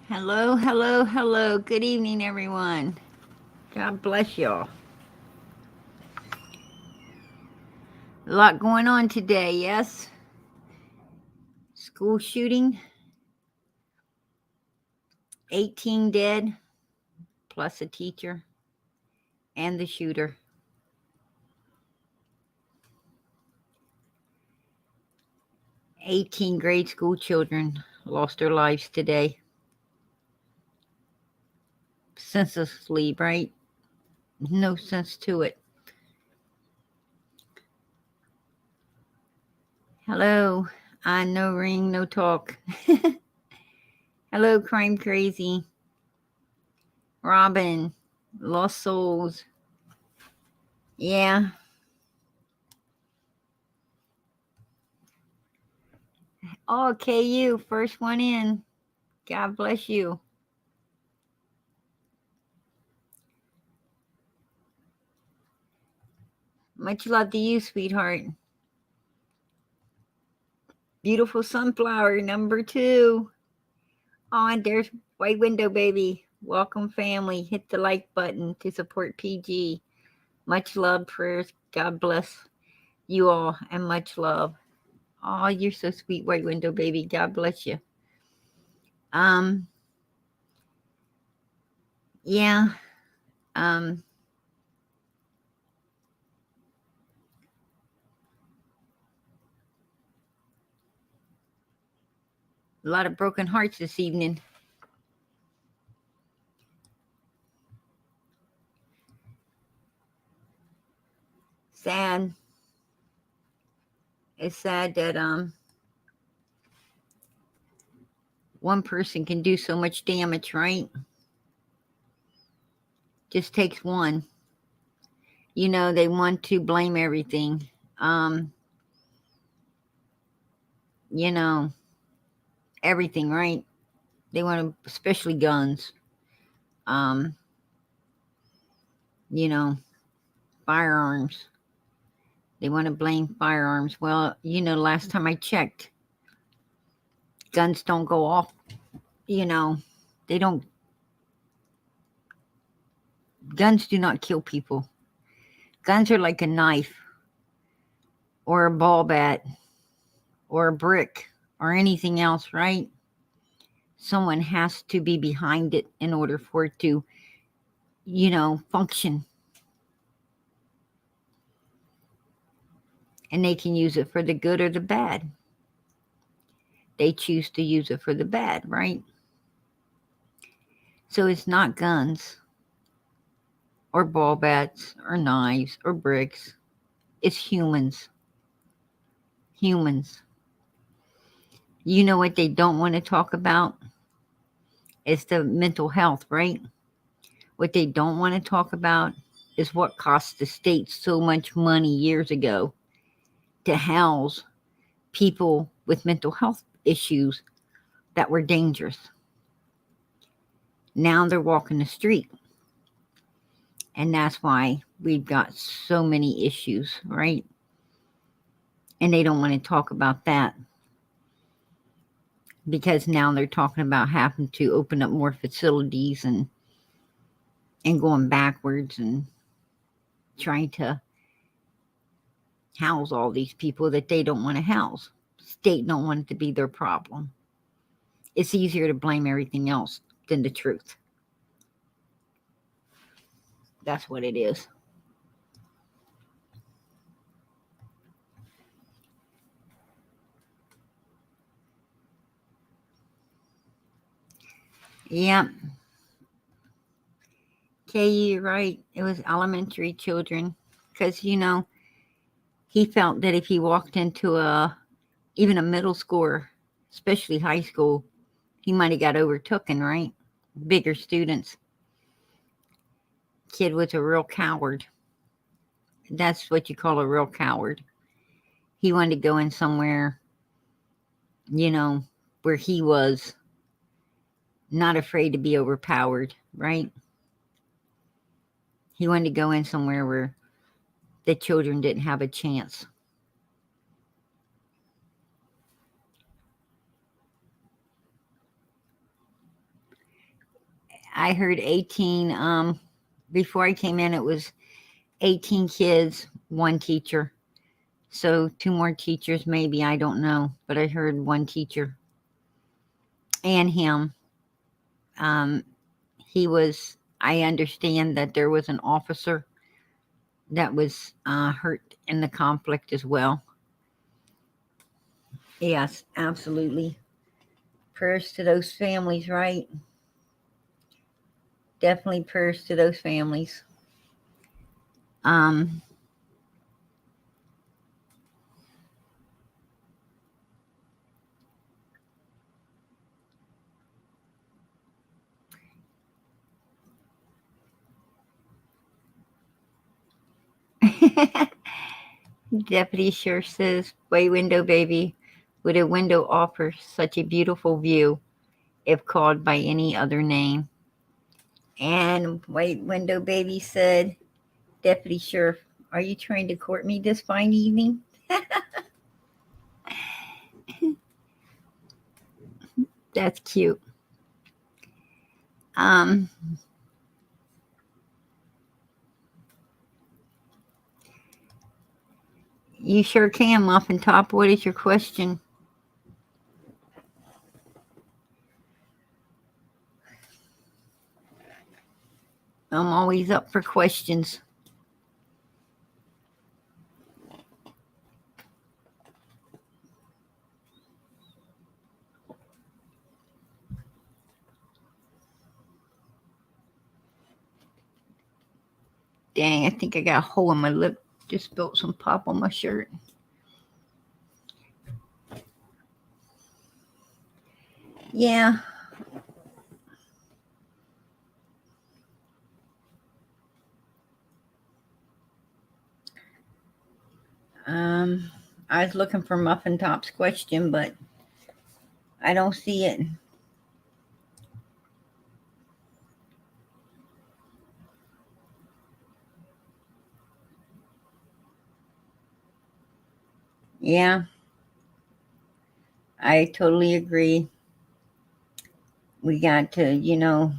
Hello, hello, hello. Good evening, everyone. God bless y'all. A lot going on today, yes? School shooting, 18 dead, plus a teacher and the shooter. 18 grade school children lost their lives today. Senselessly, right? No sense to it. Hello. I no ring, no talk. Hello, Crime Crazy. Robin. Lost Souls. Yeah. Oh, KU, first one in. God bless you. Much love to you, sweetheart. Beautiful sunflower, number 2. Oh, and there's White Window Baby. Welcome, family. Hit the like button to support PG. Much love, prayers. God bless you all, and much love. Oh, you're so sweet, White Window Baby. God bless you. Um, yeah. Um, a lot of broken hearts this evening. Sad. It's sad that one person can do so much damage, right? Just takes one. You know, they want to blame everything. Um, you know, everything, right? They want to, especially guns. Um, you know, firearms. They want to blame firearms. Well, last time I checked, guns don't go off. You know, they don't, guns do not kill people. Guns are like a knife or a ball bat or a brick or anything else, right? Someone has to be behind it in order for it to, function. And they can use it for the good or the bad. They choose to use it for the bad, right? So it's not guns or ball bats or knives or bricks. It's humans. Humans. You know what they don't want to talk about? It's the mental health, right? What they don't want to talk about is what cost the state so much money years ago to house people with mental health issues that were dangerous. Now they're walking the street. And that's why we've got so many issues, right? And they don't want to talk about that because now they're talking about having to open up more facilities and going backwards and trying to house all these people that they don't want to house. State don't want it to be their problem. It's easier to blame everything else than the truth. That's what it is. Yeah, Kay, you're right. It was elementary children because he felt that if he walked into even a middle school, especially high school, he might have got overtaken, right? Bigger students. Kid was a real coward. That's what you call a real coward. He wanted to go in somewhere, you know, where he was not afraid to be overpowered, right? He wanted to go in somewhere where the children didn't have a chance. I heard 18. Before I came in, it was 18 kids, one teacher. So 2 more teachers, maybe, I don't know. But I heard one teacher and him. Um, I understand that there was an officer that was hurt in the conflict as well. Yes, absolutely. Prayers to those families, right? Definitely prayers to those families. Um, Deputy sure says, "Way window baby, would a window offer such a beautiful view if called by any other name?" And White Window Baby said, "Deputy Sheriff, are you trying to court me this fine evening?" That's cute. Um, you sure can, Muffin Top. What is your question? I'm always up for questions. Dang, I think I got a hole in my lip. Just spilled some pop on my shirt. Yeah. Um, I was looking for Muffin Top's question, but I don't see it. Yeah, I totally agree. We got to,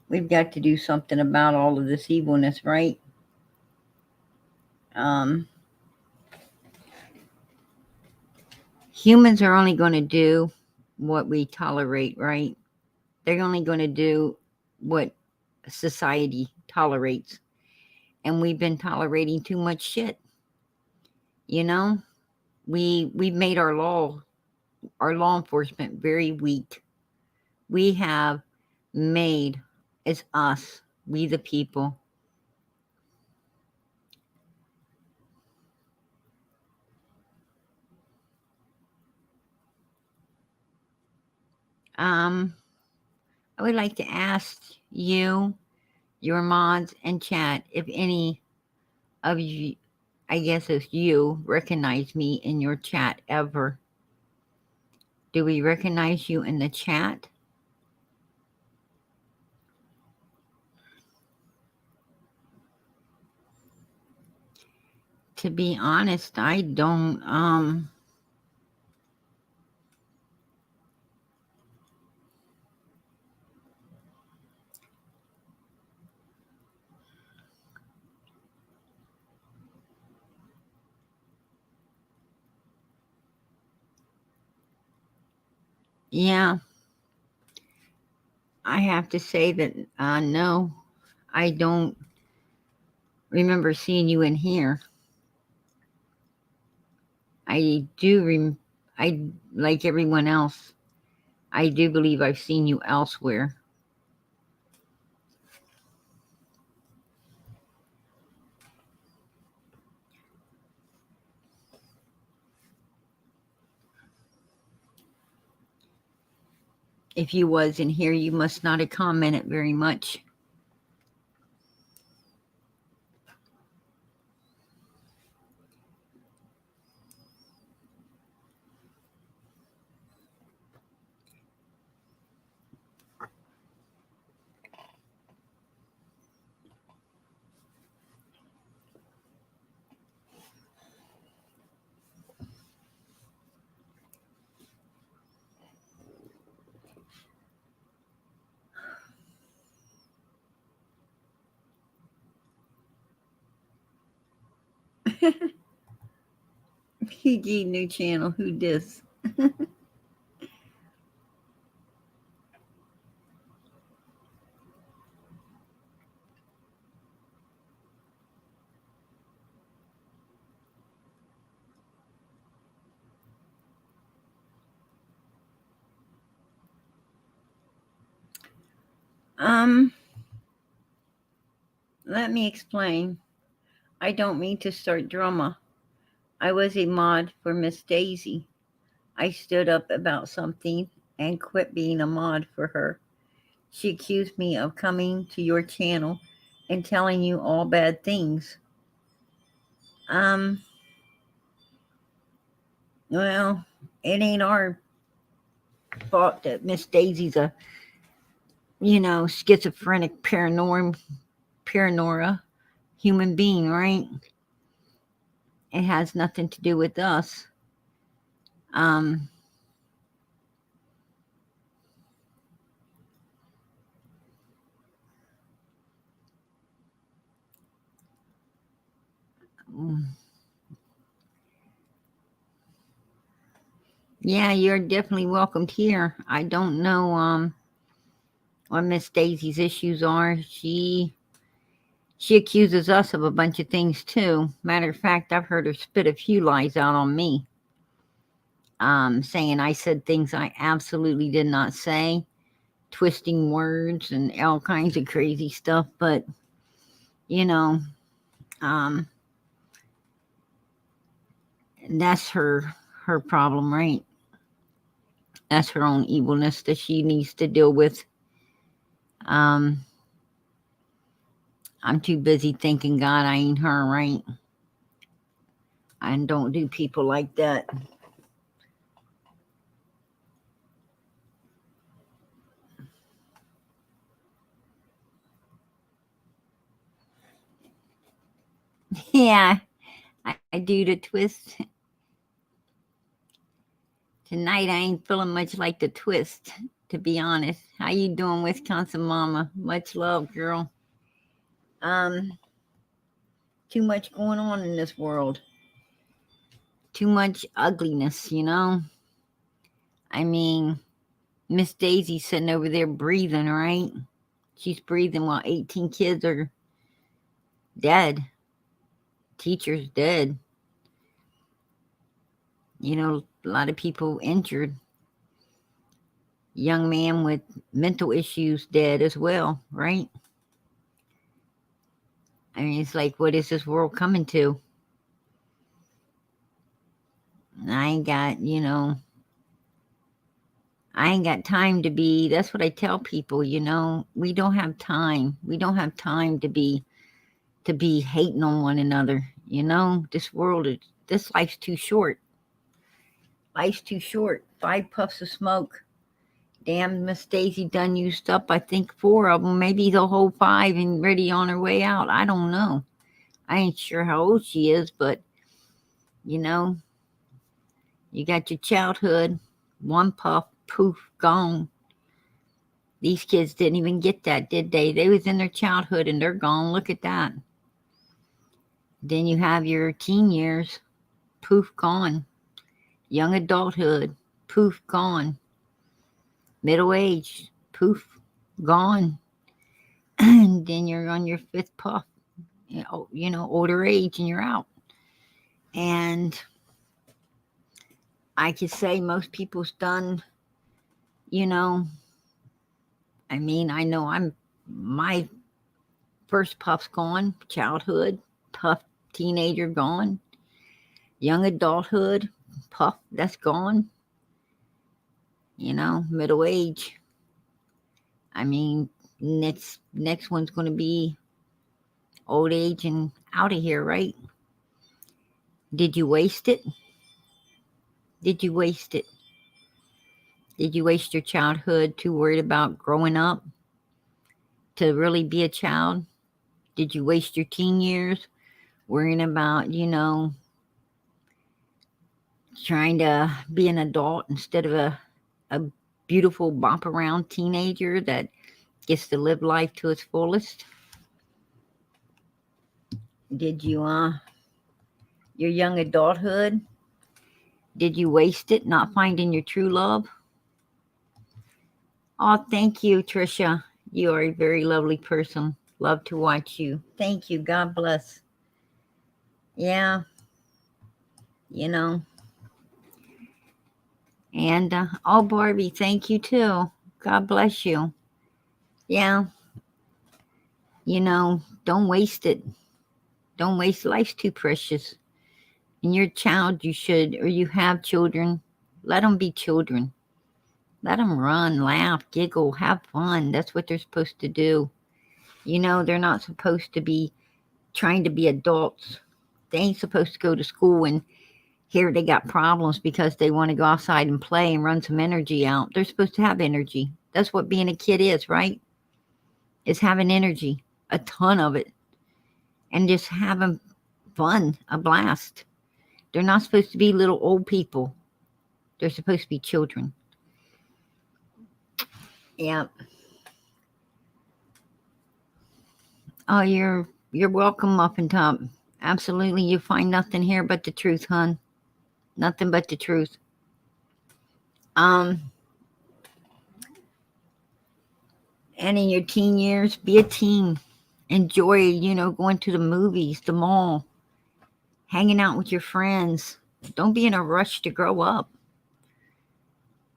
we've got to do something about all of this evilness, right? Um, Humans are only going to do what we tolerate, right? They're only going to do what society tolerates. And we've been tolerating too much shit, you know? We made our law enforcement very weak. We have made, it's us, we the people. Um, I would like to ask you, your mods and chat, if any of you, I guess it's you, recognize me in your chat ever. Do we recognize you in the chat? To be honest, I don't. Yeah, I have to say that no, I don't remember seeing you in here. I do. I like everyone else. I do believe I've seen you elsewhere. If you was in here, you must not have commented very much. PG new channel. Who dis? Let me explain. I don't mean to start drama. I was a mod for Miss Daisy. I stood up about something and quit being a mod for her. She accused me of coming to your channel and telling you all bad things. Well, it ain't our fault that Miss Daisy's a, schizophrenic paranora human being, right? It has nothing to do with us. Yeah, you're definitely welcomed here. I don't know what Miss Daisy's issues are. She accuses us of a bunch of things too. Matter of fact, I've heard her spit a few lies out on me. Saying I said things I absolutely did not say, twisting words and all kinds of crazy stuff. But that's her problem, right? That's her own evilness that she needs to deal with. I'm too busy thinking God I ain't her, right? I don't do people like that. Yeah, I do the twist. Tonight I ain't feeling much like the twist, to be honest. How you doing, Wisconsin mama? Much love, girl. Too much going on in this world. Too much ugliness, I mean, Miss Daisy's sitting over there breathing, right? She's breathing while 18 kids are dead. Teachers dead. A lot of people injured. Young man with mental issues dead as well, right? I mean, it's like, what is this world coming to? I ain't got, I ain't got time to be, that's what I tell people, we don't have time. We don't have time to be hating on one another. This life's too short. Life's too short. 5 puffs of smoke. Damn, Miss Daisy done used up, I think 4 of them, maybe the whole 5 and ready on her way out. I don't know. I ain't sure how old she is, but you got your childhood, 1 puff, poof, gone. These kids didn't even get that, did they? They was in their childhood and they're gone. Look at that. Then you have your teen years, poof, gone. Young adulthood, poof, gone. Middle age, poof, gone. And then you're on your 5th puff, older age, and you're out. And I could say most people's done, I mean, I know my first puff's gone, childhood, puff, teenager gone, young adulthood, puff, that's gone, middle age. I mean, next one's going to be old age and out of here, right? Did you waste it? Did you waste it? Did you waste your childhood too worried about growing up to really be a child? Did you waste your teen years worrying about, trying to be an adult instead of a beautiful bop around teenager that gets to live life to its fullest? Did you Your young adulthood? Did you waste it not finding your true love? Oh, thank you, Trisha. You are a very lovely person. Love to watch you. Thank you. God bless. Yeah, you know. And oh, Barbie, thank you too. God bless you. Yeah, don't waste it. Don't waste life's too precious. And your child, you should, or you have children, let them be children. Let them run, laugh, giggle, have fun. That's what they're supposed to do. They're not supposed to be trying to be adults. They ain't supposed to go to school and here they got problems because they want to go outside and play and run some energy out. They're supposed to have energy. That's what being a kid is, right? Is having energy, a ton of it, and just having fun, a blast. They're not supposed to be little old people. They're supposed to be children. Yeah. Oh, you're welcome, Muffin Top. Absolutely, you find nothing here but the truth, hon. Nothing but the truth. And in your teen years, be a teen. Enjoy, going to the movies, the mall, hanging out with your friends. Don't be in a rush to grow up.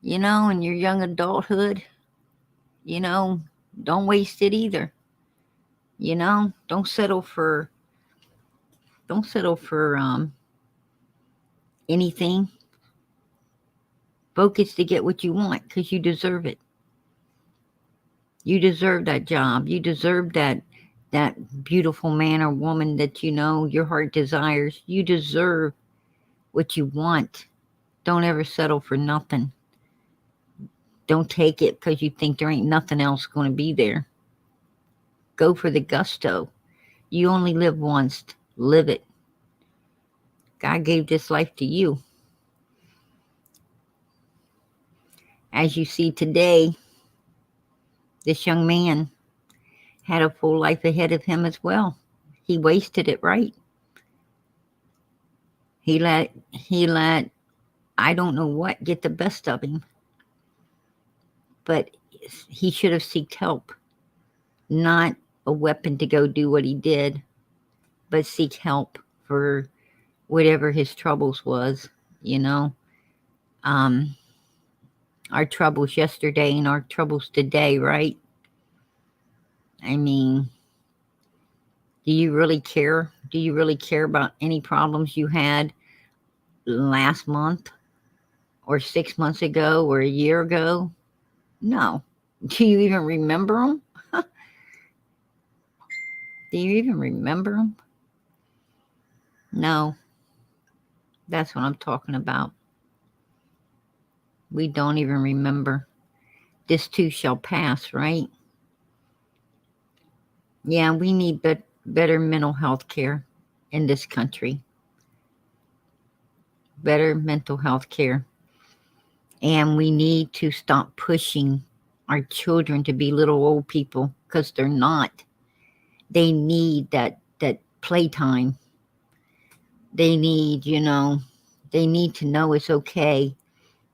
In your young adulthood, don't waste it either. Don't settle for anything. Focus to get what you want because you deserve it. You deserve that job. You deserve that beautiful man or woman that your heart desires. You deserve what you want. Don't ever settle for nothing. Don't take it because you think there ain't nothing else going to be there. Go for the gusto. You only live once. Live it. God gave this life to you. As you see today, this young man had a full life ahead of him as well. He wasted it right. He let I don't know what get the best of him. But he should have sought help. Not a weapon to go do what he did, but seek help for whatever his troubles was, our troubles yesterday and our troubles today, right? I mean, do you really care? Do you really care about any problems you had last month or 6 months ago or a year ago? No. Do you even remember them? Do you even remember them? No. That's what I'm talking about. We don't even remember. This too shall pass, right? Yeah, we need better mental health care in this country. Better mental health care. And we need to stop pushing our children to be little old people because they're not. They need that playtime. They need, they need to know it's okay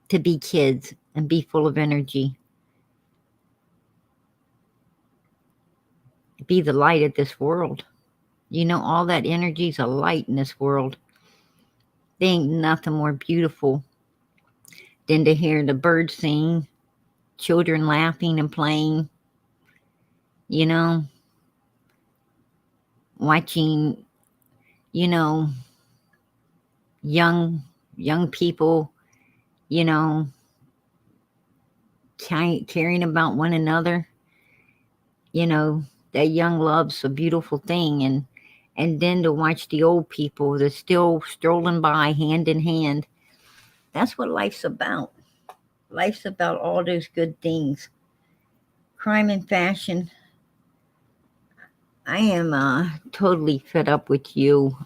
to be kids and be full of energy. Be the light of this world. All that energy is a light in this world. There ain't nothing more beautiful than to hear the birds sing, children laughing and playing, watching, young people, caring about one another. That young love's a beautiful thing. And then to watch the old people that's still strolling by hand in hand. That's what life's about. Life's about all those good things. Crime and fashion. I am totally fed up with you.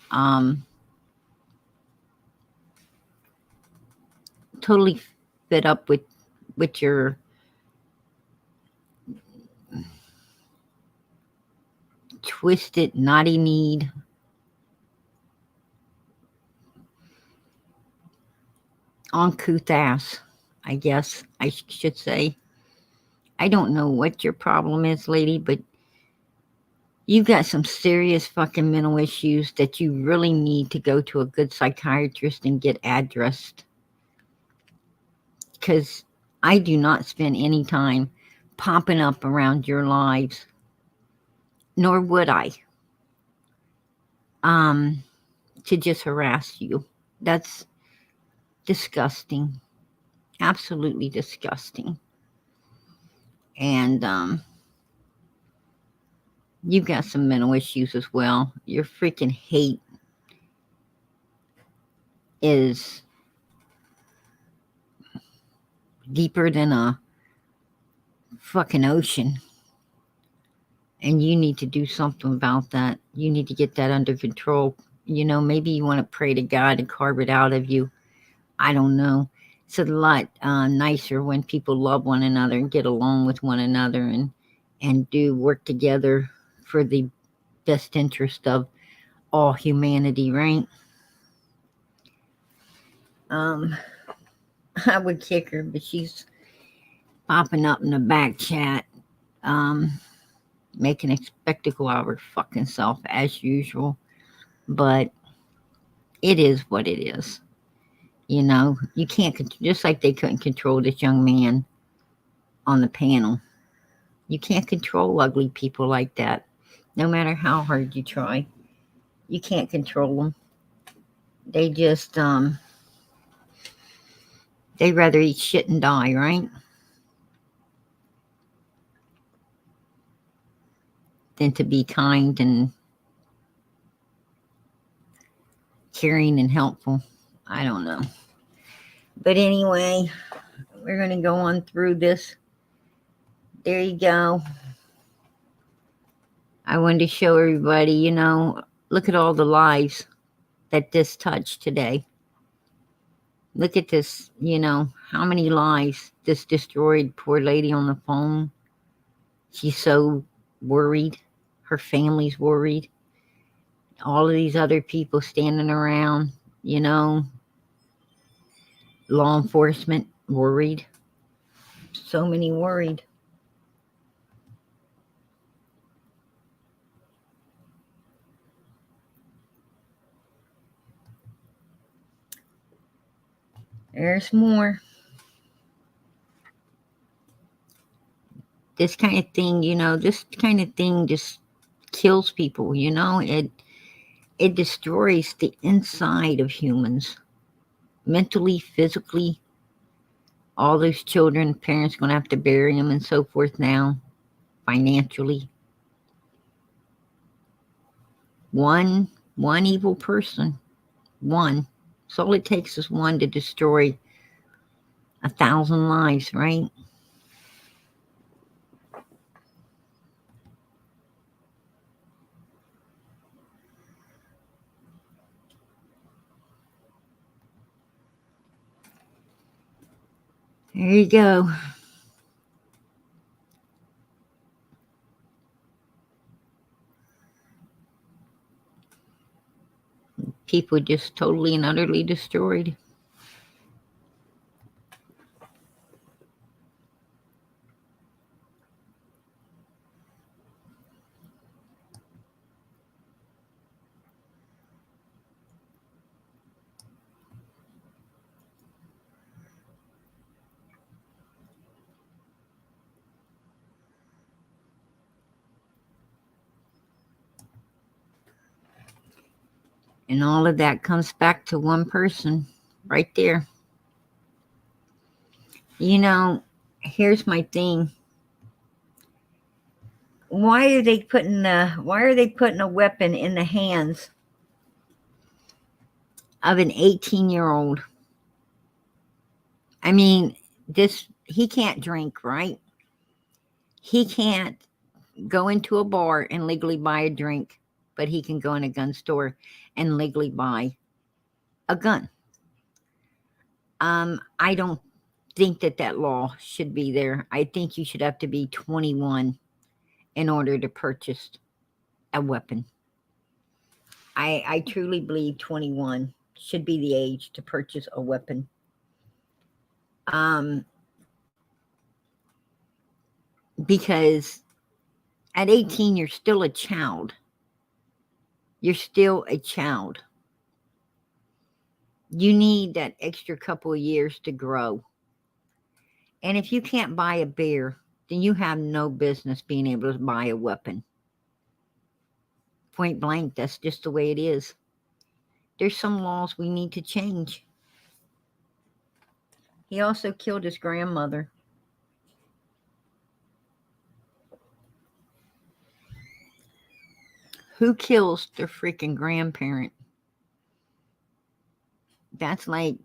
Totally fed up with your twisted, naughty need uncouth ass, I guess I should say. I don't know what your problem is, lady, but you've got some serious fucking mental issues that you really need to go to a good psychiatrist and get addressed. Because I do not spend any time popping up around your lives, nor would I, to just harass you. That's disgusting. Absolutely disgusting. And you've got some mental issues as well. Your freaking hate is deeper than a fucking ocean. And you need to do something about that. You need to get that under control. You know, maybe you want to pray to God and carve it out of you. I don't know. It's a lot nicer when people love one another and get along with one another and do work together for the best interest of all humanity, right? I would kick her, but she's popping up in the back chat, making a spectacle out of her fucking self as usual. But it is what it is. You know, you can't, just like they couldn't control this young man on the panel. You can't control ugly people like that, no matter how hard you try. You can't control them. They just, they'd rather eat shit and die, right? Than to be kind and caring and helpful. I don't know. But anyway, we're going to go on through this. There you go. I wanted to show everybody, you know, look at all the lives that this touched today. Look at this, you know, how many lives this destroyed. Poor lady on the phone. She's so worried. Her family's worried. All of these other people standing around, you know, law enforcement worried. So many worried. There's more. This kind of thing, you know, this kind of thing just kills people, you know. It destroys the inside of humans. Mentally, physically. All those children, parents going to have to bury them and so forth now. Financially. One evil person. One. So all it takes is one to destroy 1,000 lives, right? There you go. People just totally and utterly destroyed. And all of that comes back to one person right there. You know, here's my thing. Why are they putting a weapon in the hands of an 18-year-old? I mean, he can't drink, right? He can't go into a bar and legally buy a drink, but he can go in a gun store and legally buy a gun. I don't think that law should be there. I think you should have to be 21 in order to purchase a weapon. I truly believe 21 should be the age to purchase a weapon. Because at 18, you're still a child. You're still a child. You need that extra couple of years to grow. And if you can't buy a beer, then you have no business being able to buy a weapon. Point blank, that's just the way it is. There's some laws we need to change. He also killed his grandmother. Who kills their freaking grandparent? That's like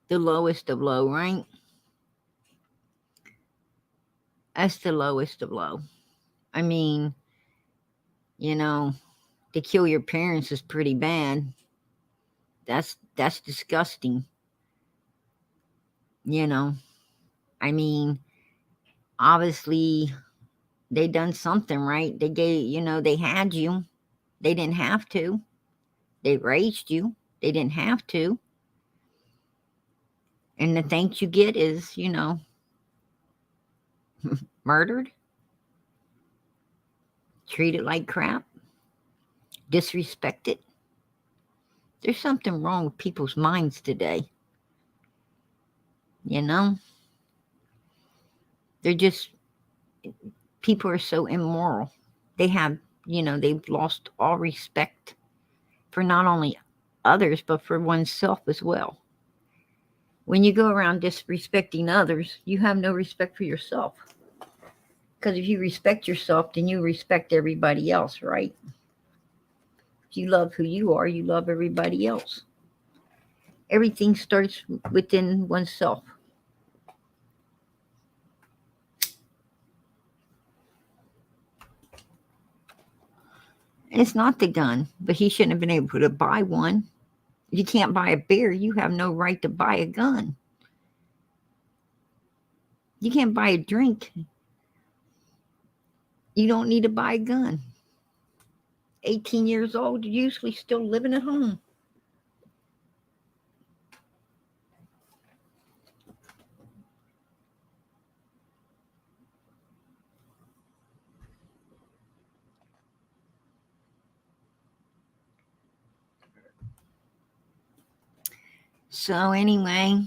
the lowest of low, right? That's the lowest of low. I mean, you know, to kill your parents is pretty bad. That's disgusting. You know, I mean, obviously they done something right. They gave, they had you. They didn't have to. They raised you. They didn't have to. And the thanks you get is, murdered, treated like crap, disrespected. There's something wrong with people's minds today. They're just, people are so immoral. They have, they've lost all respect for not only others, but for oneself as well. When you go around disrespecting others, you have no respect for yourself. Because if you respect yourself, then you respect everybody else, right? If you love who you are, you love everybody else. Everything starts within oneself. And it's not the gun, but he shouldn't have been able to buy one. If you can't buy a beer, you have no right to buy a gun. You can't buy a drink. You don't need to buy a gun. 18 years old, you're usually still living at home. So anyway,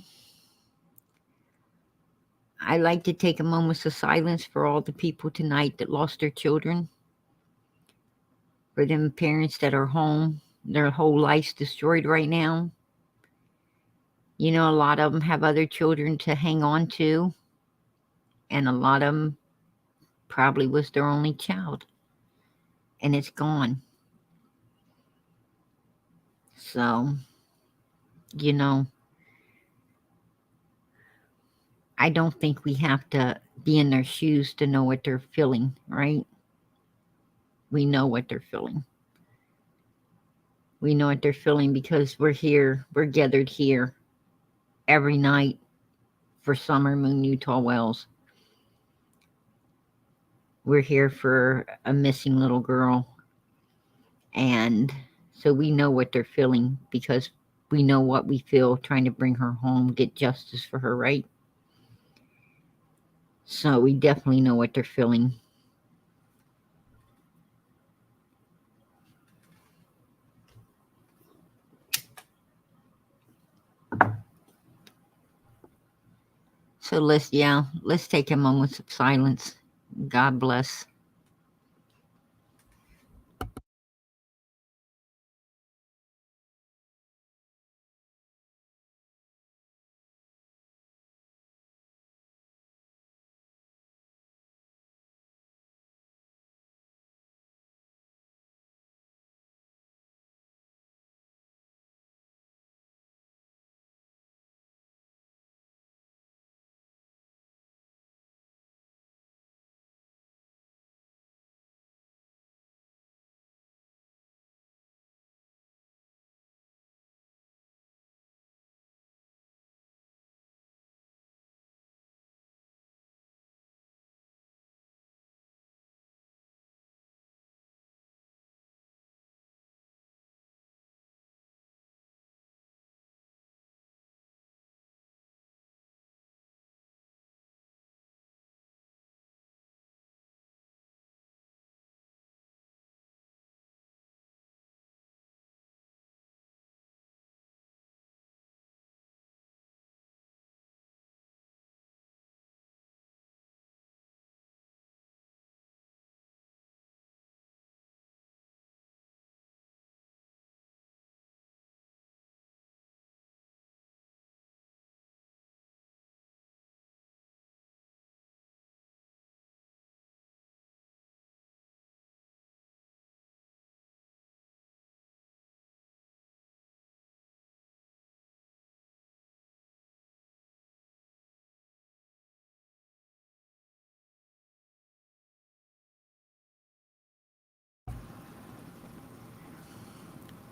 I like to take a moment of silence for all the people tonight that lost their children. For them parents that are home, their whole life's destroyed right now. A lot of them have other children to hang on to. And a lot of them probably was their only child. And it's gone. So, I don't think we have to be in their shoes to know what they're feeling, right? We know what they're feeling. We know what they're feeling because we're here, we're gathered here every night for Summer Moon Utah Wells. We're here for a missing little girl. And so we know what they're feeling because we know what we feel trying to bring her home, get justice for her, right? So we definitely know what they're feeling. So let's take a moment of silence. God bless.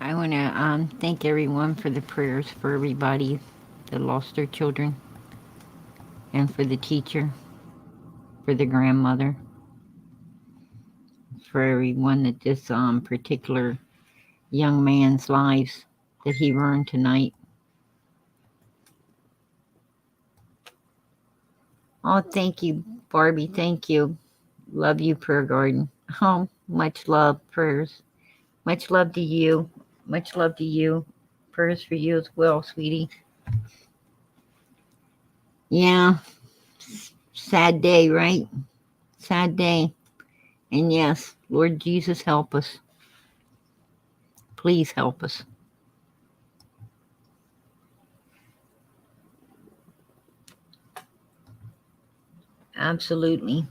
I want to thank everyone for the prayers for everybody that lost their children, and for the teacher, for the grandmother, for everyone that this particular young man's lives that he ruined tonight. Oh, thank you, Barbie. Thank you. Love you, Prayer Garden. Oh, much love, prayers. Much love to you. Much love to you. Prayers for you as well, sweetie. Yeah, sad day, right? Sad day. And yes, Lord Jesus, help us. Please help us. Absolutely.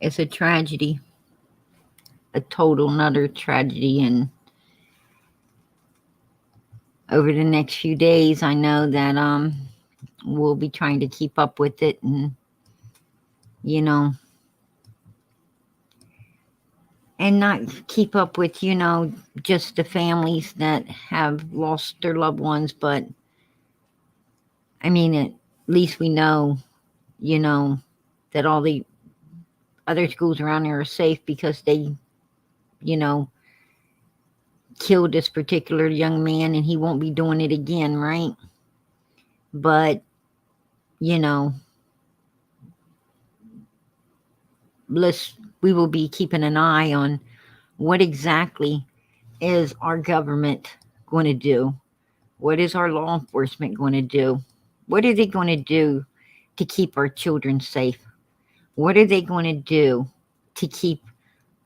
It's a tragedy. A total another tragedy. And over the next few days, I know that we'll be trying to keep up with it, and you know, and not keep up with, just the families that have lost their loved ones, but I mean, at least we know, you know, that all the other schools around there are safe because they, you know, killed this particular young man and he won't be doing it again, right? But, you know, we will be keeping an eye on what exactly is our government going to do? What is our law enforcement going to do? What are they going to do to keep our children safe? What are they going to do to keep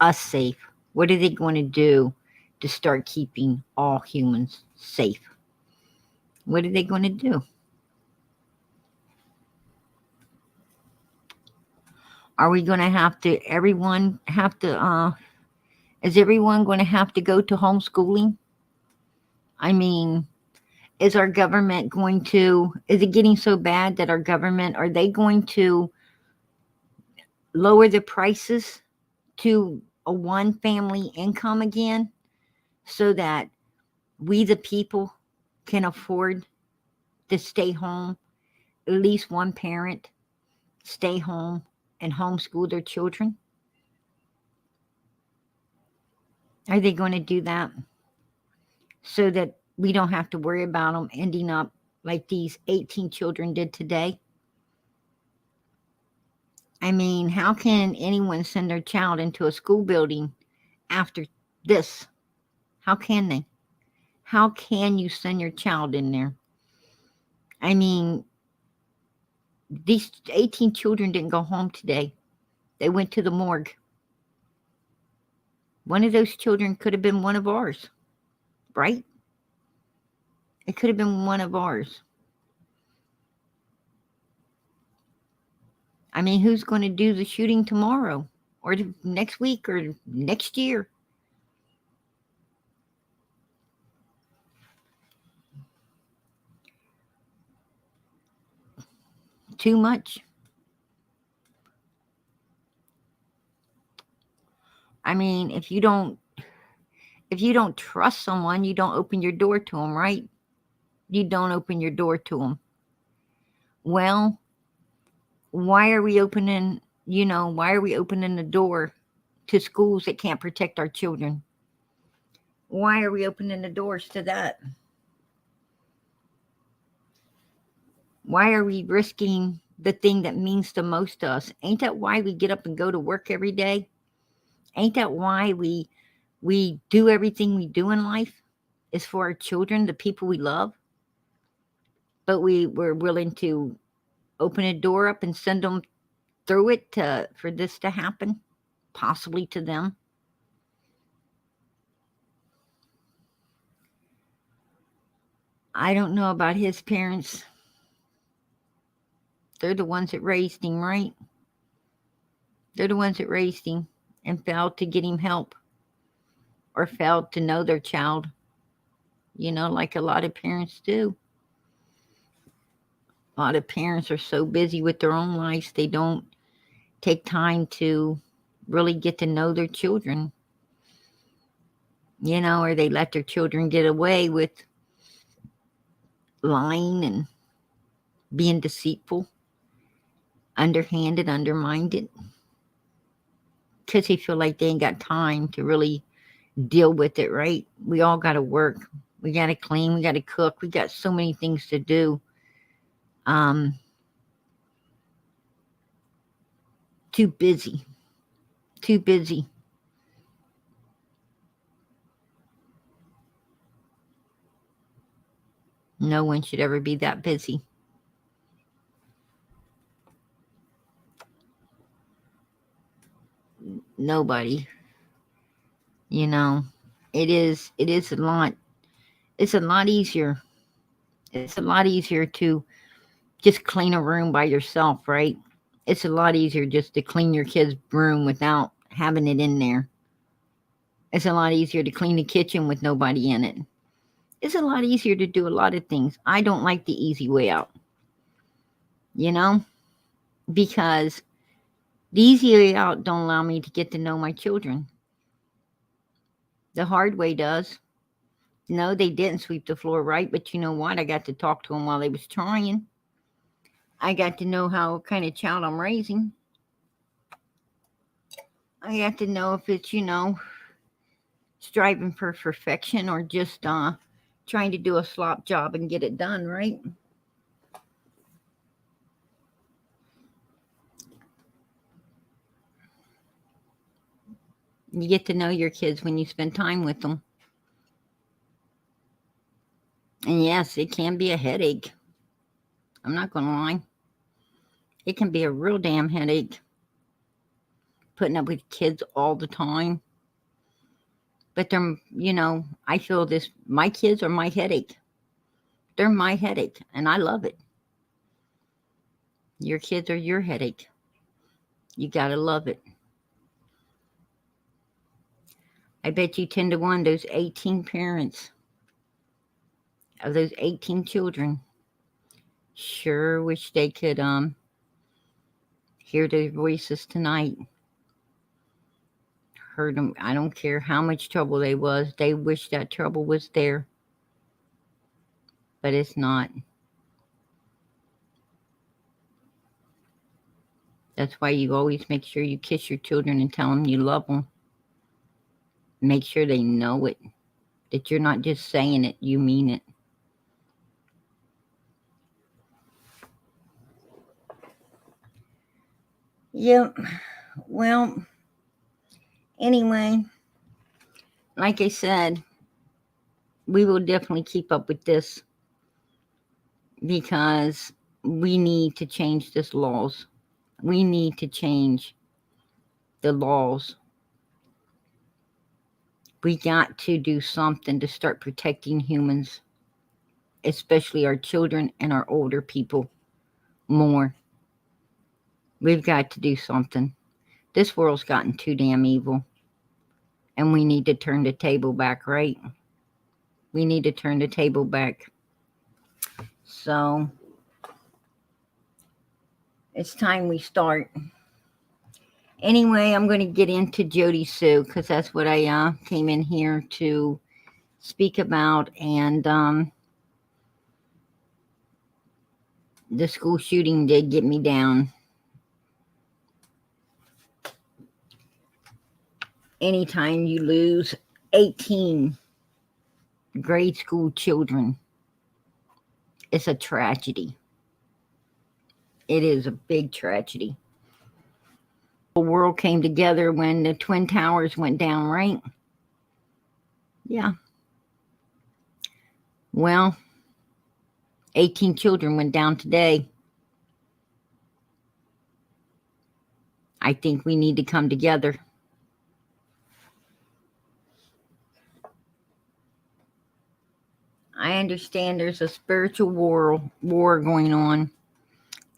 us safe? What are they going to do to start keeping all humans safe? What are they going to do? Are we going to have to, is everyone going to have to go to homeschooling? I mean, is our government is it getting so bad that are they going to lower the prices to a one family income again so that we, the people, can afford to stay home, at least one parent stay home and homeschool their children? Are they going to do that so that we don't have to worry about them ending up like these 18 children did today? I mean, how can anyone send their child into a school building after this? How can they? How can you send your child in there? I mean, these 18 children didn't go home today. They went to the morgue. One of those children could have been one of ours, right? It could have been one of ours. I mean, who's going to do the shooting tomorrow or next week or next year? Too much. I mean, if you don't trust someone, you don't open your door to them, right? You don't open your door to them. Well, why are we opening the door to schools that can't protect our children? Why are we opening the doors to that? Why are we risking the thing that means the most to us? Ain't that why we get up and go to work every day? Ain't that why we do everything we do in life? Is for our children, the people we love? But we're willing to open a door up and send them through it for this to happen, possibly to them. I don't know about his parents. They're the ones that raised him, right? They're the ones that raised him and failed to get him help or failed to know their child, like a lot of parents do. A lot of parents are so busy with their own lives, they don't take time to really get to know their children. or they let their children get away with lying and being deceitful, underhanded, undermined, because they feel like they ain't got time to really deal with it, right? We all got to work. We got to clean. We got to cook. We got so many things to do. Too busy. Too busy. No one should ever be that busy. Nobody. It is a lot. It's a lot easier. It's a lot easier to just clean a room by yourself, right? It's a lot easier just to clean your kid's room without having it in there. It's a lot easier to clean the kitchen with nobody in it. It's a lot easier to do a lot of things. I don't like the easy way out, because the easy way out don't allow me to get to know my children. The hard way does. No, they didn't sweep the floor right, but you know what? I got to talk to them while they was trying. I got to know how kind of child I'm raising. I got to know if it's, striving for perfection or just trying to do a slop job and get it done, right? You get to know your kids when you spend time with them. And yes, it can be a headache. I'm not going to lie. It can be a real damn headache putting up with kids all the time. But they're, I feel this, my kids are my headache. They're my headache, and I love it. Your kids are your headache. You got to love it. I bet you 10 to 1, those 18 parents of those 18 children sure wish they could hear their voices tonight. Heard them. I don't care how much trouble they was. They wish that trouble was there. But it's not. That's why you always make sure you kiss your children and tell them you love them. Make sure they know it. That you're not just saying it, you mean it. Yep. Well, anyway, like I said, we will definitely keep up with this because we need to change this laws. We need to change the laws. We got to do something to start protecting humans, especially our children and our older people, more. We've got to do something. This world's gotten too damn evil. And we need to turn the table back, right? We need to turn the table back. So, it's time we start. Anyway, I'm going to get into JodiSue because that's what I came in here to speak about. And the school shooting did get me down. Anytime you lose 18 grade school children, it's a tragedy. It is a big tragedy. The world came together when the Twin Towers went down, right? Yeah. Well, 18 children went down today. I think we need to come together. I understand there's a spiritual war going on.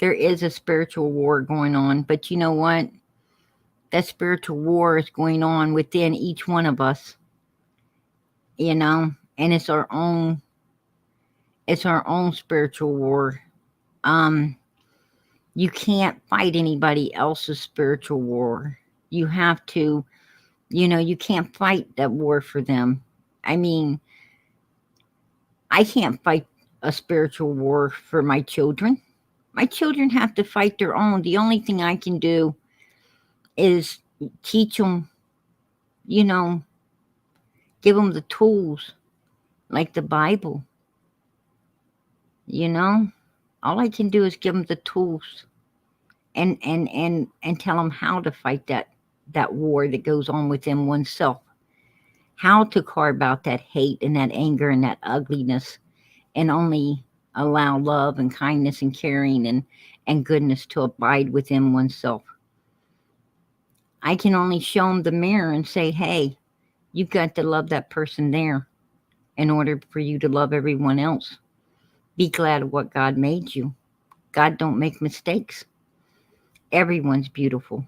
There is a spiritual war going on, but you know what? That spiritual war is going on within each one of us, and it's our own spiritual war. You can't fight anybody else's spiritual war. You have to, you can't fight that war for them. I mean, I can't fight a spiritual war for my children. My children have to fight their own. The only thing I can do is teach them, you know, give them the tools like the Bible, you know. All I can do is give them the tools and tell them how to fight that war that goes on within oneself. How to carve out that hate and that anger and that ugliness and only allow love and kindness and caring and goodness to abide within oneself. I can only show them the mirror and say, hey, you've got to love that person there in order for you to love everyone else. Be glad of what God made you. God don't make mistakes. Everyone's beautiful.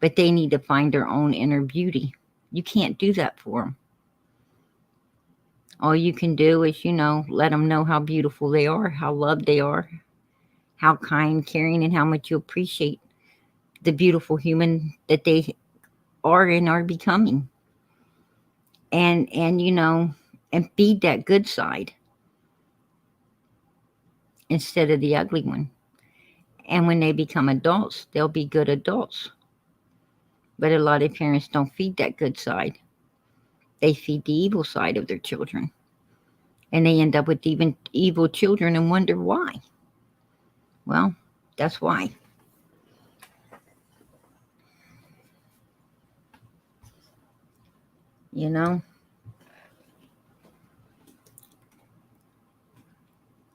But they need to find their own inner beauty. You can't do that for them. All you can do is, let them know how beautiful they are, how loved they are, how kind, caring, and how much you appreciate the beautiful human that they are and are becoming. And feed that good side instead of the ugly one. And when they become adults, they'll be good adults. But a lot of parents don't feed that good side. They feed the evil side of their children. And they end up with even evil children and wonder why. Well, that's why.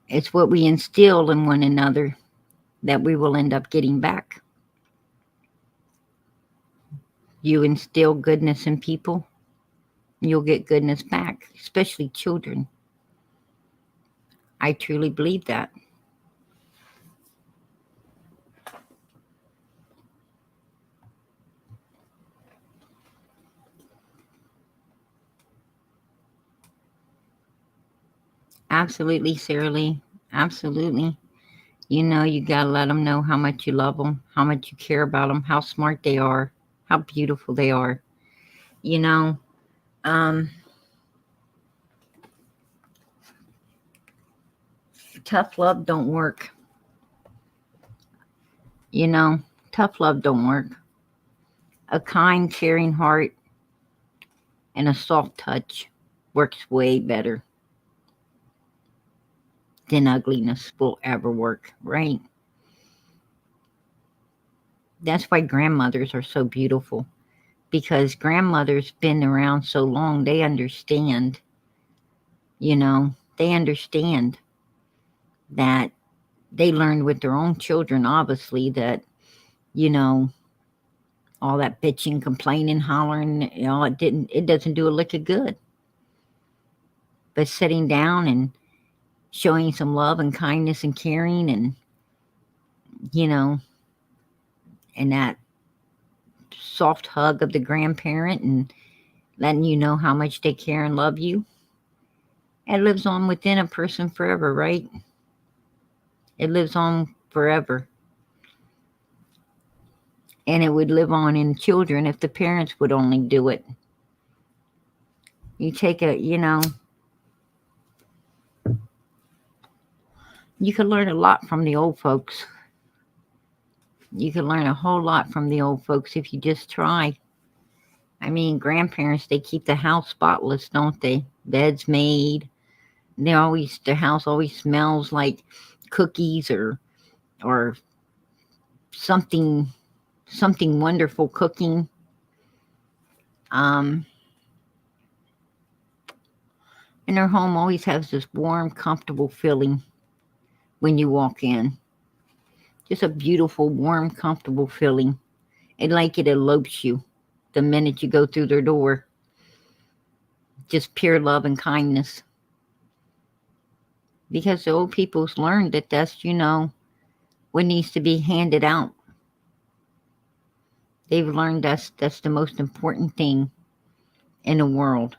It's what we instill in one another that we will end up getting back. You instill goodness in people, you'll get goodness back, especially children. I truly believe that. Absolutely, Sarah Lee. Absolutely. You gotta let them know how much you love them, how much you care about them, how smart they are, how beautiful they are. Tough love don't work. Tough love don't work. A kind, caring heart and a soft touch works way better than ugliness will ever work, right? That's why grandmothers are so beautiful, because grandmothers been around so long, they understand, they understand that they learned with their own children, obviously, that, all that bitching, complaining, hollering, it doesn't do a lick of good. But sitting down and showing some love and kindness and caring and, and that soft hug of the grandparent and letting you know how much they care and love you, it lives on within a person forever, right? It lives on forever. And it would live on in children if the parents would only do it. You take you can learn a lot from the old folks. You can learn a whole lot from the old folks if you just try. I mean, grandparents, they keep the house spotless, don't they? Beds made. Their house always smells like cookies or something wonderful cooking. And their home always has this warm, comfortable feeling when you walk in. Just a beautiful, warm, comfortable feeling. And like it elopes you the minute you go through their door. Just pure love and kindness. Because the old people's learned that that's, what needs to be handed out. They've learned that's the most important thing in the world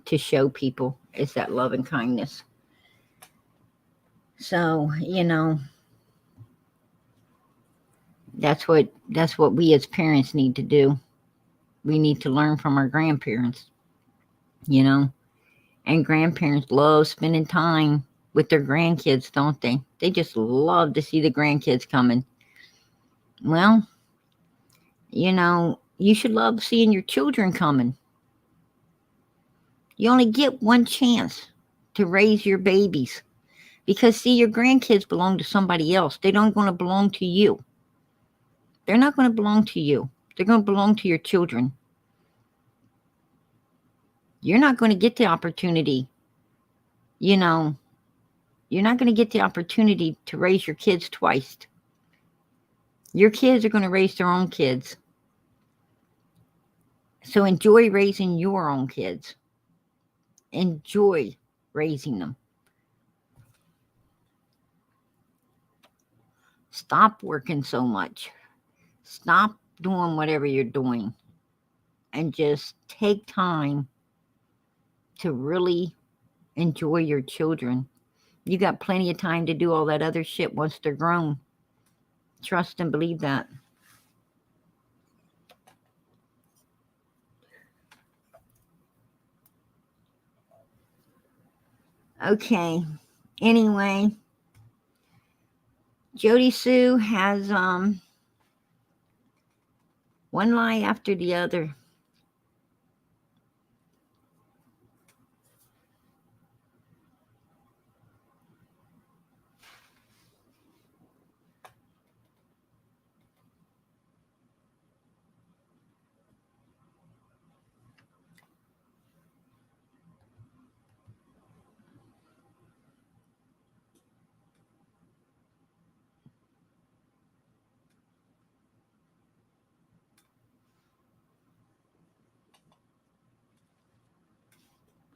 to show people is that love and kindness. So, that's what we as parents need to do. We need to learn from our grandparents. you know. And grandparents love spending time with their grandkids, don't they? They just love to see the grandkids coming. Well, you should love seeing your children coming. You only get one chance to raise your babies. Because, see, your grandkids belong to somebody else. They don't going to belong to you. They're not going to belong to you. They're going to belong to your children. You're not going to get the opportunity, you know, you're not going to get the opportunity to raise your kids twice. Your kids are going to raise their own kids. So enjoy raising your own kids. Enjoy raising them. Stop working so much. Stop doing whatever you're doing. And just take time to really enjoy your children. You got plenty of time to do all that other shit once they're grown. Trust and believe that. Okay. Anyway, JodiSue has one lie after the other.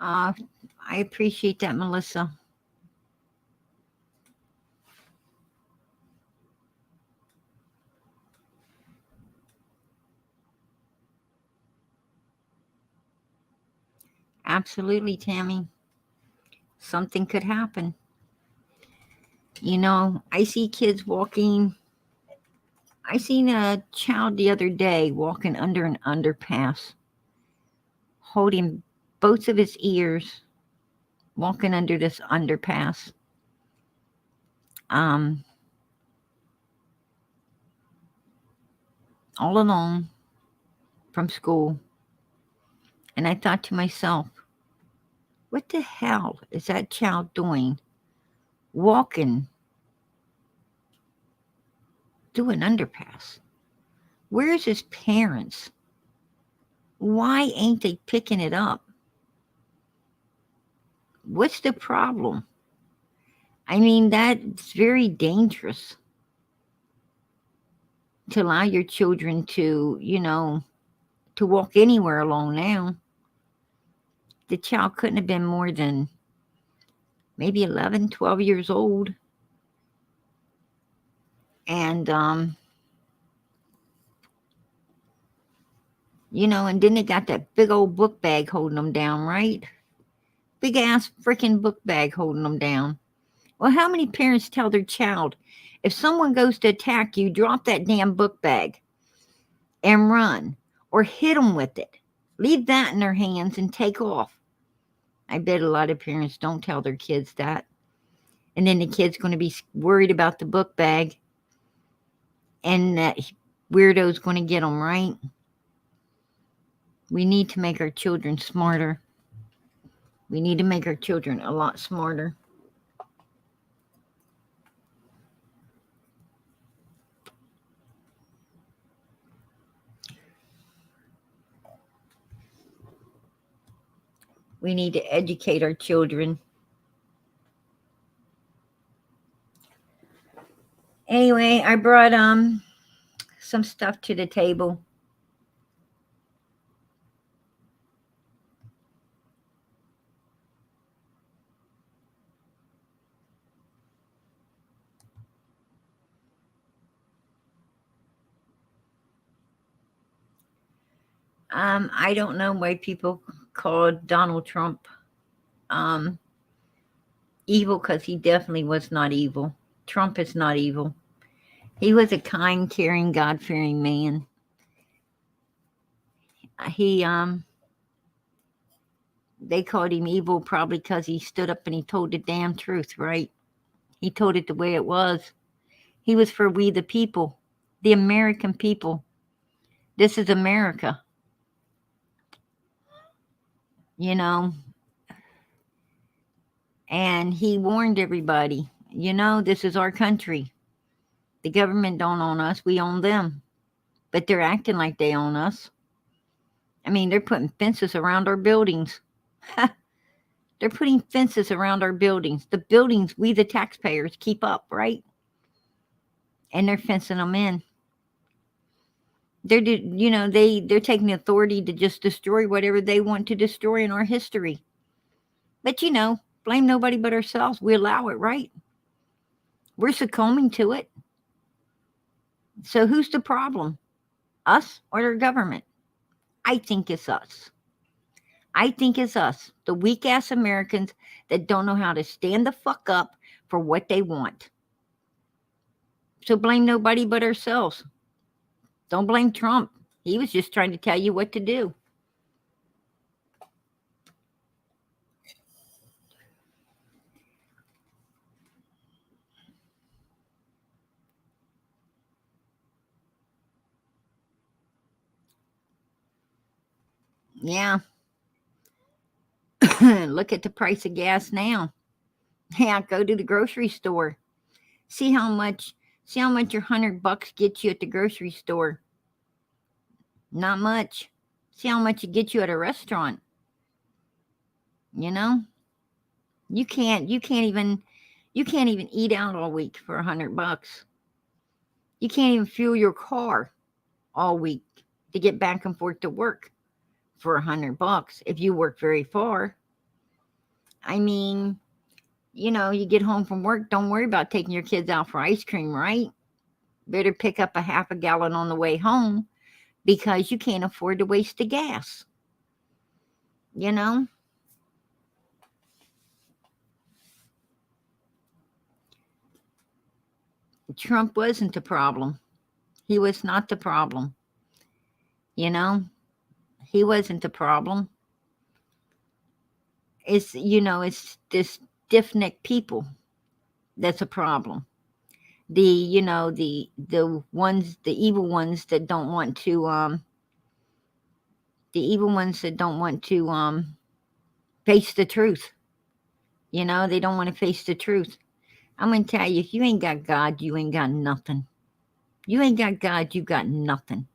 I appreciate that, Melissa. Absolutely, Tammy. Something could happen. I see kids walking. I seen a child the other day walking under an underpass, holding both of his ears, walking under this underpass. All alone from school. And I thought to myself, what the hell is that child doing walking through an underpass? Where's his parents? Why ain't they picking it up? What's the problem? I mean, that's very dangerous to allow your children to, to walk anywhere alone now. The child couldn't have been more than maybe 11, 12 years old. And, and then they got that big old book bag holding them down, right? Big ass freaking book bag holding them down. Well, how many parents tell their child, if someone goes to attack you, drop that damn book bag and run, or hit them with it. Leave that in their hands and take off. I bet a lot of parents don't tell their kids that. And then the kid's going to be worried about the book bag, and that weirdo's going to get them, right? We need to make our children smarter. We need to make our children a lot smarter. We need to educate our children. Anyway, I brought some stuff to the table. I don't know why people call Donald Trump evil, because he definitely was not evil. Trump is not evil. He was a kind, caring, God-fearing man. He They called him evil probably because he stood up and he told the damn truth, right? He told it the way it was. He was for we the people, the American people. This is America, you know. And he warned everybody, this is our country. The government don't own us, we own them. But they're acting like they own us. I mean, they're putting fences around our buildings. They're putting fences around our buildings. The buildings we, the taxpayers, keep up, right? And they're fencing them in. They're taking authority to just destroy whatever they want to destroy in our history. But blame nobody but ourselves. We allow it, right? We're succumbing to it. So who's the problem? Us or their government? I think it's us. I think it's us, the weak ass Americans that don't know how to stand the fuck up for what they want. So blame nobody but ourselves. Don't blame Trump. He was just trying to tell you what to do. Yeah. Look at the price of gas now. Yeah, go to the grocery store. See how much your $100 gets you at the grocery store. Not much. See how much it gets you at a restaurant. You can't even eat out all week for $100. You can't even fuel your car all week to get back and forth to work for $100 if you work very far. I mean, you get home from work, don't worry about taking your kids out for ice cream, right? Better pick up a half a gallon on the way home because you can't afford to waste the gas. Trump wasn't the problem. He was not the problem. He wasn't the problem. It's this stiff-necked people that's a problem. The evil ones that don't want to face the truth. They don't want to face the truth. I'm going to tell you, if you ain't got God, you ain't got nothing. You ain't got God, you got nothing.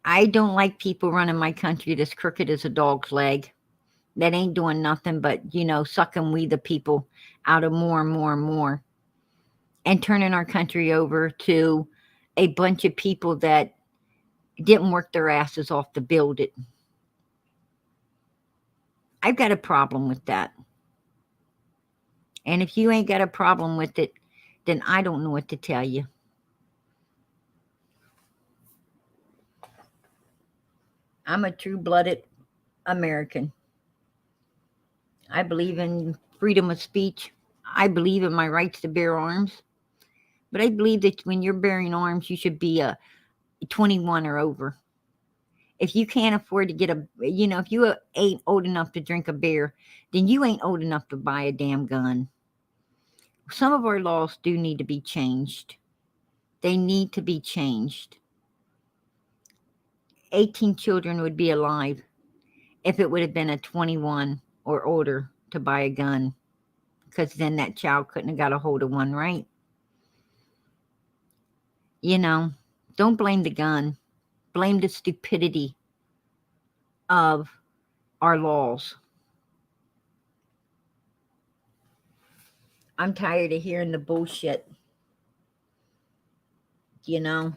I don't like people running my country that's crooked as a dog's leg. That ain't doing nothing but, sucking we the people out of more and more and more. And turning our country over to a bunch of people that didn't work their asses off to build it. I've got a problem with that. And if you ain't got a problem with it, then I don't know what to tell you. I'm a true-blooded American. I believe in freedom of speech. I believe in my rights to bear arms. But I believe that when you're bearing arms, you should be 21 or over. If you can't afford to get if you ain't old enough to drink a beer, then you ain't old enough to buy a damn gun. Some of our laws do need to be changed. They need to be changed. 18 children would be alive if it would have been a 21 or older to buy a gun, because then that child couldn't have got a hold of one, right? Don't blame the gun. Blame the stupidity of our laws. I'm tired of hearing the bullshit. Don't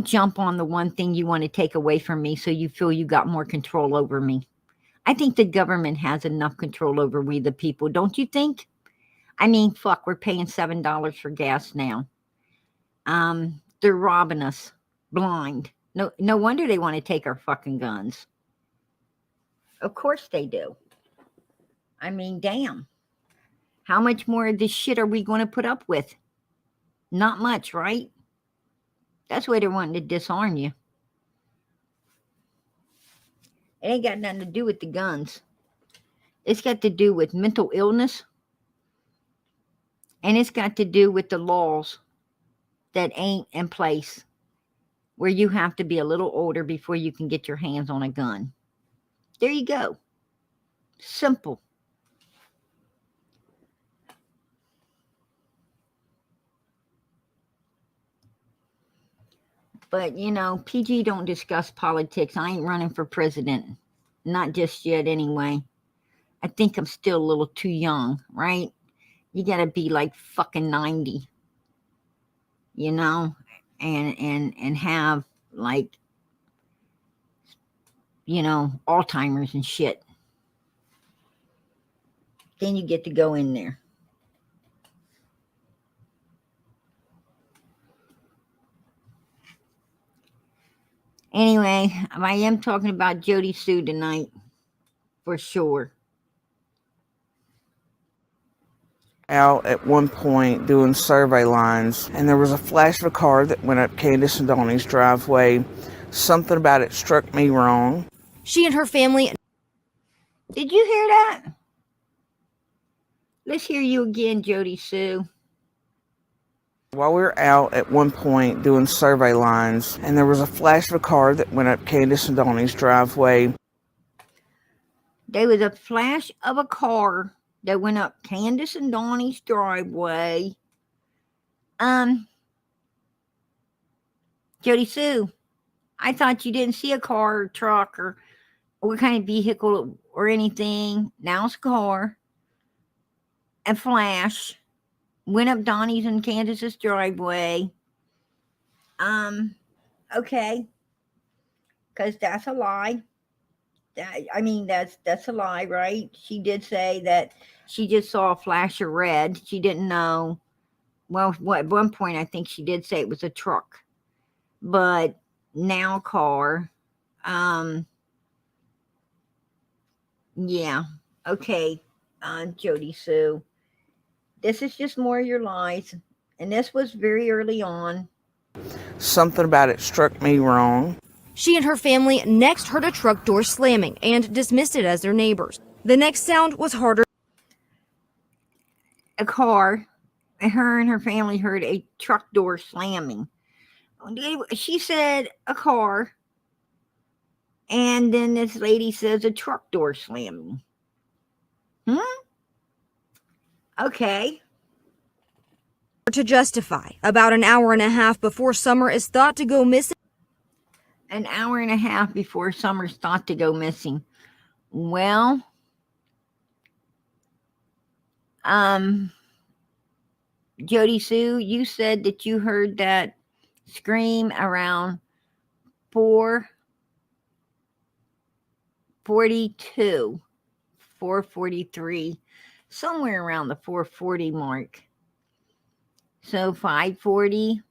jump on the one thing you want to take away from me so you feel you got more control over me. I think the government has enough control over we the people, don't you think? I mean, fuck, we're paying $7 for gas now. They're robbing us blind. No wonder they want to take our fucking guns. Of course they do. I mean, damn. How much more of this shit are we going to put up with? Not much, right? That's why they're wanting to disarm you. It ain't got nothing to do with the guns. It's got to do with mental illness. And it's got to do with the laws that ain't in place, where you have to be a little older before you can get your hands on a gun. There you go. Simple. But, PG don't discuss politics. I ain't running for president. Not just yet, anyway. I think I'm still a little too young, right? You gotta be like fucking 90, and have like, Alzheimer's and shit. Then you get to go in there. Anyway, I am talking about JodiSue tonight, for sure. Out at one point doing survey lines, and there was a flash of a car that went up Candace and Donnie's driveway. Something about it struck me wrong. She and her family... Did you hear that? Let's hear you again, JodiSue. While we were out at one point doing survey lines, and there was a flash of a car that went up Candace and Donnie's driveway. There was a flash of a car that went up Candace and Donnie's driveway. JodiSue, I thought you didn't see a car or truck or what kind of vehicle or anything. Now it's a car. A flash went up Donnie's and Candace's driveway. Okay. Because that's a lie. That's a lie, right? She did say that she just saw a flash of red. She didn't know. Well, at one point, I think she did say it was a truck. But now a car. Yeah. Okay, JodiSue. This is just more of your lies. And this was very early on. Something about it struck me wrong. She and her family next heard a truck door slamming and dismissed it as their neighbors. The next sound was harder. A car, and her and her family heard a truck door slamming. She said a car, and then this lady says a truck door slamming. Okay. To justify, about an hour and a half before Summer is thought to go missing. An hour and a half before Summer's thought to go missing. Well, JodiSue, you said that you heard that scream around 4:42, 4:43, somewhere around the 4:40 mark. So 5:40.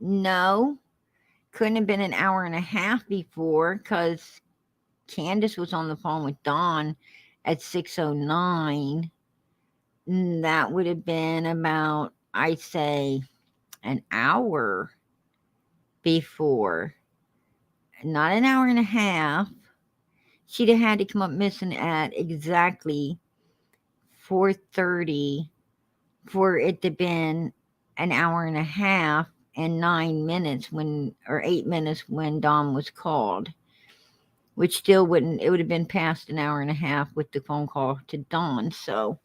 No, couldn't have been an hour and a half before, because Candace was on the phone with Dawn at 6:09. That would have been about, I'd say, an hour before. Not an hour and a half. She'd have had to come up missing at exactly 4:30 for it to have been an hour and a half and 8 minutes when Dawn was called, which still wouldn't, it would have been past an hour and a half with the phone call to Dawn. So,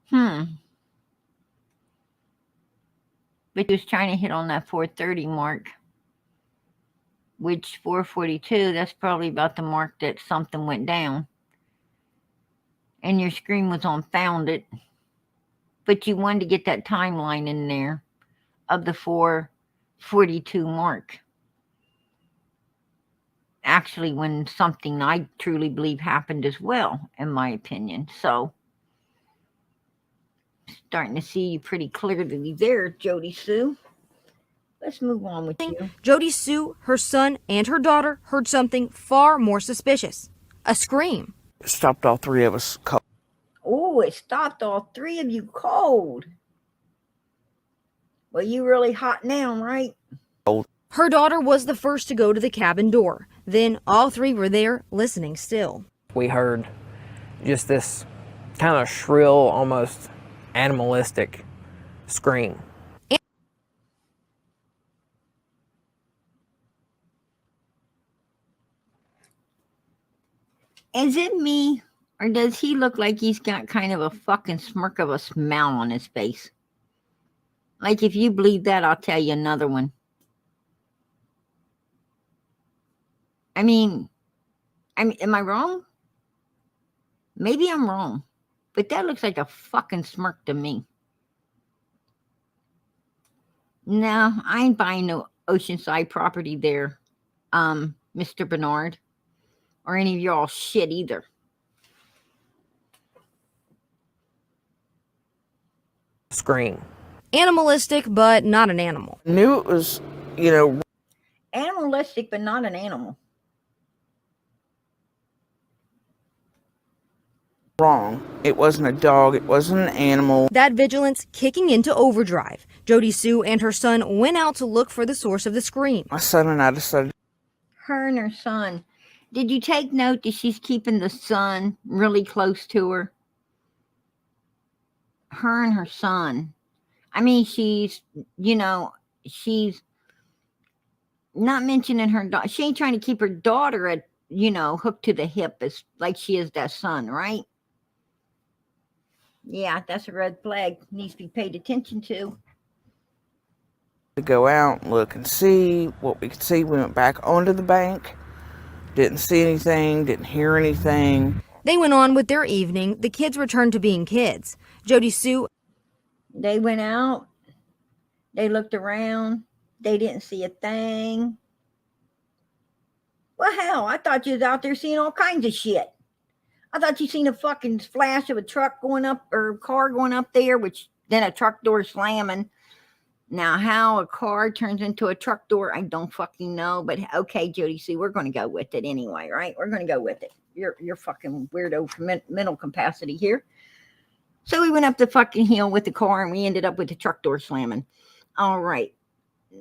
but he was trying to hit on that 4:30 mark, which 4:42, that's probably about the mark that something went down. And your screen was on found it, but you wanted to get that timeline in there of the 4:42 mark. Actually, when something I truly believe happened as well, in my opinion. So, starting to see you pretty clearly there, JodiSue. Let's move on with you. JodiSue, her son, and her daughter heard something far more suspicious. A scream. It stopped all three of us cold. Oh, it stopped all three of you cold. Well, you really hot now, right? Her daughter was the first to go to the cabin door. Then all three were there, listening still. We heard just this kind of shrill, almost animalistic scream. Is it me, or does he look like he's got kind of a fucking smirk of a smile on his face? Like, if you believe that, I'll tell you another one. I mean, am I wrong? Maybe I'm wrong, but that looks like a fucking smirk to me. No, I ain't buying no oceanside property there, Mr. Bernard, or any of y'all shit either. Scream. Animalistic, but not an animal. Knew it was, Animalistic, but not an animal. wrong. It wasn't a dog. It wasn't an animal. That vigilance kicking into overdrive. JodiSue and her son went out to look for the source of the scream. My son and I decided. Her and her son. Did you take note that she's keeping the son really close to her? Her and her son. I mean, she's not mentioning her daughter. She ain't trying to keep her daughter at, hooked to the hip as like she is that son, right? Yeah, that's a red flag. Needs to be paid attention to. To go out and look and see what we could see. We went back onto the bank. Didn't see anything. Didn't hear anything. They went on with their evening. The kids returned to being kids. JodiSue. They went out. They looked around. They didn't see a thing. Well, hell, I thought you was out there seeing all kinds of shit. I thought you seen a fucking flash of a truck going up, or a car going up there, which then a truck door slamming. Now, how a car turns into a truck door, I don't fucking know. But okay, JodiSue, we're going to go with it anyway, right? We're going to go with it. You're fucking weirdo mental capacity here. So we went up the fucking hill with the car, and we ended up with the truck door slamming. All right,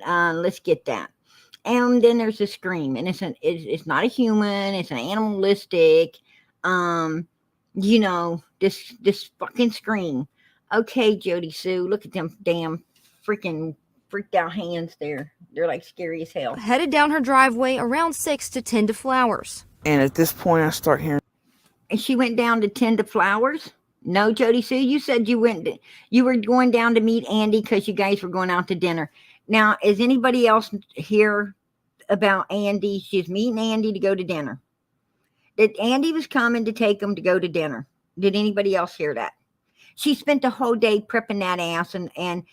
let's get that. And then there's a scream, and it's not a human. It's an animalistic. This fucking scream. Okay, JodiSue, look at them damn freaking freaked out hands there. They're like scary as hell. Headed down her driveway around 6 to tend to flowers. And at this point, I start hearing. And she went down to tend to flowers? No, JodiSue, you said you were going down to meet Andy because you guys were going out to dinner. Now, is anybody else here about Andy? She's meeting Andy to go to dinner. That Andy was coming to take them to go to dinner. Did anybody else hear that? She spent the whole day prepping that ass and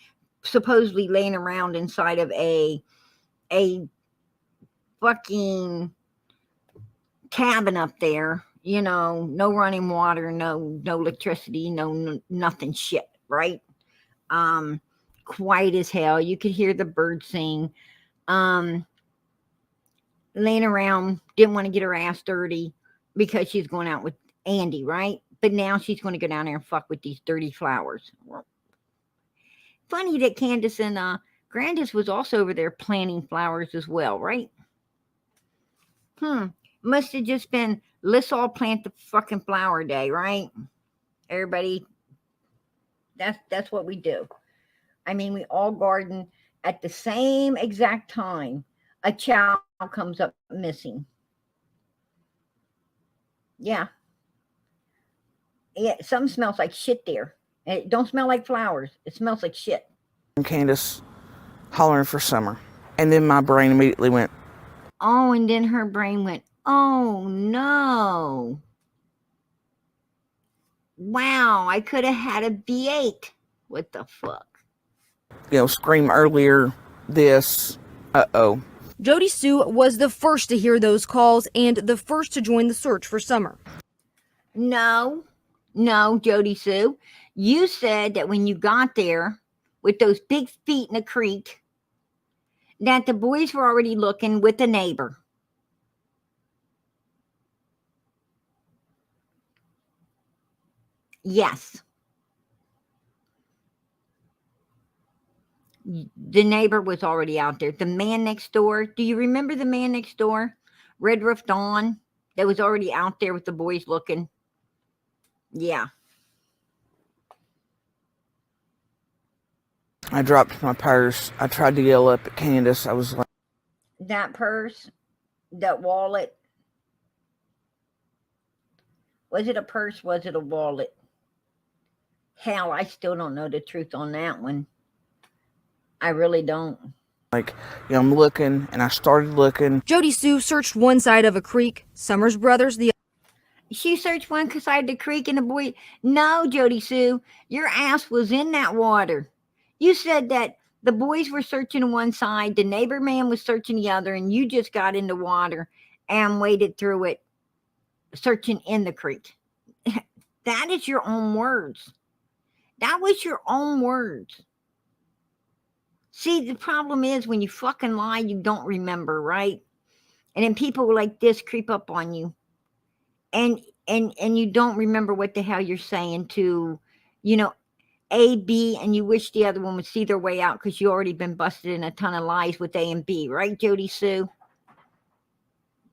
supposedly laying around inside of a fucking cabin up there. No running water, no electricity, no nothing shit, right? Quiet as hell. You could hear the birds sing. Laying around, didn't want to get her ass dirty because she's going out with Andy, right? But now she's going to go down there and fuck with these dirty flowers. Funny that Candace and Grandis was also over there planting flowers as well, right? Must have just been, let's all plant the fucking flower day, right? Everybody, that's what we do. I mean, we all garden at the same exact time. A child comes up missing. Yeah, something smells like shit there. It don't smell like flowers. It smells like shit. And Candace hollering for Summer. And then my brain immediately went. Oh, and then her brain went, oh no. Wow, I could have had a B8. What the fuck? Scream earlier, this. Uh-oh. JodiSue was the first to hear those calls and the first to join the search for Summer. No, JodiSue. You said that when you got there with those big feet in the creek, that the boys were already looking with a neighbor. Yes. The neighbor was already out there. The man next door. Do you remember the man next door? Red Roof Dawn. That was already out there with the boys looking. Yeah. I dropped my purse. I tried to yell up at Candace. I was like, that purse, that wallet. Was it a purse? Was it a wallet? Hell, I still don't know the truth on that one. I really don't. Like, you know, I'm looking, and I started looking. JodiSue searched one side of a creek. Summers Brothers, the She searched one side of the creek and the boy. No, JodiSue, your ass was in that water. You said that the boys were searching one side, the neighbor man was searching the other, and you just got in the water and waded through it, searching in the creek. That is your own words. That was your own words. See, the problem is when you fucking lie, you don't remember, right? And then people like this creep up on you. And you don't remember what the hell you're saying to, you know, A, B, and you wish the other one would see their way out because you already been busted in a ton of lies with A and B, right, JodiSue?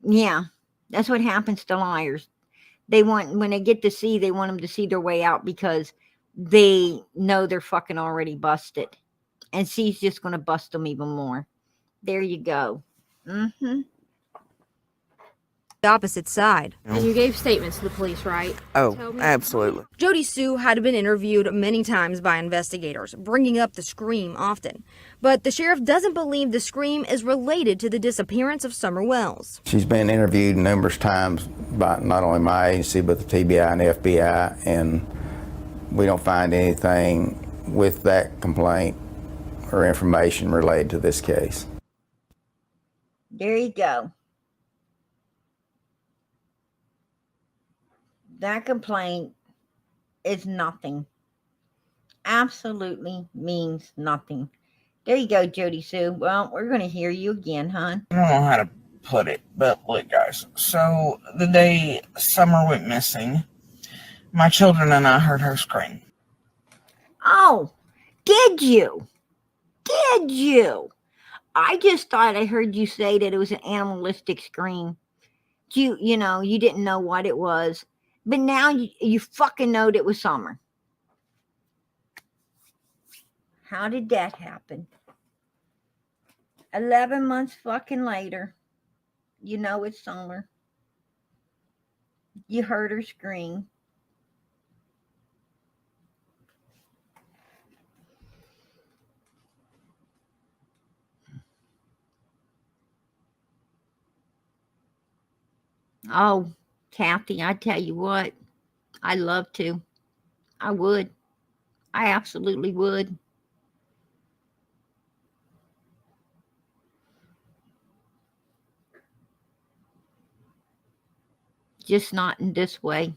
Yeah, that's what happens to liars. They want, when they get to C, they want them to see their way out because they know they're fucking already busted. And C's just going to bust them even more. There you go. opposite side. And you gave statements to the police, right? Oh, absolutely. JodiSue had been interviewed many times by investigators, bringing up the scream often. But the sheriff doesn't believe the scream is related to the disappearance of Summer Wells. She's been interviewed numerous times by not only my agency, but the TBI and FBI, and we don't find anything with that complaint or information related to this case. There you go. That complaint is nothing. Absolutely means nothing. There you go, JodiSue. Well, we're going to hear you again, hon. I don't know how to put it, but look, guys. So the day Summer went missing, my children and I heard her scream. Oh, did you? Did you? I just thought I heard you say that it was an animalistic scream. You know, you didn't know what it was. But now you fucking know that it was Summer. How did that happen? 11 months fucking later, you know it's Summer. You heard her scream. Oh, Kathy, I tell you what, I'd love to. I would. I absolutely would. Just not in this way.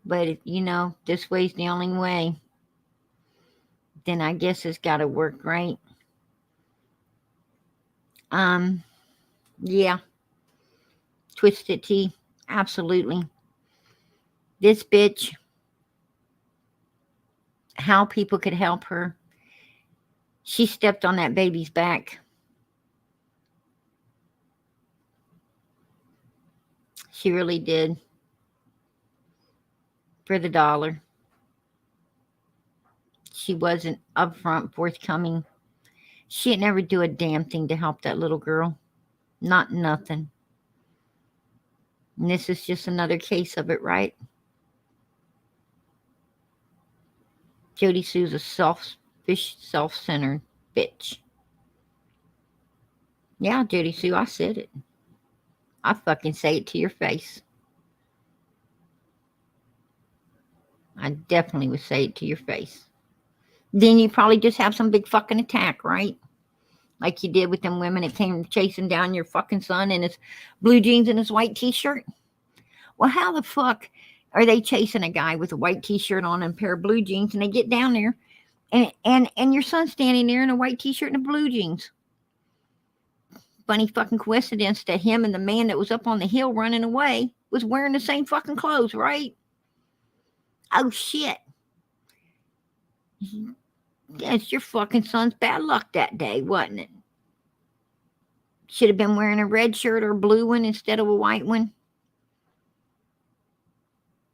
But if, you know, this way's the only way, then I guess it's got to work, right? Yeah. Twisted Tea. Absolutely. This bitch, how people could help her. She stepped on that baby's back. She really did. For the dollar. She wasn't upfront, forthcoming. She'd never do a damn thing to help that little girl. Not nothing. And this is just another case of it, right? JodiSue's a selfish, self-centered bitch. Yeah, JodiSue, I said it. I fucking say it to your face. I definitely would say it to your face. Then you probably just have some big fucking attack, right? Like you did with them women that came chasing down your fucking son in his blue jeans and his white t-shirt. Well, how the fuck are they chasing a guy with a white t-shirt on and a pair of blue jeans, and they get down there and your son's standing there in a white t-shirt and a blue jeans? Funny fucking coincidence that him and the man that was up on the hill running away was wearing the same fucking clothes, right? Oh shit. That's your fucking son's bad luck that day, wasn't it? Should have been wearing a red shirt or a blue one instead of a white one.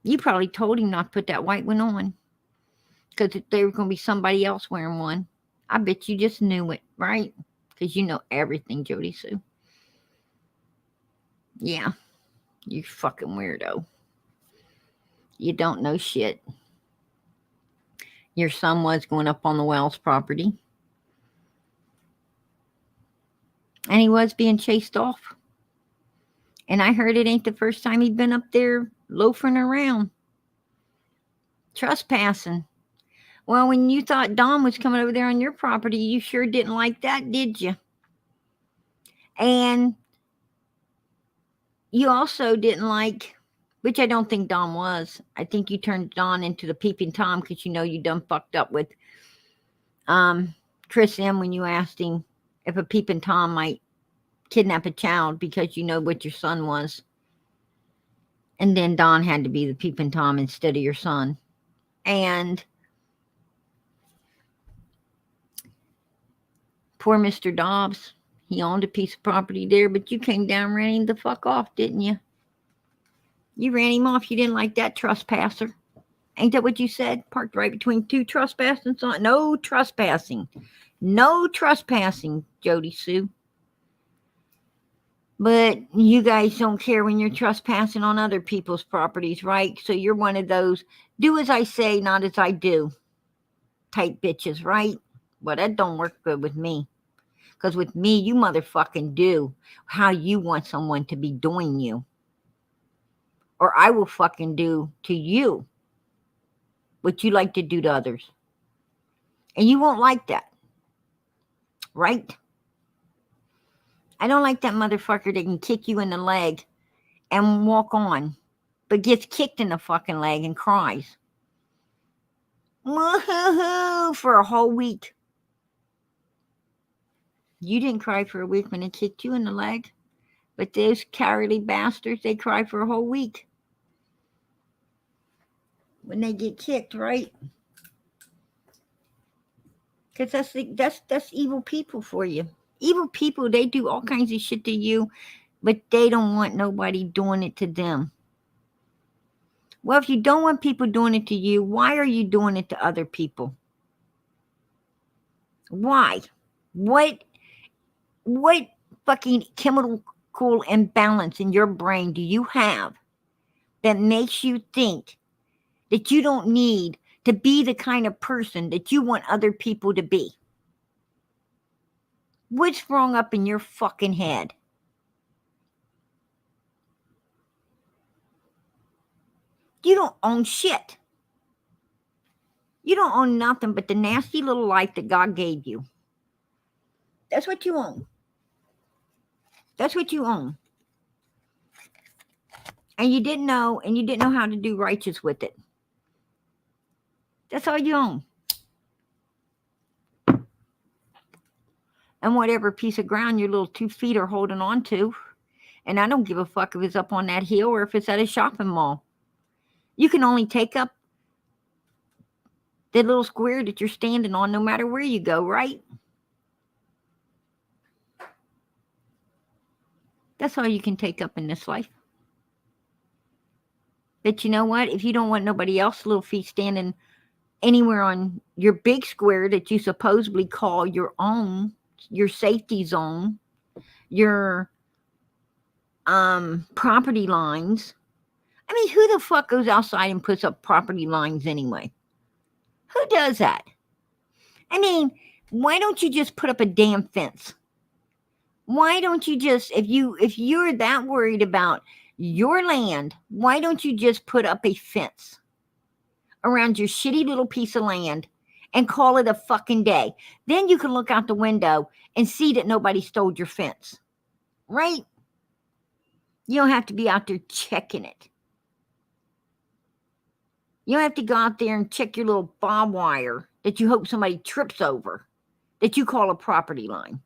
You probably told him not to put that white one on because there was going to be somebody else wearing one. I bet you just knew it, right? Because you know everything, JodiSue. Yeah, you fucking weirdo. You don't know shit. Your son was going up on the Wells property. And he was being chased off. And I heard it ain't the first time he'd been up there loafing around. Trespassing. Well, when you thought Don was coming over there on your property, you sure didn't like that, did you? And you also didn't like, which I don't think Don was. I think you turned Don into the peeping Tom because you know you done fucked up with Chris M when you asked him if a peeping Tom might kidnap a child because you know what your son was. And then Don had to be the peeping Tom instead of your son. And poor Mr. Dobbs, he owned a piece of property there, but you came down and ran him the fuck off, didn't you? You ran him off. You didn't like that trespasser. Ain't that what you said? Parked right between two trespassing signs. No trespassing. No trespassing, JodiSue. But you guys don't care when you're trespassing on other people's properties, right? So you're one of those do as I say, not as I do type bitches, right? Well, that don't work good with me. Because with me, you motherfucking do how you want someone to be doing you. Or I will fucking do to you what you like to do to others. And you won't like that. Right? I don't like that motherfucker that can kick you in the leg and walk on, but gets kicked in the fucking leg and cries. Woohoo! For a whole week. You didn't cry for a week when they kicked you in the leg, but those cowardly bastards, they cry for a whole week when they get kicked, right? Because that's evil people for you. Evil people, they do all kinds of shit to you, but they don't want nobody doing it to them. Well, if you don't want people doing it to you, why are you doing it to other people? Why? What fucking chemical imbalance in your brain do you have that makes you think that you don't need to be the kind of person that you want other people to be? What's wrong up in your fucking head? You don't own shit. You don't own nothing but the nasty little life that God gave you. That's what you own. That's what you own. And you didn't know how to do righteous with it. That's all you own. And whatever piece of ground your little 2 feet are holding on to. And I don't give a fuck if it's up on that hill or if it's at a shopping mall. You can only take up the little square that you're standing on no matter where you go, right? That's all you can take up in this life. But you know what? If you don't want nobody else's little feet standing anywhere on your big square that you supposedly call your own, your safety zone, your property lines. I mean, who the fuck goes outside and puts up property lines anyway? Who does that? I mean, why don't you just put up a damn fence? Why don't you just, if you're that worried about your land, why don't you just put up a fence around your shitty little piece of land and call it a fucking day? Then you can look out the window and see that nobody stole your fence, right? You don't have to be out there checking it. You don't have to go out there and check your little barbed wire that you hope somebody trips over, that you call a property line.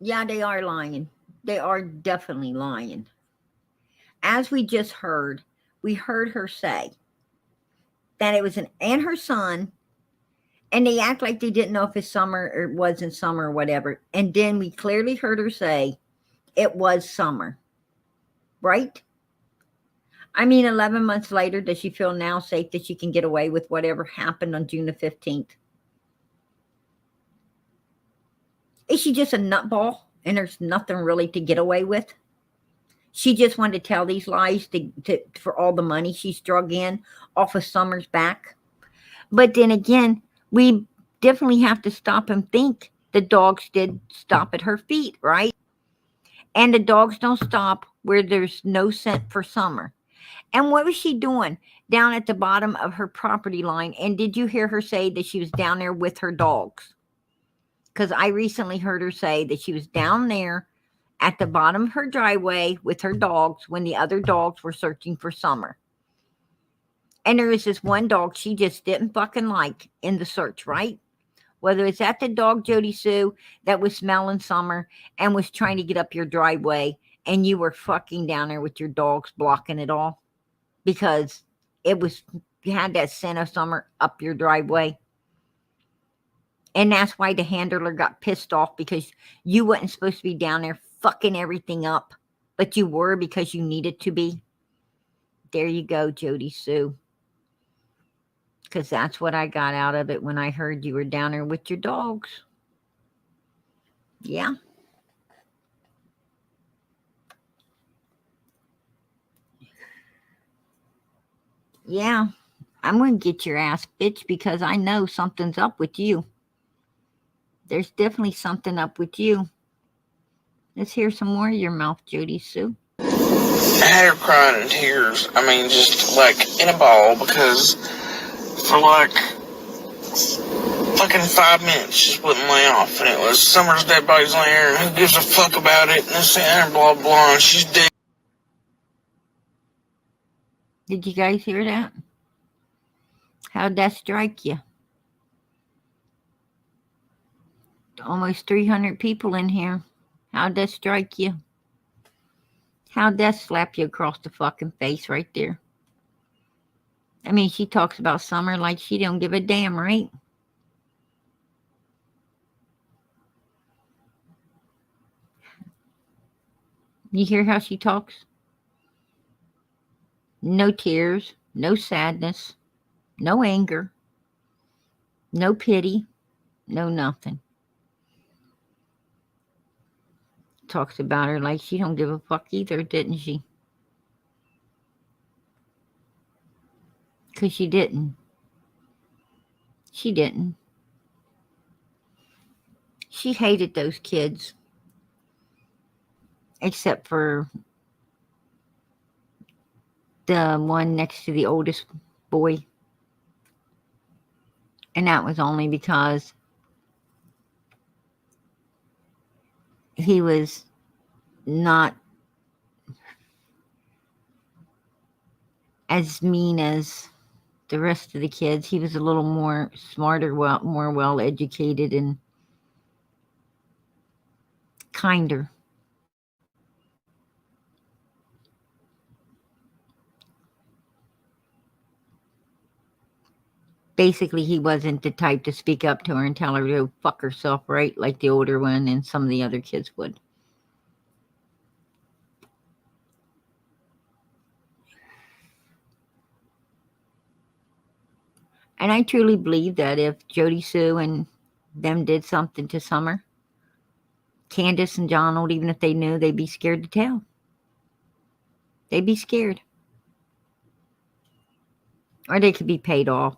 Yeah, they are lying. They are definitely lying. as we just heard, we heard her say that it was and her son, and they act like they didn't know if it's summer or it wasn't summer or whatever. And then we clearly heard her say it was summer, right? I mean, 11 months later, does she feel now safe that she can get away with whatever happened on June the 15th? Is she just a nutball and there's nothing really to get away with? She just wanted to tell these lies for all the money she's drug in off of Summer's back. But then again, we definitely have to stop and think the dogs did stop at her feet, right? And the dogs don't stop where there's no scent for Summer. And what was she doing down at the bottom of her property line? And did you hear her say that she was down there with her dogs? Because I recently heard her say that she was down there at the bottom of her driveway with her dogs when the other dogs were searching for Summer. And there was this one dog she just didn't fucking like in the search, right? Whether it's at the dog JodiSue that was smelling Summer and was trying to get up your driveway and you were fucking down there with your dogs blocking it all because you had that scent of Summer up your driveway. And that's why the handler got pissed off because you wasn't supposed to be down there fucking everything up, but you were because you needed to be. There you go, JodiSue. Because that's what I got out of it when I heard you were down there with your dogs. Yeah. Yeah. I'm going to get your ass, bitch, because I know something's up with you. There's definitely something up with you. Let's hear some more of your mouth, JodiSue. I had her crying in tears. I mean, just like in a ball because for like fucking 5 minutes she wouldn't lay off. And it was Summer's dead body's laying there and who gives a fuck about it and this and blah blah and she's dead. Did you guys hear that? How'd that strike you? Almost 300 people in here. How'd that strike you? How'd that slap you across the fucking face right there? I mean, she talks about Summer like she don't give a damn, right? You hear how she talks? No tears, no sadness, no anger, no pity, no nothing. Talks about her like she don't give a fuck either, didn't she? Because she didn't. She didn't. She hated those kids. Except for the one next to the oldest boy. And that was only because he was not as mean as the rest of the kids. He was a little more smarter, more well educated and kinder. Basically, he wasn't the type to speak up to her and tell her to go fuck herself, right? Like the older one and some of the other kids would. And I truly believe that if JodiSue and them did something to Summer, Candace and Donald, even if they knew, they'd be scared to tell. They'd be scared. Or they could be paid off.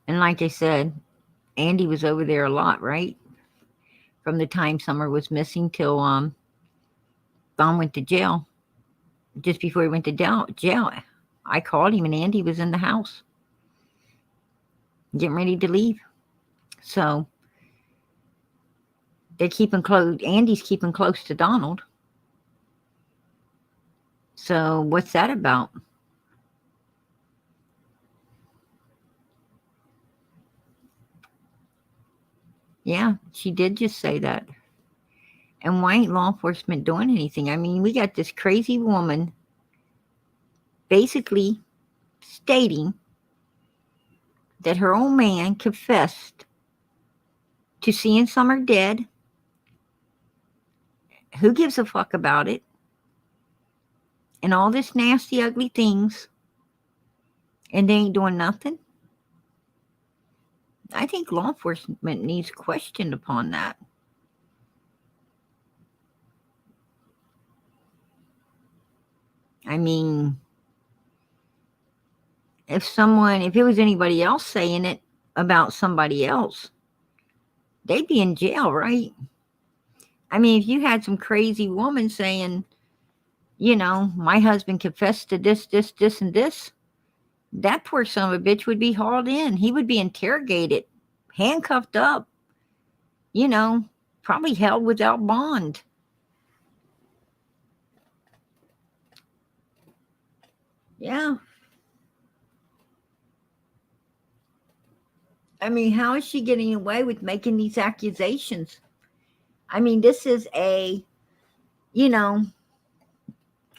And like I said, Andy was over there a lot, right? From the time Summer was missing till Don went to jail. Just before he went to jail, I called him and Andy was in the house. Getting ready to leave. So they're keeping close. Andy's keeping close to Donald. So what's that about? Yeah, she did just say that. And why ain't law enforcement doing anything? I mean, we got this crazy woman basically stating that her own man confessed to seeing Summer dead. Who gives a fuck about it? And all this nasty, ugly things. And they ain't doing nothing. I think law enforcement needs questioned upon that. I mean, if it was anybody else saying it about somebody else, they'd be in jail, right? I mean, if you had some crazy woman saying, my husband confessed to this, this, this, and this, that poor son of a bitch would be hauled in. He would be interrogated, handcuffed up, probably held without bond. Yeah. I mean, how is she getting away with making these accusations? I mean, this is a,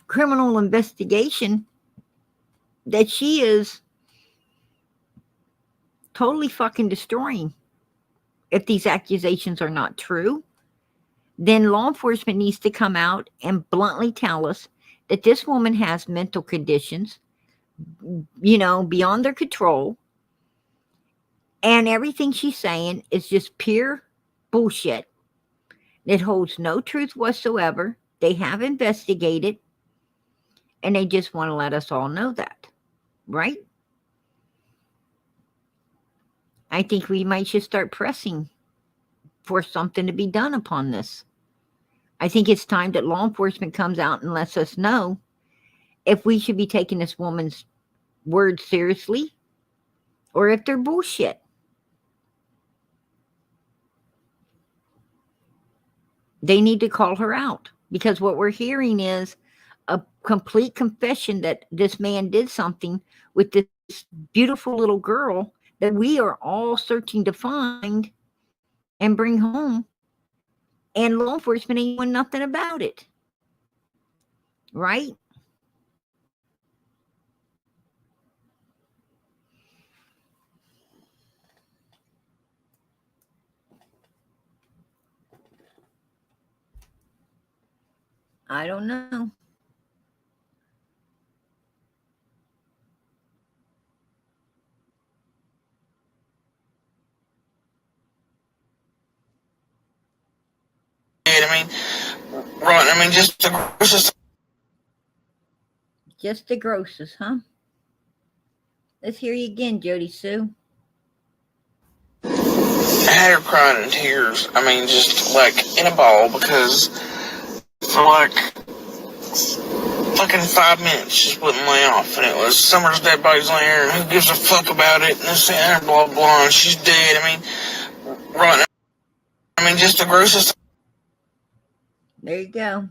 criminal investigation that she is totally fucking destroying. If these accusations are not true, then law enforcement needs to come out and bluntly tell us that this woman has mental conditions, beyond their control. And everything she's saying is just pure bullshit. It holds no truth whatsoever. They have investigated, and they just want to let us all know that, right? I think we might just start pressing for something to be done upon this. I think it's time that law enforcement comes out and lets us know if we should be taking this woman's words seriously or if they're bullshit. They need to call her out, because what we're hearing is a complete confession that this man did something with this beautiful little girl that we are all searching to find and bring home, and law enforcement ain't doing nothing about it, right? I don't know. I mean, right, I mean, just the grossest. Just the grossest, huh? Let's hear you again, JodiSue. I had her crying in tears. I mean, just like in a ball, because for like fucking 5 minutes just wouldn't lay off. And it was Summer's dead body's laying there, and who gives a fuck about it, and this and blah blah, and she's dead. I mean, right, I mean, just the grossest. There you go.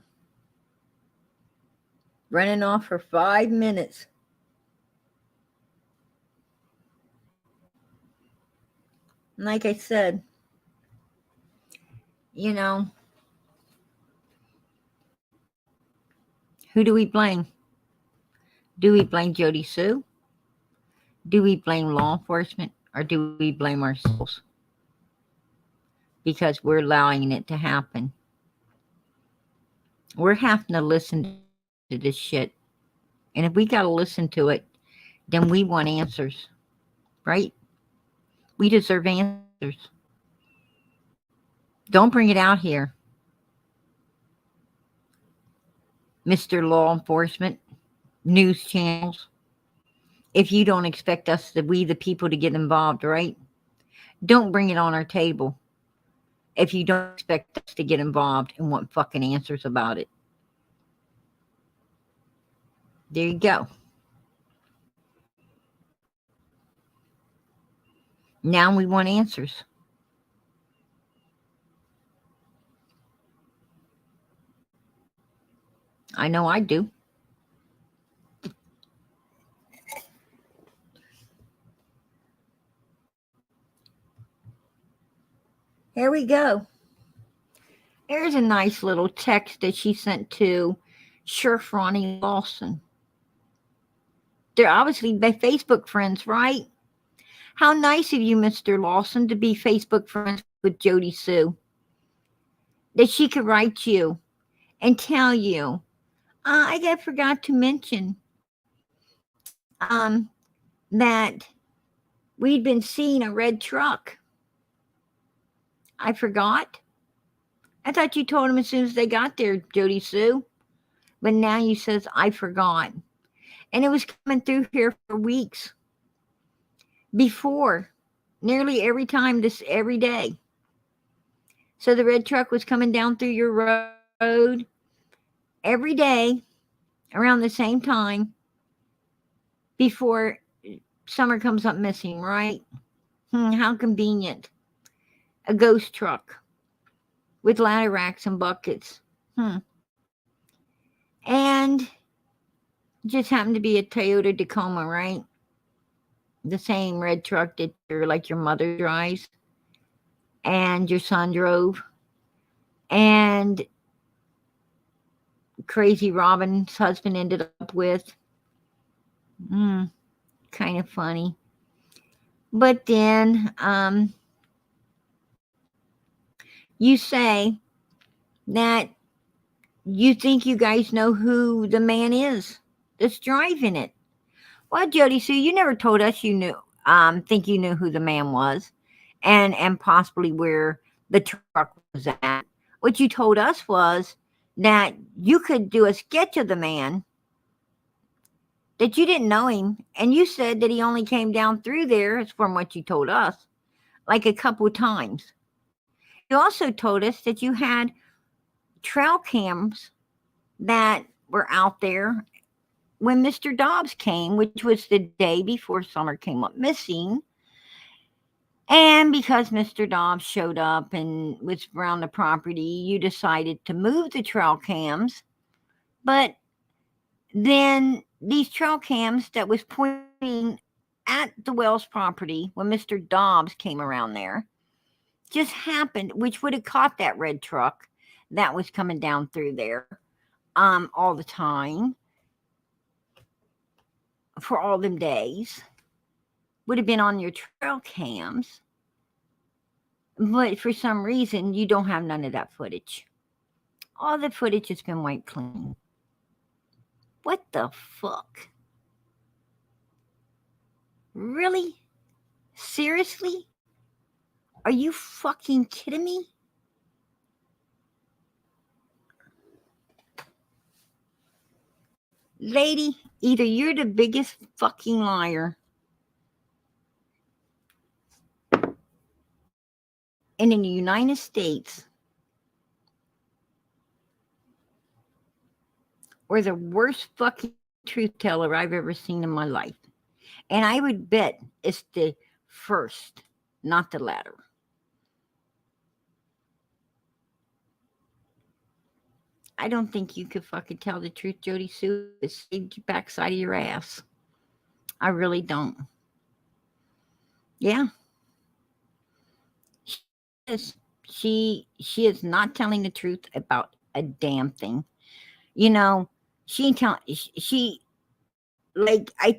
Running off for 5 minutes. Like I said, who do we blame? Do we blame JodiSue? Do we blame law enforcement? Or do we blame ourselves? Because we're allowing it to happen. We're having to listen to this shit. And if we got to listen to it, then we want answers, right? We deserve answers. Don't bring it out here, Mr. Law Enforcement, news channels, if you don't expect us, we the people, to get involved, right? Don't bring it on our table if you don't expect us to get involved and want fucking answers about it. There you go. Now we want answers. I know I do. Here we go. Here's a nice little text that she sent to Sheriff Ronnie Lawson. They're obviously Facebook friends, right? How nice of you, Mr. Lawson, to be Facebook friends with JodiSue. That she could write you and tell you. I forgot to mention that we'd been seeing a red truck. I forgot. I thought you told him as soon as they got there, JodiSue. But now you says, I forgot. And it was coming through here for weeks. Before. Nearly every time, every day. So the red truck was coming down through your road every day around the same time before Summer comes up missing, right? How convenient. A ghost truck with ladder racks and buckets. And just happened to be a Toyota Tacoma, right? The same red truck that your mother drives and your son drove. And Crazy Robin's husband ended up with. Kind of funny. But then you say that you think you guys know who the man is that's driving it. Well, JodiSue, you never told us you knew. Think you knew who the man was, and possibly where the truck was at. What you told us was that you could do a sketch of the man, that you didn't know him, and you said that he only came down through there, from what you told us, like a couple of times. You also told us that you had trail cams that were out there when Mr. Dobbs came, which was the day before Summer came up missing. And because Mr. Dobbs showed up and was around the property, you decided to move the trail cams. But then these trail cams that was pointing at the Wells property when Mr. Dobbs came around there just happened, which would have caught that red truck that was coming down through there all the time for all them days, would have been on your trail cams. But for some reason, you don't have none of that footage. All the footage has been wiped clean. What the fuck? Really? Seriously? Are you fucking kidding me? Lady, either you're the biggest fucking liar and in the United States, or the worst fucking truth teller I've ever seen in my life. And I would bet it's the first, not the latter. I don't think you could fucking tell the truth, JodiSue. It saved your backside of your ass. I really don't. Yeah. She is not telling the truth about a damn thing. You know, I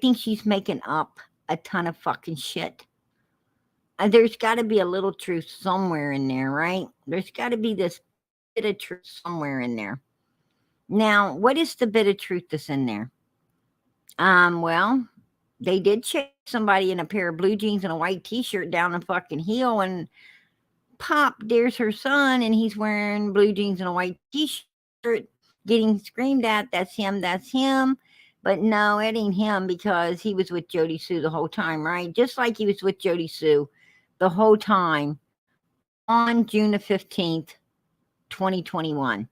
think she's making up a ton of fucking shit. There's got to be a little truth somewhere in there, right? There's got to be this bit of truth somewhere in there. Now, what is the bit of truth that's in there? Well, they did chase somebody in a pair of blue jeans and a white t-shirt down the fucking hill, and pop, there's her son, and he's wearing blue jeans and a white t-shirt, getting screamed at, that's him. But no, it ain't him, because he was with JodiSue the whole time, right? Just like he was with JodiSue the whole time on June the 15th, 2021.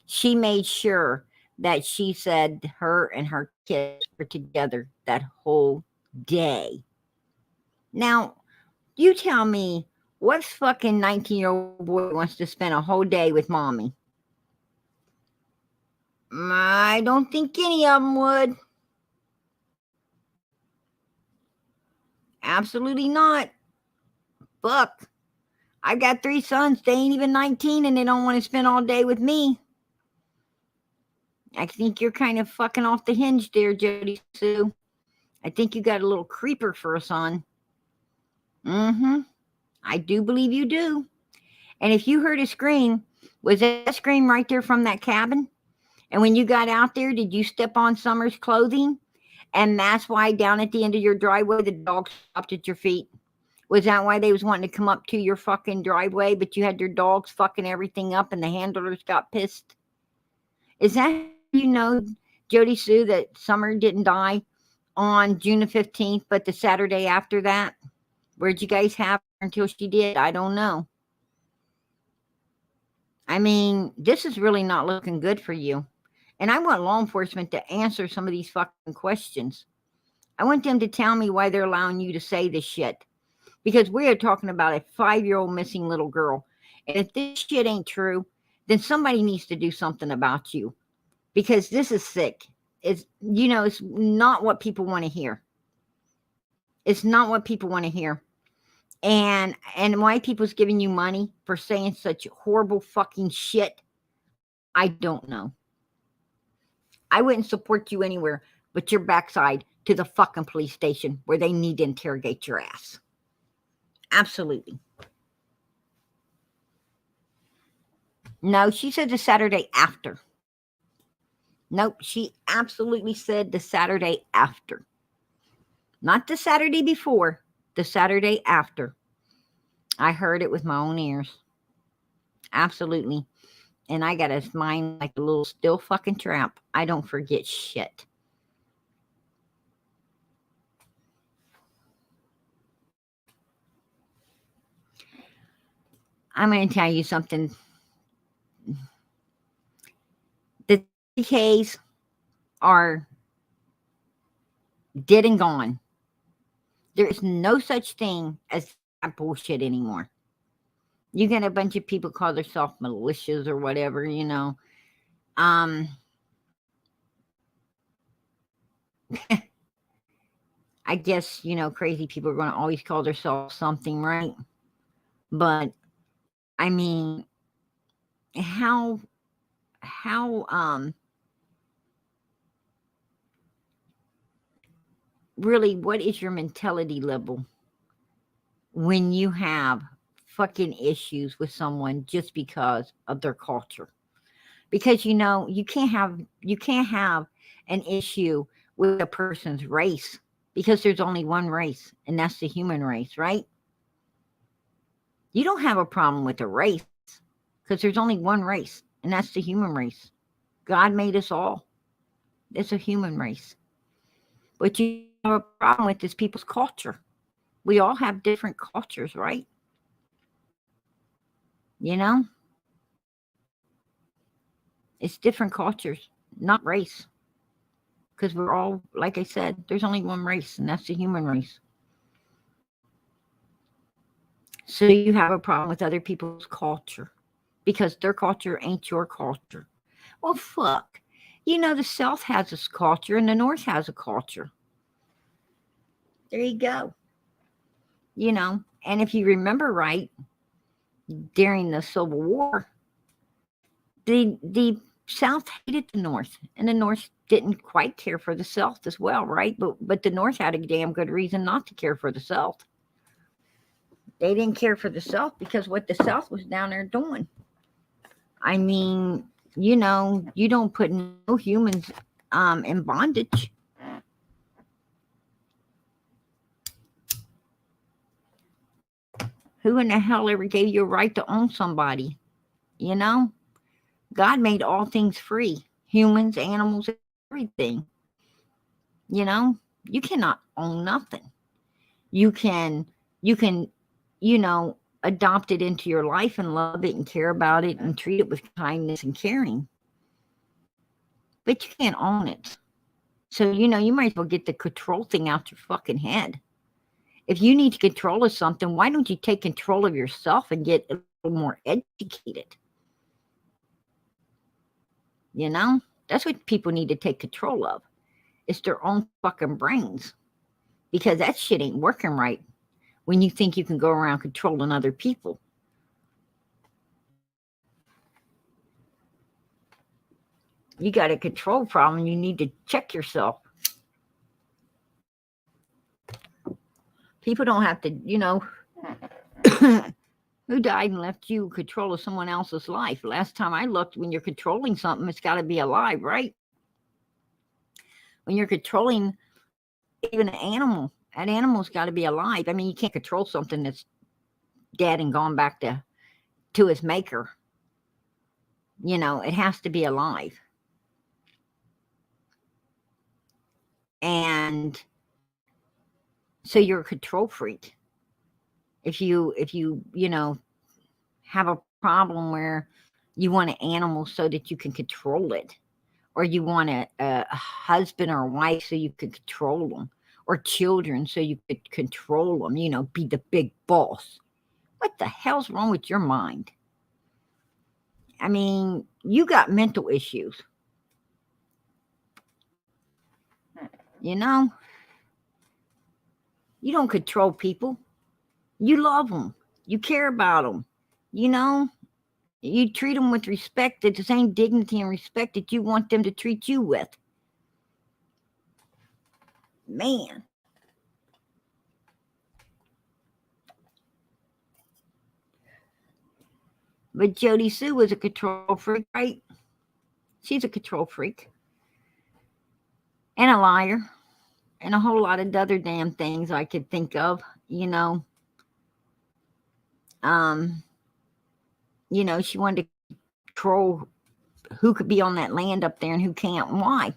She made sure that she said her and her kids were together that whole day. Now, you tell me, what fucking 19-year-old boy wants to spend a whole day with mommy? I don't think any of them would. Absolutely not. Fuck. I've got 3 sons. They ain't even 19 and they don't want to spend all day with me. I think you're kind of fucking off the hinge there, JodiSue. I think you got a little creeper for a son. I do believe you do. And if you heard a scream, was that a scream right there from that cabin? And when you got out there, did you step on Summer's clothing? And that's why down at the end of your driveway, the dog stopped at your feet? Was that why they was wanting to come up to your fucking driveway, but you had your dogs fucking everything up and the handlers got pissed? Is that, JodiSue, that Summer didn't die on June the 15th, but the Saturday after that? Where'd you guys have her until she did? I don't know. I mean, this is really not looking good for you. And I want law enforcement to answer some of these fucking questions. I want them to tell me why they're allowing you to say this shit. Because we are talking about a 5-year-old missing little girl. And if this shit ain't true, then somebody needs to do something about you. Because this is sick. It's not what people want to hear. It's not what people want to hear. And why people's giving you money for saying such horrible fucking shit, I don't know. I wouldn't support you anywhere but your backside to the fucking police station where they need to interrogate your ass. Absolutely. No, she said the Saturday after. Nope, she absolutely said the Saturday after. Not the Saturday before, the Saturday after. I heard it with my own ears. Absolutely. And I got a mind like a little still fucking trap. I don't forget shit. I'm going to tell you something. The TKs are dead and gone. There is no such thing as that bullshit anymore. You get a bunch of people call themselves militias or whatever, I guess, crazy people are going to always call themselves something, right? But I mean, how really, what is your mentality level when you have fucking issues with someone just because of their culture? Because you can't have an issue with a person's race, because there's only one race, and that's the human race, right? You don't have a problem with a race because there's only one race, and that's the human race. God made us all. It's a human race. What you have a problem with is people's culture. We all have different cultures, right? It's different cultures, not race. Because we're all, like I said, there's only one race, and that's the human race. So you have a problem with other people's culture because their culture ain't your culture. Well, fuck. The South has a culture and the North has a culture. There you go. And if you remember right, during the Civil War, the South hated the North, and the North didn't quite care for the South as well, right? But the North had a damn good reason not to care for the South. They didn't care for the South because what the South was down there doing. I mean, you don't put no humans in bondage. Who in the hell ever gave you a right to own somebody? God made all things free. Humans, animals, everything. You cannot own nothing. You can adopt it into your life and love it and care about it and treat it with kindness and caring. But you can't own it. So, you might as well get the control thing out your fucking head. If you need control of something, why don't you take control of yourself and get a little more educated? That's what people need to take control of. It's their own fucking brains. Because that shit ain't working right when you think you can go around controlling other people. you got a control problem. You need to check yourself. People don't have to, who died and left you control of someone else's life? Last time I looked, when you're controlling something, it's got to be alive, right? When you're controlling even an animal, that animal's got to be alive. I mean, you can't control something that's dead and gone back to its maker. It has to be alive. And so you're a control freak. If you have a problem where you want an animal so that you can control it, or you want a husband or a wife so you can control them, or children so you could control them, be the big boss. What the hell's wrong with your mind? I mean, you got mental issues. You don't control people. You love them. You care about them. You treat them with respect, the same dignity and respect that you want them to treat you with. Man. But JodiSue was a control freak, right? She's a control freak. And a liar. And a whole lot of other damn things I could think of, She wanted to control who could be on that land up there and who can't and why.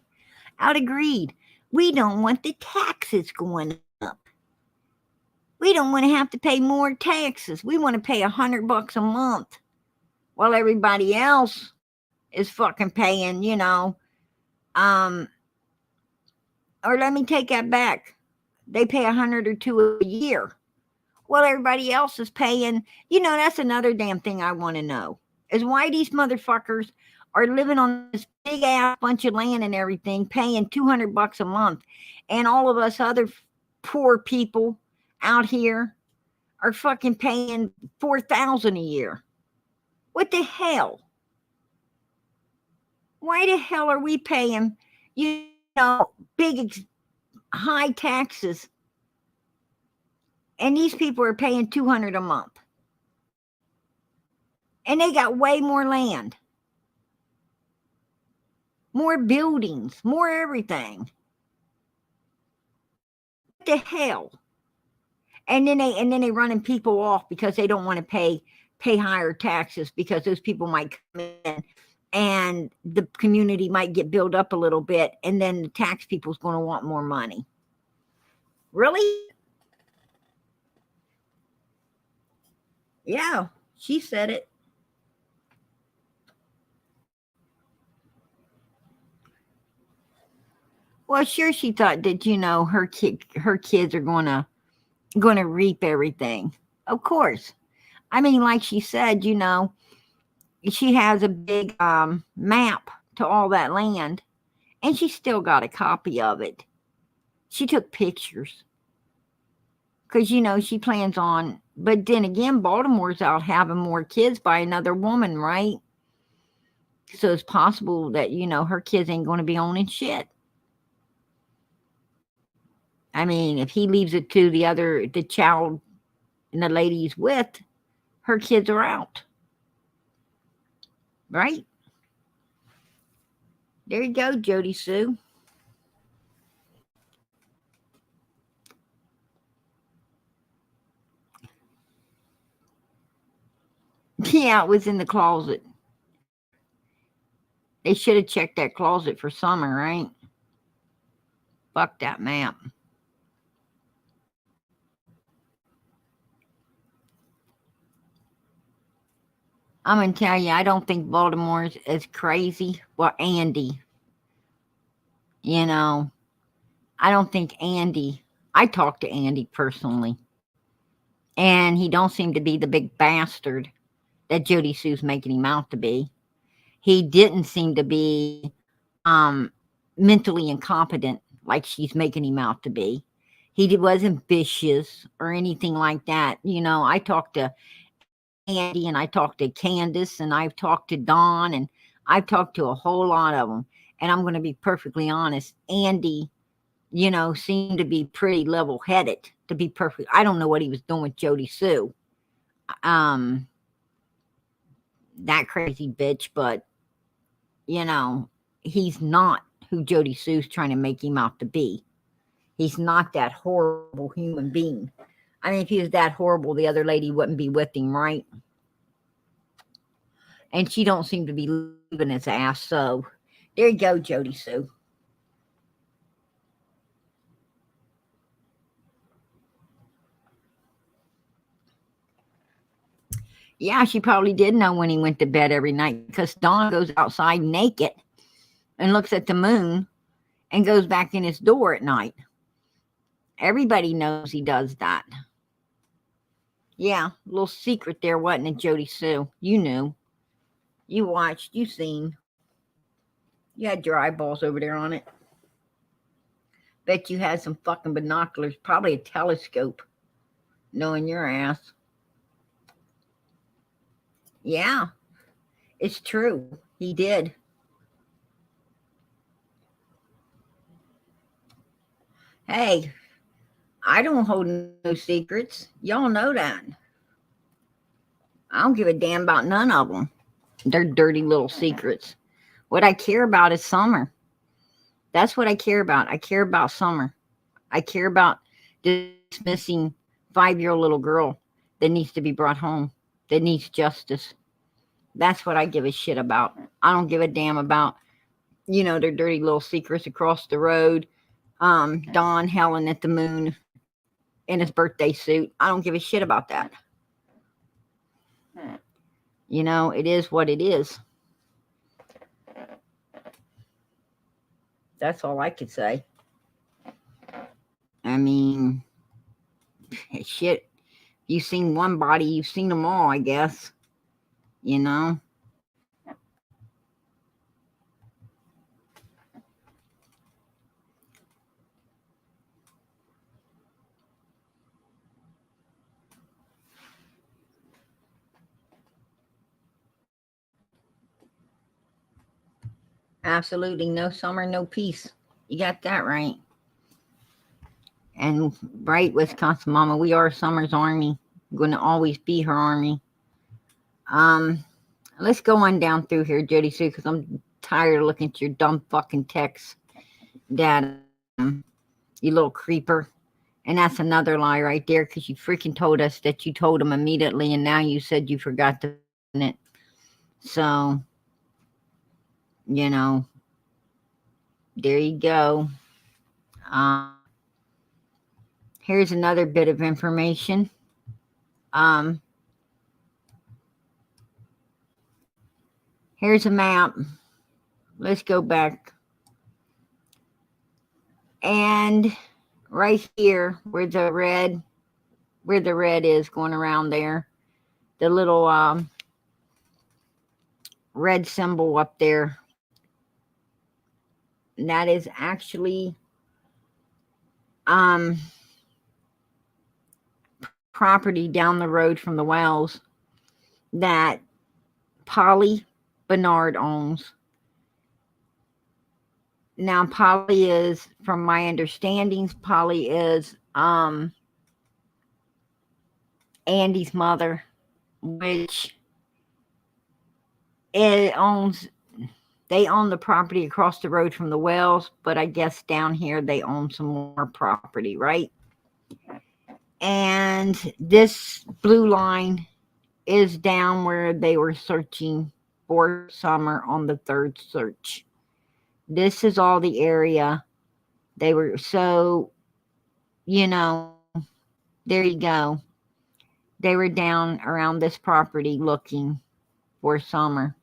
Out of greed. We don't want the taxes going up. We don't want to have to pay more taxes. We want to pay $100 a month while everybody else is fucking paying, or let me take that back. They pay $100 or $200 a year. Well, everybody else is paying. That's another damn thing I want to know, is why these motherfuckers are living on this big ass bunch of land and everything, paying $200 a month, and all of us other poor people out here are fucking paying $4,000 a year. What the hell? Why the hell are we paying, big, high taxes, and these people are paying $200 a month, and they got way more land, more buildings, more everything? What the hell? And then they running people off because they don't want to pay higher taxes, because those people might come in and the community might get built up a little bit, and then the tax people's going to want more money. Really? Yeah, she said it. Well, sure, she thought that, her kids are going to reap everything. Of course. I mean, like she said, she has a big map to all that land, and she still got a copy of it. She took pictures because, she plans on, but then again, Baltimore's out having more kids by another woman, right? So it's possible that, her kids ain't going to be owning shit. I mean, if he leaves it to the child and the lady he's with, her kids are out. Right? There you go, JodiSue. Yeah, it was in the closet. They should have checked that closet for summer, right? Fuck that map. I'm going to tell you, I don't think Baltimore's as crazy. Well, Andy. I don't think Andy. I talked to Andy personally. And he don't seem to be the big bastard that JodiSue's making him out to be. He didn't seem to be mentally incompetent like she's making him out to be. He wasn't vicious or anything like that. I talked to Andy, and I talked to Candace, and I've talked to Dawn, and I've talked to a whole lot of them. And I'm going to be perfectly honest. Andy, you know, seemed to be pretty level-headed, to be perfect. I don't know what he was doing with JodiSue. That crazy bitch, but, you know, he's not who JodiSue's trying to make him out to be. He's not that horrible human being. I mean, if he was that horrible, the other lady wouldn't be with him, right? And she don't seem to be leaving his ass, so there you go, JodiSue. Yeah, she probably did know when he went to bed every night, because Dawn goes outside naked and looks at the moon and goes back in his door at night. Everybody knows he does that. Yeah, a little secret there, wasn't it, JodiSue? You knew. You watched. You seen. You had your eyeballs over there on it. Bet you had some fucking binoculars, probably a telescope, knowing your ass. Yeah, it's true. He did. Hey, I don't hold no secrets. Y'all know that. I don't give a damn about none of them. They're dirty little secrets. What I care about is Summer. That's what I care about. I care about Summer. I care about this missing 5-year-old little girl that needs to be brought home, that needs justice. That's what I give a shit about. I don't give a damn about, you know, their dirty little secrets across the road. Don Helen at the moon in his birthday suit. I don't give a shit about that. You know, it is what it is. That's all I could say. I mean, shit. You've seen one body, you've seen them all, I guess. You know? Absolutely no Summer, no peace. You got that right. And right, Wisconsin Mama, we are Summer's army. We're going to always be her army. Let's go on down through here, JodiSue, because I'm tired of looking at your dumb fucking text, Dad. You little creeper. And that's another lie right there, because you freaking told us that you told him immediately, and now you said you forgot to it. So, you know, there you go. Here's another bit of information. Here's a map. Let's go back. And right here, where the red is going around there, the little red symbol up there, that is actually property down the road from the wells that Polly Bernard owns. Now, Polly is, from my understandings, Polly is Andy's mother, which they own the property across the road from the wells, but I guess down here they own some more property, right? And this blue line is down where they were searching for Summer on the third search. This is all the area they were, so, you know, there you go. They were down around this property looking for Summer.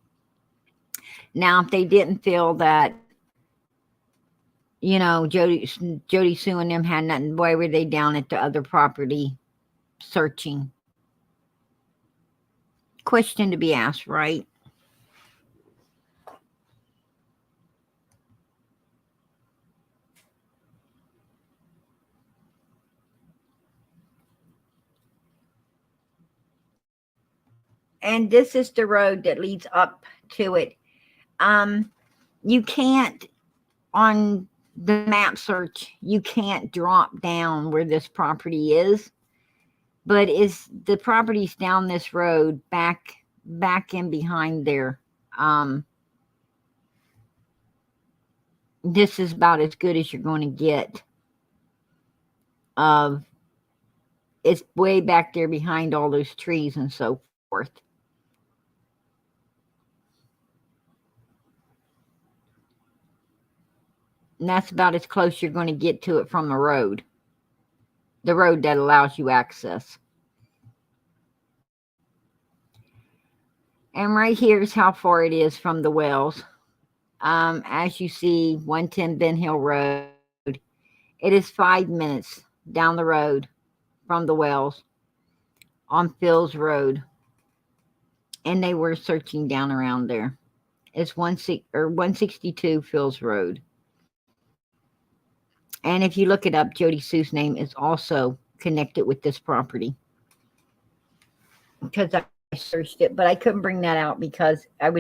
Now, if they didn't feel that, you know, JodiSue and them had nothing, why were they down at the other property searching? Question to be asked, right? And this is the road that leads up to it. you can't, on the map search, you can't drop down where this property is, but is the property's down this road, back in behind there. This is about as good as you're going to get. It's way back there behind all those trees and so forth. And that's about as close you're going to get to it from the road that allows you access. And right here is how far it is from the wells. As you see, 110 Ben Hill Road. It is 5 minutes down the road from the wells on Phil's Road. And they were searching down around there. It's 162 Phil's Road. And if you look it up, JodiSue's name is also connected with this property. Because I searched it, but I couldn't bring that out because I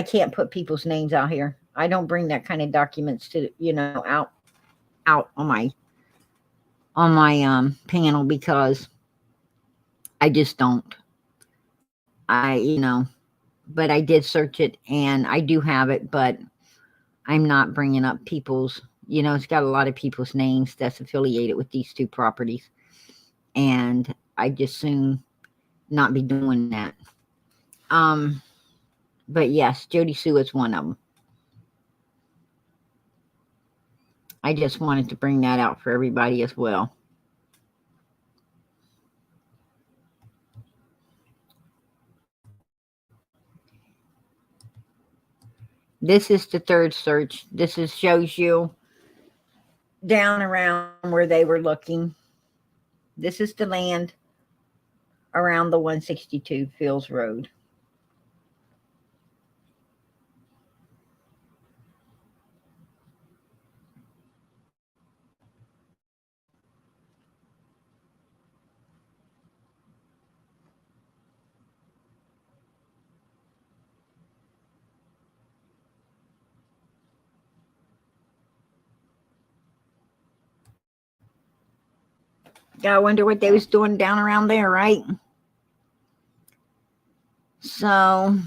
can't put people's names out here. I don't bring that kind of documents to, out on my panel because I just don't. But I did search it and I do have it, but I'm not bringing up people's, it's got a lot of people's names that's affiliated with these two properties. And I just soon not be doing that. But yes, JodiSue is one of them. I just wanted to bring that out for everybody as well. This is the third search. This shows you down around where they were looking. This is the land around the 162 Fields Road. I wonder what they was doing down around there, right? So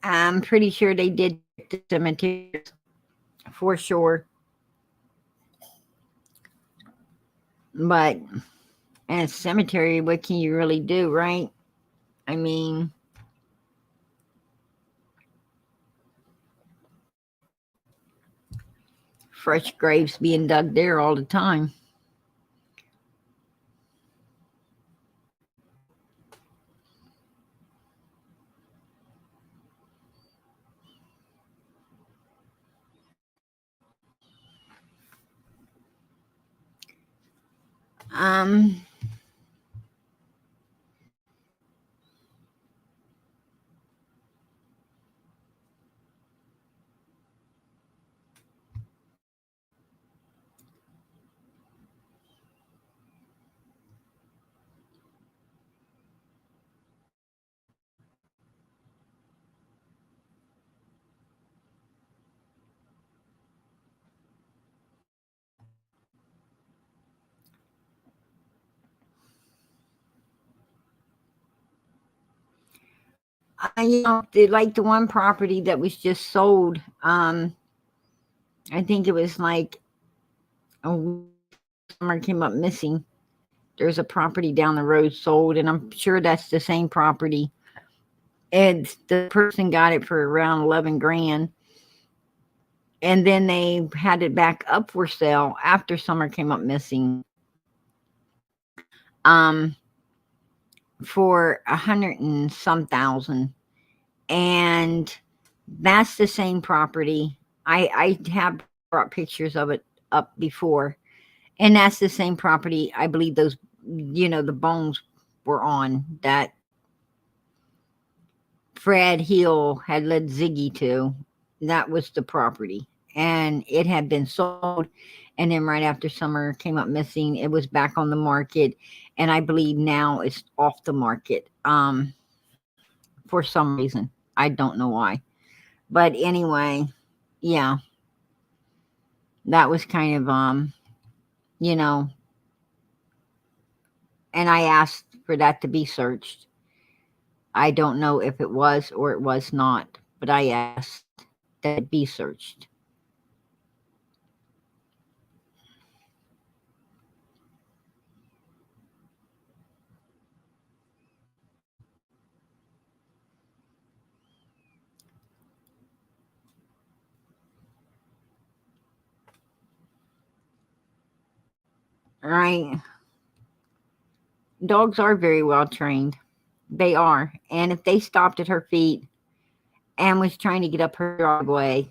I'm pretty sure they did the cemeteries for sure. But as a cemetery, what can you really do, right? I mean, fresh graves being dug there all the time. Like the one property that was just sold. I think it was like summer came up missing. There's a property down the road sold, and I'm sure that's the same property. And the person got it for around 11 grand. And then they had it back up for sale after summer came up missing. For 100 and some thousand. And that's the same property. I have brought pictures of it up before. And that's the same property. I believe those, the bones were on that Fred Hill had led Ziggy to. That was the property. And it had been sold. And then right after Summer came up missing, it was back on the market. And I believe now it's off the market for some reason. I don't know why. But anyway, yeah, that was kind of, you know, and I asked for that to be searched. I don't know if it was or it was not, but I asked that it be searched. Right? Dogs are very well trained. They are. And if they stopped at her feet and was trying to get up her driveway,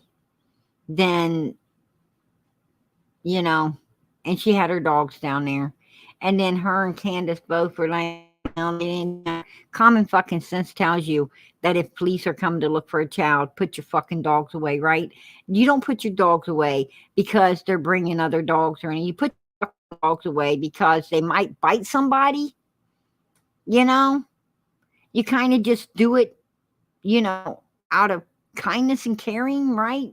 then, you know, and she had her dogs down there. And then her and Candace both were laying down. And common fucking sense tells you that if police are coming to look for a child, put your fucking dogs away, right? You don't put your dogs away because they're bringing other dogs or anything. You put your dogs away because they might bite somebody, you know? You kind of just do it, out of kindness and caring, right?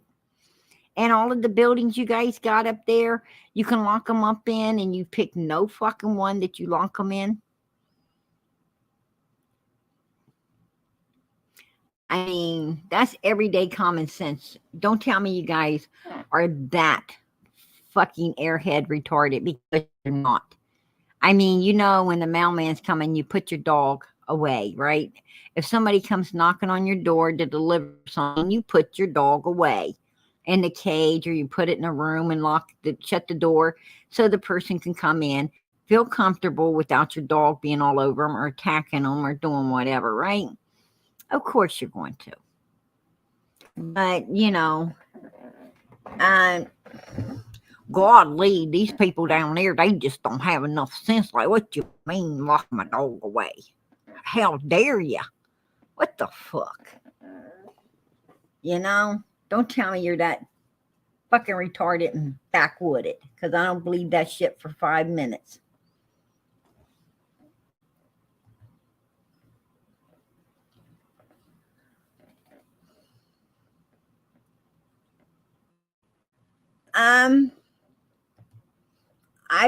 And all of the buildings you guys got up there, you can lock them up in, and you pick no fucking one that you lock them in. I mean, that's everyday common sense. Don't tell me you guys are that fucking airhead retarded, because you're not. I mean, when the mailman's coming, you put your dog away, right? If somebody comes knocking on your door to deliver something, you put your dog away in the cage, or you put it in a room and shut the door so the person can come in, feel comfortable without your dog being all over them or attacking them or doing whatever, right? Of course you're going to. But, godly, these people down there, they just don't have enough sense. Like, what you mean, lock my dog away? How dare you? What the fuck? Don't tell me you're that fucking retarded and backwooded, because I don't believe that shit for 5 minutes. I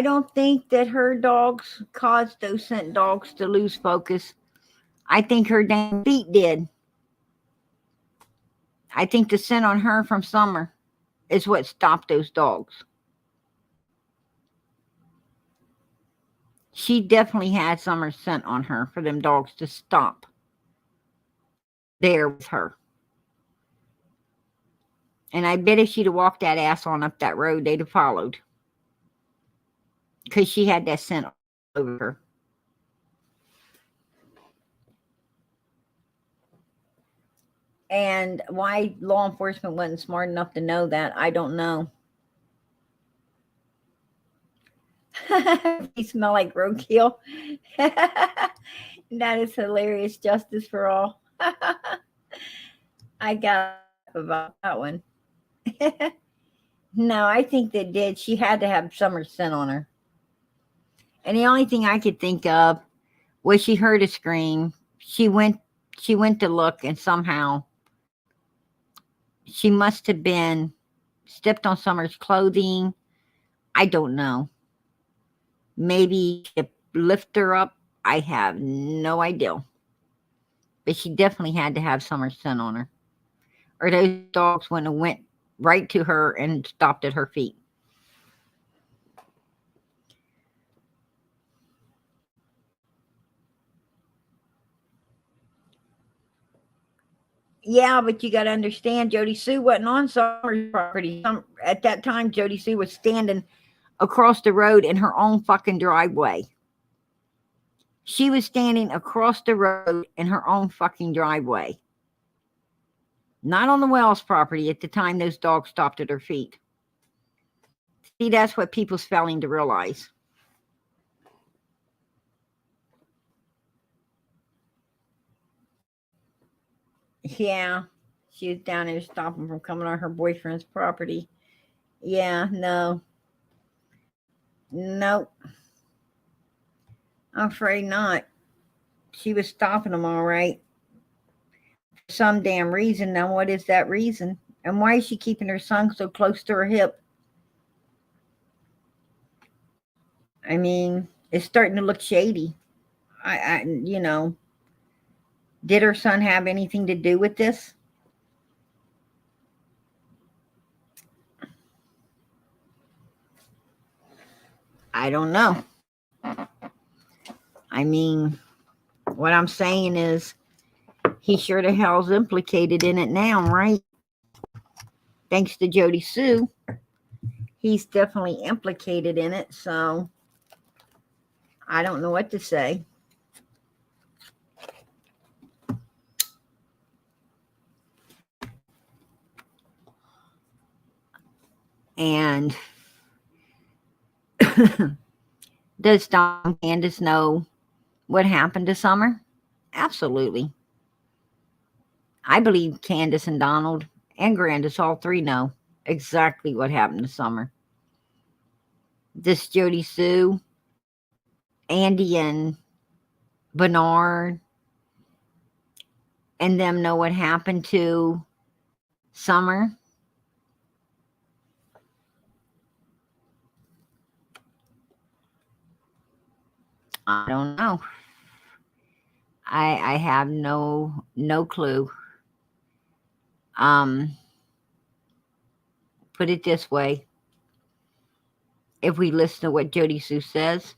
don't think that her dogs caused those scent dogs to lose focus. I think her damn feet did. I think the scent on her from Summer is what stopped those dogs. She definitely had Summer's scent on her for them dogs to stop there with her. And I bet if she'd have walked that ass on up that road, they'd have followed. Because she had that scent over her. And why law enforcement wasn't smart enough to know that, I don't know. You smell like roadkill. That is hilarious. Justice for all. I got about that one. No, I think they did. She had to have Summer's scent on her. And the only thing I could think of was she heard a scream. She went to look, and somehow she must have been stepped on Summer's clothing. I don't know. Maybe to lift her up. I have no idea. But she definitely had to have Summer's scent on her. Or those dogs wouldn't have went right to her and stopped at her feet. Yeah, but you got to understand, JodiSue wasn't on Summer's property. At that time, JodiSue was standing across the road in her own fucking driveway. She was standing across the road in her own fucking driveway. Not on the Wells property at the time those dogs stopped at her feet. See, that's what people's failing to realize. Yeah, she was down there stopping from coming on her boyfriend's property. Yeah, no. Nope. I'm afraid not. She was stopping them all right. For some damn reason. Now, what is that reason? And why is she keeping her son so close to her hip? I mean, it's starting to look shady. Did her son have anything to do with this? I don't know. I mean, what I'm saying is he sure the hell's implicated in it now, right? Thanks to JodiSue, he's definitely implicated in it, so I don't know what to say. And does Don Candace know what happened to Summer? Absolutely. I believe Candace and Donald and Grandis, all three, know exactly what happened to Summer. This JodiSue, Andy and Bernard, and them know what happened to Summer. I don't know. I have no clue. Put it this way. If we listen to what JodiSue says,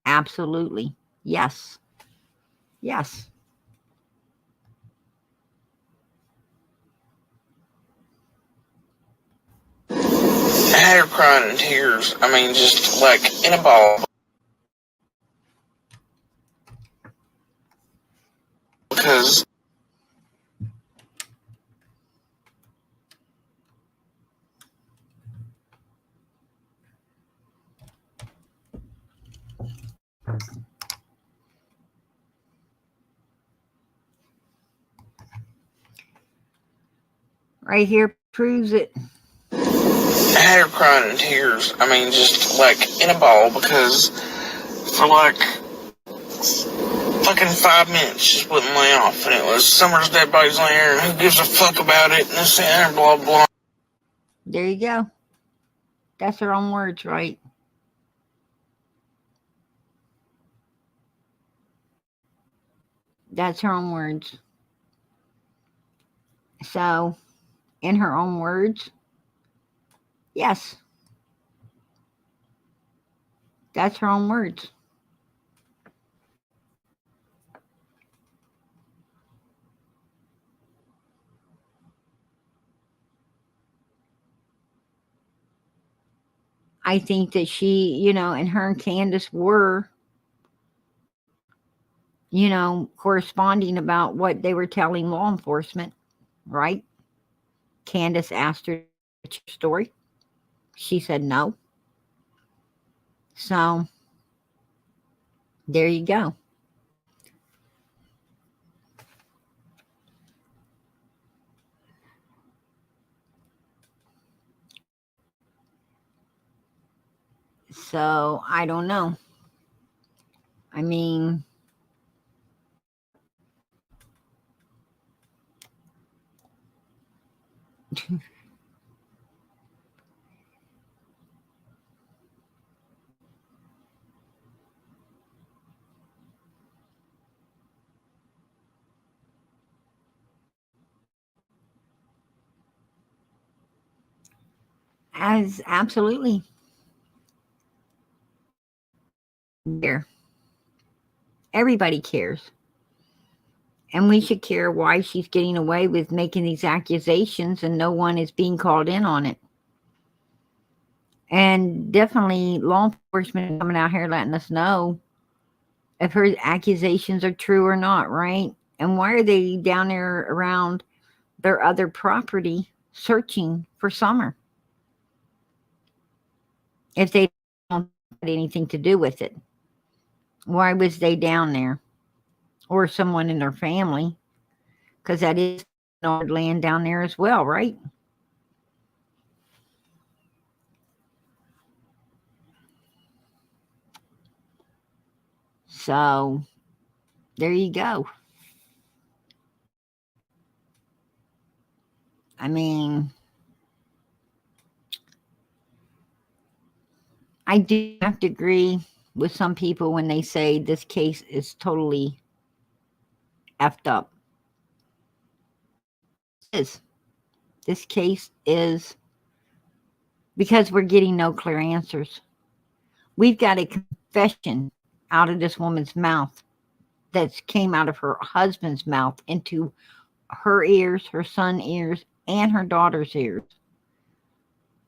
absolutely. Yes. Yes. I had her crying in tears. I mean, just like in a ball. Because right here proves it. I had her crying in tears. I mean, just like in a ball, because for like fucking 5 minutes just wouldn't lay off, and it was Summer's dead body's laying there, and who gives a fuck about it, and this and blah blah. There you go. That's her own words, right? That's her own words. So, in her own words, yes. That's her own words. I think that she, and her and Candace were, corresponding about what they were telling law enforcement, right? Candace asked her story. She said no. So, there you go. So, I don't know. I mean, as absolutely. There. Everybody cares. And we should care why she's getting away with making these accusations and no one is being called in on it. And definitely law enforcement coming out here letting us know if her accusations are true or not, right? And why are they down there around their other property searching for Summer? If they don't have anything to do with it. Why was they down there? Or someone in their family? Because that is land down there as well, right? So there you go. I mean, I do have to agree with some people when they say this case is totally effed up. This case is, because we're getting no clear answers. We've got a confession out of this woman's mouth that came out of her husband's mouth into her ears, her son's ears, and her daughter's ears.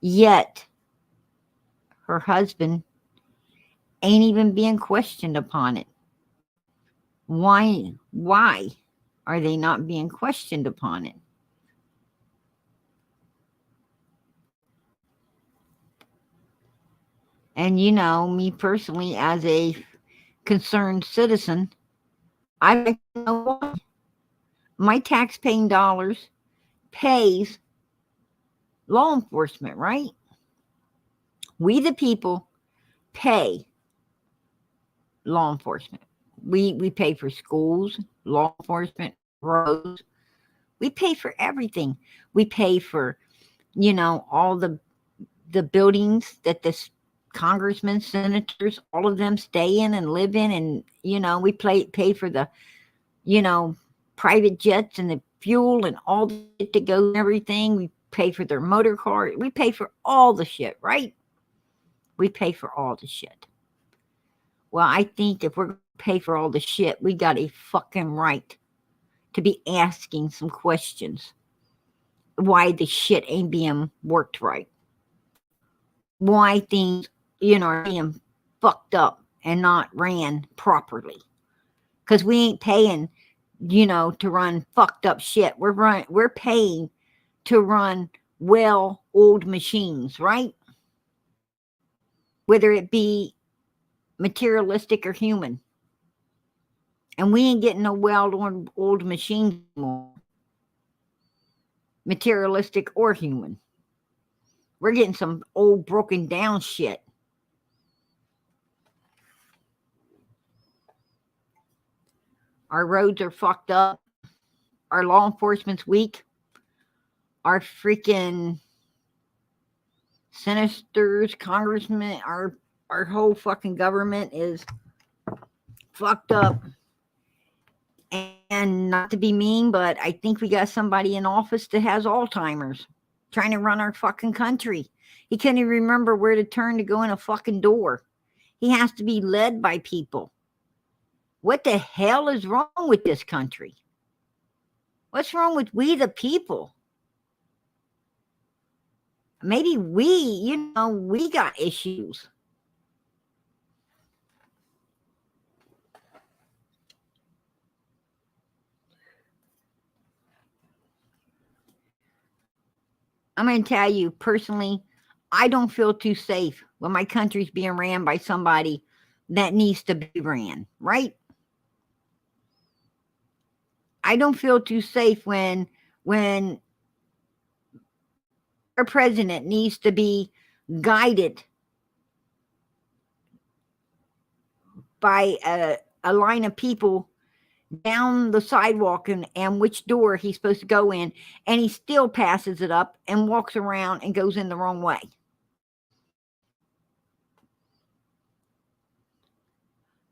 Yet, her husband ain't even being questioned upon it. Why are they not being questioned upon it? And you know, me personally, as a concerned citizen, I like to know why. My tax-paying dollars pays law enforcement, right? We the people pay law enforcement. We pay for schools, law enforcement, roads. We pay for everything. We pay for, you know, all the buildings that the congressmen, senators, all of them stay in and live in, and you know, we pay for the, you know, private jets and the fuel and all the shit to go and everything. We pay for their motor car. We pay for all the shit, right? We pay for all the shit. Well, I think if we're going to pay for all the shit, we got a fucking right to be asking some questions. Why the shit ain't being worked right. Why things, you know, are being fucked up and not ran properly. Because we ain't paying, you know, to run fucked up shit. We're paying to run well-oiled machines, right? Whether it be materialistic or human. And we ain't getting no well-oiled machines anymore. Materialistic or human. We're getting some old broken down shit. Our roads are fucked up. Our law enforcement's weak. Our freaking senators, congressmen, our whole fucking government is fucked up. And not to be mean, but I think we got somebody in office that has Alzheimer's trying to run our fucking country. He can't even remember where to turn to go in a fucking door. He has to be led by people. What the hell is wrong with this country? What's wrong with we the people? Maybe we, you know, we got issues. I'm going to tell you personally, I don't feel too safe when my country's being ran by somebody that needs to be ran, right? I don't feel too safe when our president needs to be guided by a line of people down the sidewalk and which door he's supposed to go in, and he still passes it up and walks around and goes in the wrong way.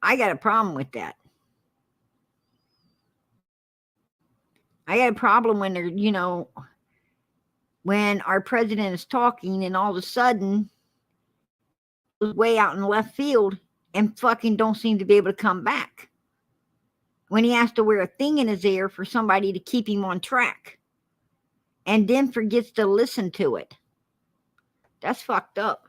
I got a problem with that. I got a problem when they're, you know, when our president is talking and all of a sudden goes way out in left field and fucking don't seem to be able to come back. When he has to wear a thing in his ear for somebody to keep him on track and then forgets to listen to it. That's fucked up.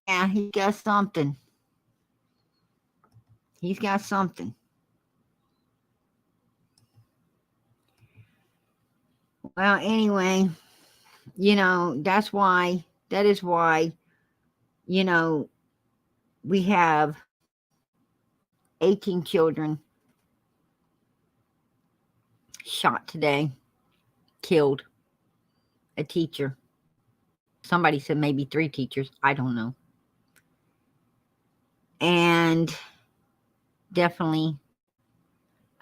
Yeah, he got something. He's got something. Well, anyway, you know, that is why, you know, we have 18 children shot today, killed a teacher. Somebody said maybe 3 teachers. I don't know. And definitely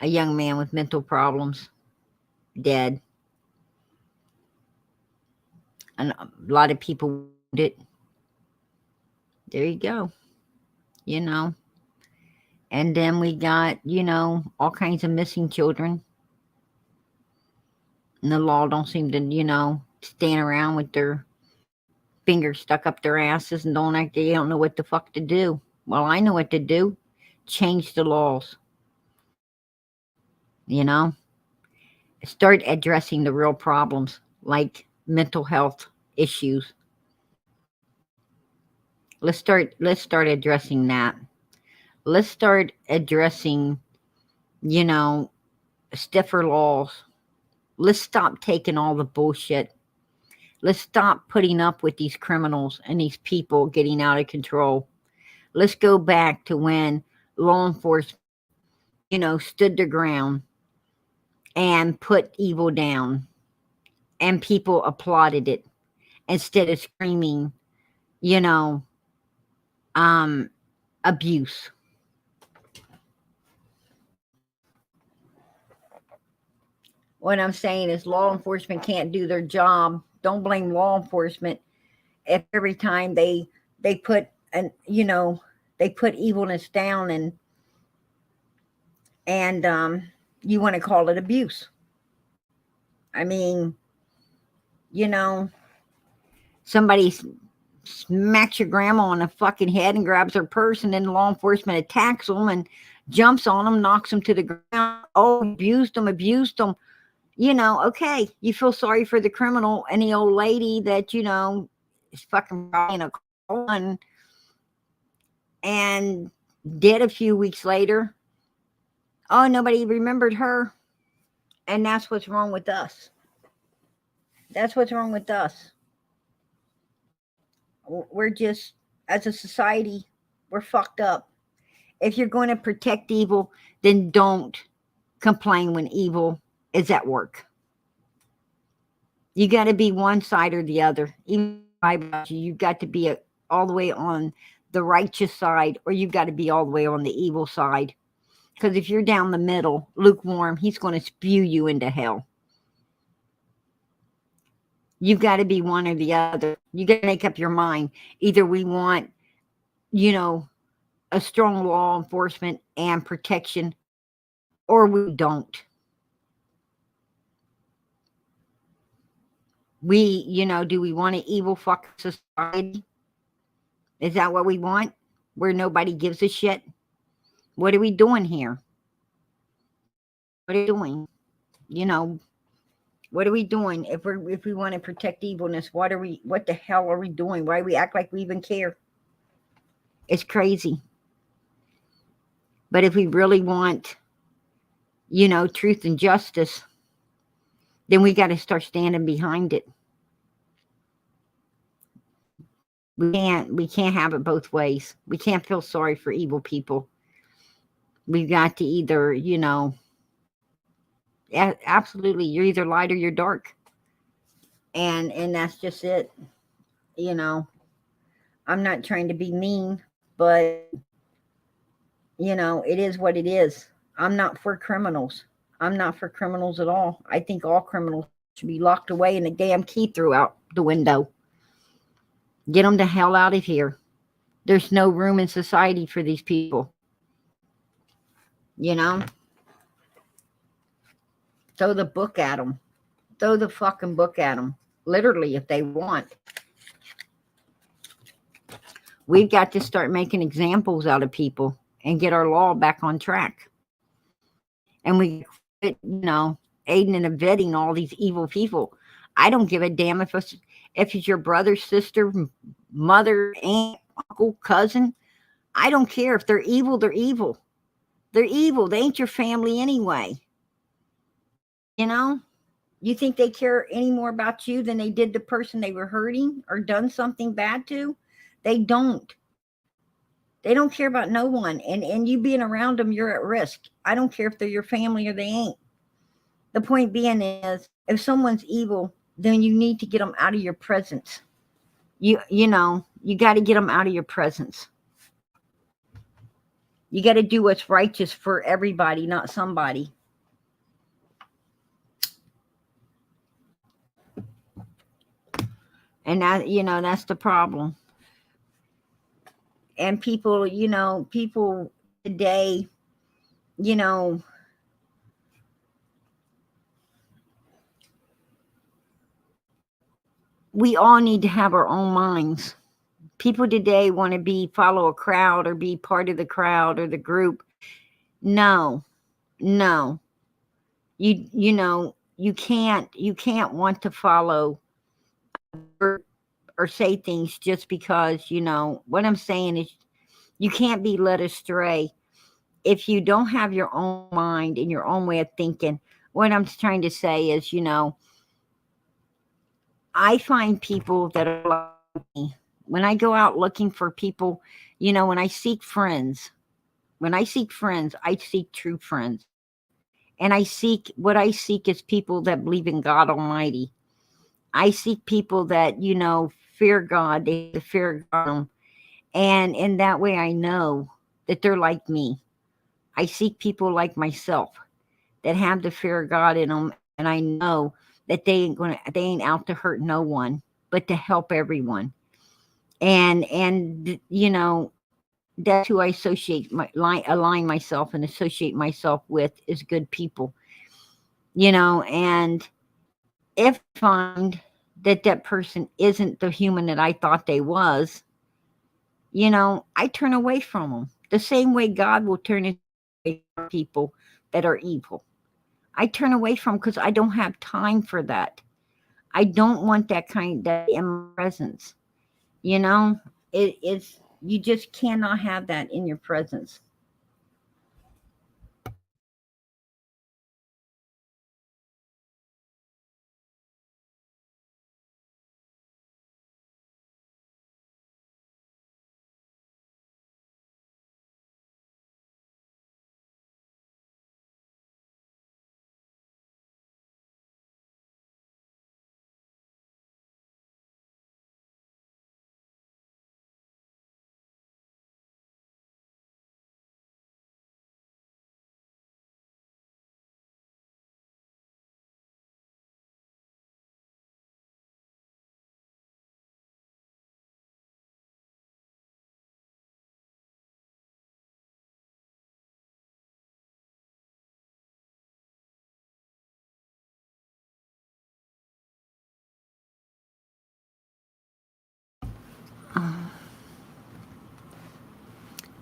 a young man with mental problems, dead. And a lot of people wounded. There you go. You know. And then we got, you know, all kinds of missing children. And the law don't seem to, you know, stand around with their fingers stuck up their asses and don't act they don't know what the fuck to do. Well, I know what to do. Change the laws. You know? Start addressing the real problems like mental health issues. Let's start addressing that. Let's start addressing, you know, stiffer laws. Let's stop taking all the bullshit. Let's stop putting up with these criminals and these people getting out of control. Let's go back to when law enforcement, you know, stood their ground and put evil down, and people applauded it instead of screaming, you know, abuse. What I'm saying is law enforcement can't do their job. Don't blame law enforcement if every time they put an, you know, they put evilness down and you want to call it abuse. I mean, you know, somebody smacks your grandma on the fucking head and grabs her purse, and then law enforcement attacks them and jumps on them, knocks them to the ground. Oh, abused them. You know, okay, you feel sorry for the criminal and the old lady that, you know, is fucking in a car and dead a few weeks later. Oh, nobody remembered her. And that's what's wrong with us. That's what's wrong with us. We're just, as a society, we're fucked up. If you're going to protect evil, then don't complain when evil is at work. You got to be one side or the other. Even you've got to be all the way on the righteous side, or you've got to be all the way on the evil side. Because if you're down the middle, lukewarm, he's going to spew you into hell. You've got to be one or the other. You got to make up your mind. Either we want, you know, a strong law enforcement and protection, or we don't. We, you know, do we want an evil fuck society? Is that what we want? Where nobody gives a shit? What are we doing here? What are we doing? You know, what are we doing? If we want to protect evilness, what the hell are we doing? Why do we act like we even care? It's crazy. But if we really want, you know, truth and justice, then we got to start standing behind it. We can't have it both ways. We can't feel sorry for evil people. We've got to either, you know, absolutely, you're either light or you're dark. And that's just it. You know, I'm not trying to be mean, but, you know, it is what it is. I'm not for criminals. I'm not for criminals at all. I think all criminals should be locked away and the damn key threw out the window. Get them the hell out of here. There's no room in society for these people. You know? Throw the book at them. Throw the fucking book at them. Literally, if they want. We've got to start making examples out of people and get our law back on track. And we, you know, aiding and abetting all these evil people. I don't give a damn if it's your brother, sister, mother, aunt, uncle, cousin. I don't care. If they're evil, they're evil. They're evil. They ain't your family anyway. You know? You think they care any more about you than they did the person they were hurting or done something bad to? They don't. They don't care about no one. And you being around them, you're at risk. I don't care if they're your family or they ain't. The point being is, if someone's evil, then you need to get them out of your presence. You got to get them out of your presence. You got to do what's righteous for everybody, not somebody. And that, that's the problem. And people, people today, we all need to have our own minds. People today want to follow a crowd or be part of the crowd or the group. No. You can't want to follow or say things just because, what I'm saying is you can't be led astray if you don't have your own mind and your own way of thinking. What I'm trying to say is, I find people that are like me. When I go out looking for people, when I seek friends, I seek true friends. And what I seek is people that believe in God Almighty. I seek people that, fear God. They fear God. And in that way, I know that they're like me. I seek people like myself that have the fear of God in them. And I know that they ain't out to hurt no one, but to help everyone. And that's who I align myself and associate myself with, is good people. And if I find that person isn't the human that I thought they was, I turn away from them. The same way God will turn away from people that are evil. I turn away from, because I don't have time for that. I don't want that in my presence. It's, you just cannot have that in your presence.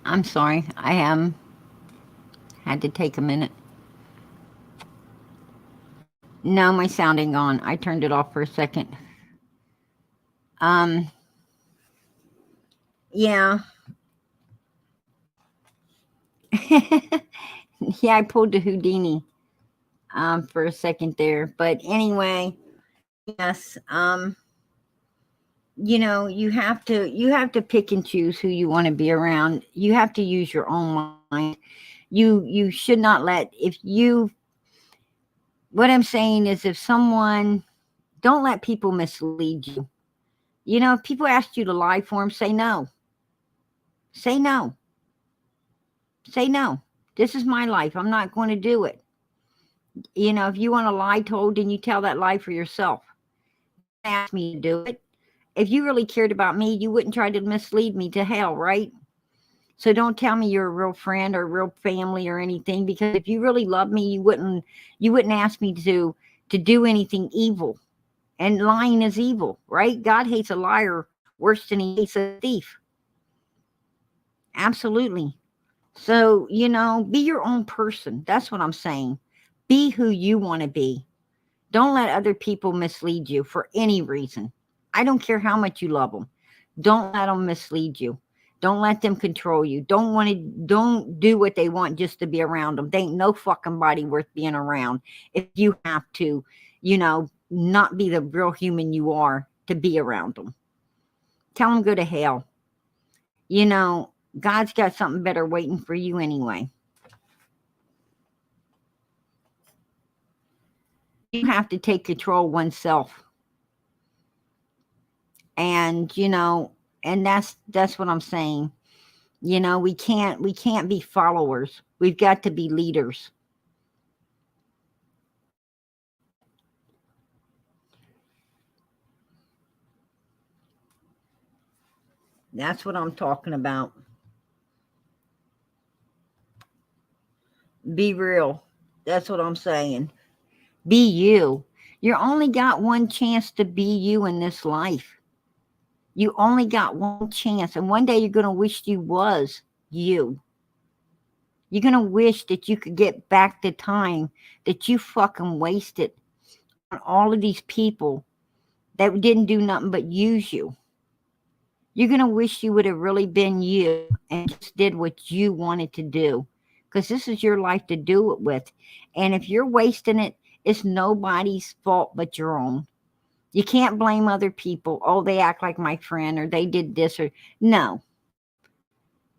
I'm sorry. I had to take a minute. No, my sound ain't gone. I turned it off for a second. Yeah. Yeah, I pulled the Houdini for a second there. But anyway, yes, you have to pick and choose who you want to be around. You have to use your own mind. You should not what I'm saying is, don't let people mislead you. If people ask you to lie for them, say no. Say no. Say no. This is my life. I'm not going to do it. If you want a lie told, then you tell that lie for yourself. Don't ask me to do it. If you really cared about me, you wouldn't try to mislead me to hell, right? So don't tell me you're a real friend or real family or anything, because if you really love me, you wouldn't ask me to do anything evil. And lying is evil, right? God hates a liar worse than he hates a thief. Absolutely. So, be your own person. That's what I'm saying. Be who you want to be. Don't let other people mislead you for any reason. I don't care how much you love them. Don't let them mislead you. Don't let them control you. Don't do what they want just to be around them. They ain't no fucking body worth being around if you have to, not be the real human you are to be around them. Tell them go to hell. God's got something better waiting for you anyway. You have to take control oneself. And and that's what I'm saying. We can't be followers. We've got to be leaders. That's what I'm talking about. Be real. That's what I'm saying. Be you. You only got one chance to be you in this life. You only got one chance. And one day you're going to wish you was you. You're going to wish that you could get back the time that you fucking wasted on all of these people that didn't do nothing but use you. You're going to wish you would have really been you and just did what you wanted to do. Because this is your life to do it with. And if you're wasting it, it's nobody's fault but your own. You can't blame other people. Oh, they act like my friend, or they did this, or no.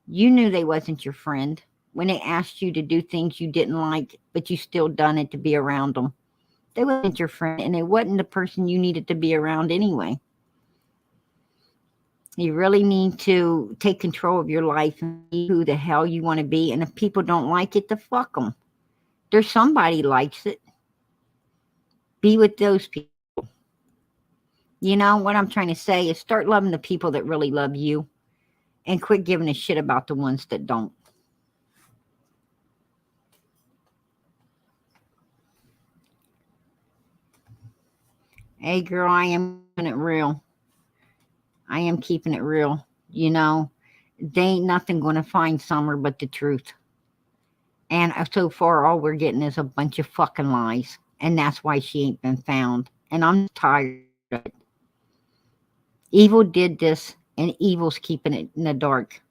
You knew they wasn't your friend when they asked you to do things you didn't like, but you still done it to be around them. They wasn't your friend, and they wasn't the person you needed to be around anyway. You really need to take control of your life and be who the hell you want to be. And if people don't like it, then fuck them. There's somebody likes it. Be with those people. What I'm trying to say is start loving the people that really love you and quit giving a shit about the ones that don't. Hey, girl, I am keeping it real. I am keeping it real. They ain't nothing going to find Summer but the truth. And so far, all we're getting is a bunch of fucking lies. And that's why she ain't been found. And I'm tired of it. Evil did this, and evil's keeping it in the dark.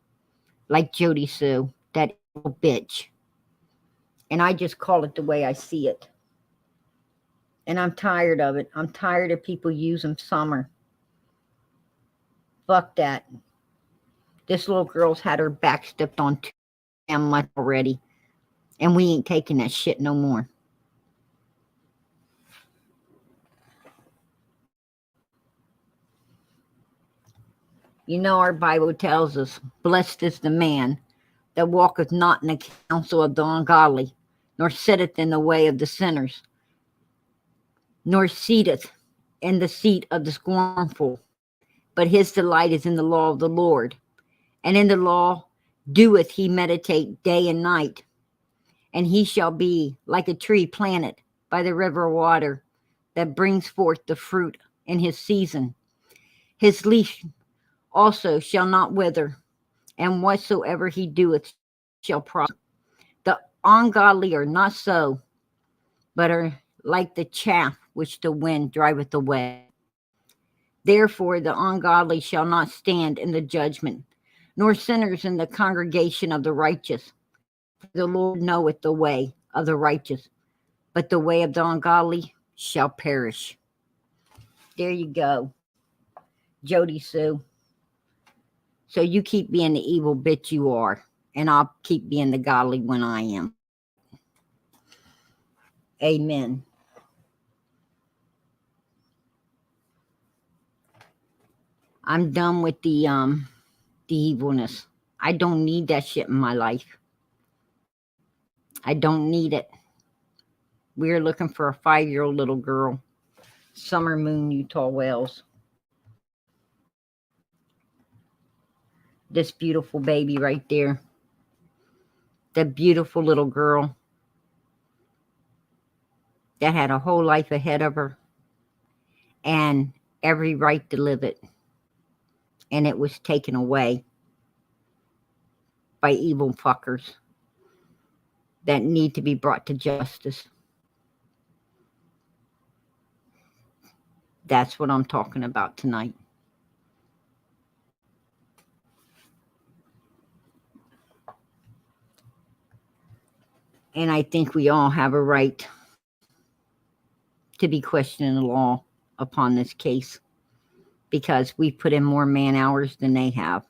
Like JodiSue, that evil bitch. And I just call it the way I see it. And I'm tired of it. I'm tired of people using Summer. Fuck that. This little girl's had her back stepped on too damn much already. And we ain't taking that shit no more. Our Bible tells us, blessed is the man that walketh not in the counsel of the ungodly, nor sitteth in the way of the sinners, nor seateth in the seat of the scornful. But his delight is in the law of the Lord. And in the law doeth he meditate day and night. And he shall be like a tree planted by the river of water, that brings forth the fruit in his season. His leaf also shall not wither, and whatsoever he doeth shall prosper. The ungodly are not so, but are like the chaff which the wind driveth away. Therefore the ungodly shall not stand in the judgment, nor sinners in the congregation of the righteous. For the Lord knoweth the way of the righteous, but the way of the ungodly shall perish. There you go, JodiSue. So you keep being the evil bitch you are, and I'll keep being the godly one I am. Amen. I'm done with the evilness. I don't need that shit in my life. I don't need it. We're looking for a 5-year-old little girl. Summer Moon, Utah Wells. This beautiful baby right there. That beautiful little girl that had a whole life ahead of her and every right to live it. And it was taken away by evil fuckers that need to be brought to justice. That's what I'm talking about tonight. And I think we all have a right to be questioning the law upon this case, because we put in more man hours than they have.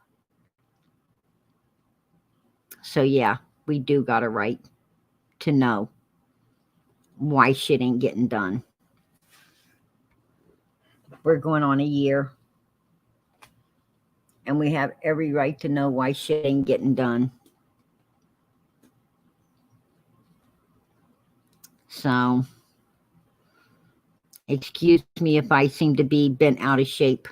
So yeah, we do got a right to know why shit ain't getting done. We're going on a year. And we have every right to know why shit ain't getting done. So, excuse me if I seem to be bent out of shape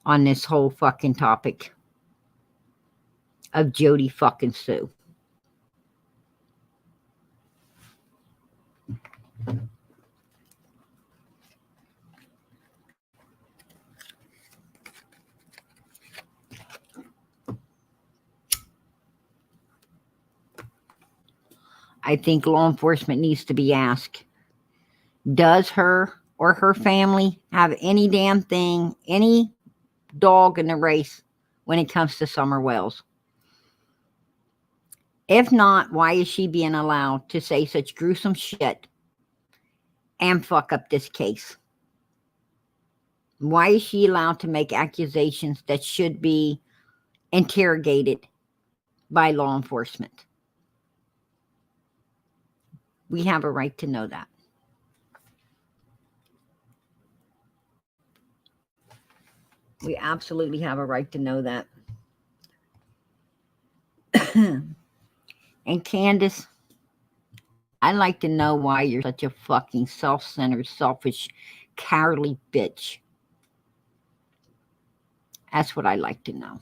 on this whole fucking topic of Jodi fucking Sue. I think law enforcement needs to be asked, does her or her family have any damn thing, any dog in the race when it comes to Summer Wells? If not, why is she being allowed to say such gruesome shit and fuck up this case? Why is she allowed to make accusations that should be interrogated by law enforcement? We have a right to know that. We absolutely have a right to know that. And Candace, I'd like to know why you're such a fucking self-centered, selfish, cowardly bitch. That's what I'd like to know.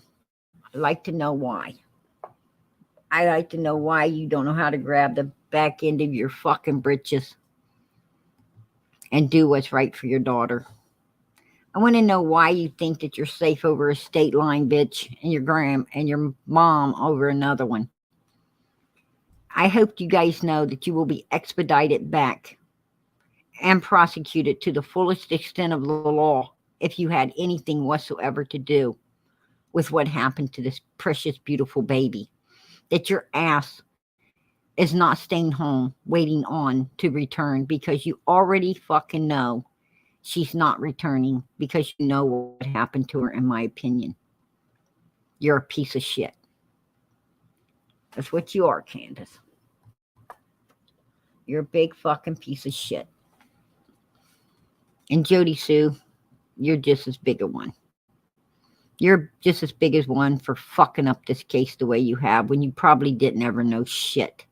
I'd like to know why. I'd like to know why you don't know how to grab the back end of your fucking britches and do what's right for your daughter. I want to know why you think that you're safe over a state line, bitch, and your mom over another one. I hope you guys know that you will be expedited back and prosecuted to the fullest extent of the law if you had anything whatsoever to do with what happened to this precious, beautiful baby. That your ass is not staying home waiting on to return because you already fucking know she's not returning because you know what happened to her, in my opinion. You're a piece of shit. That's what you are, Candace. You're a big fucking piece of shit. And JodiSue, you're just as big a one. You're just as big as one for fucking up this case the way you have when you probably didn't ever know shit.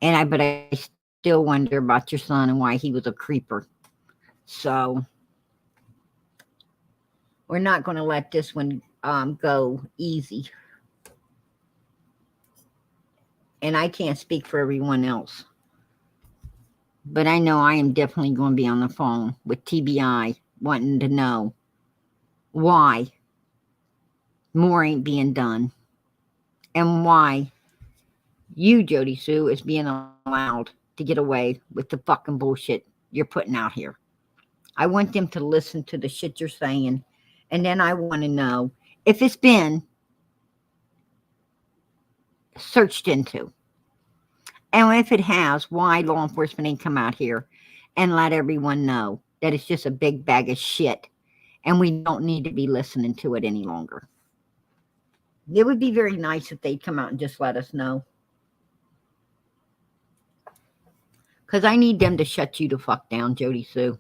But I still wonder about your son and why he was a creeper. So we're not going to let this one go easy. And I can't speak for everyone else. But I know I am definitely going to be on the phone with TBI wanting to know why more ain't being done. And why you, JodiSue, is being allowed to get away with the fucking bullshit you're putting out here. I want them to listen to the shit you're saying. And then I want to know if it's been searched into. And if it has, why law enforcement ain't come out here and let everyone know that it's just a big bag of shit and we don't need to be listening to it any longer. It would be very nice if they'd come out and just let us know. Because I need them to shut you the fuck down, JodiSue.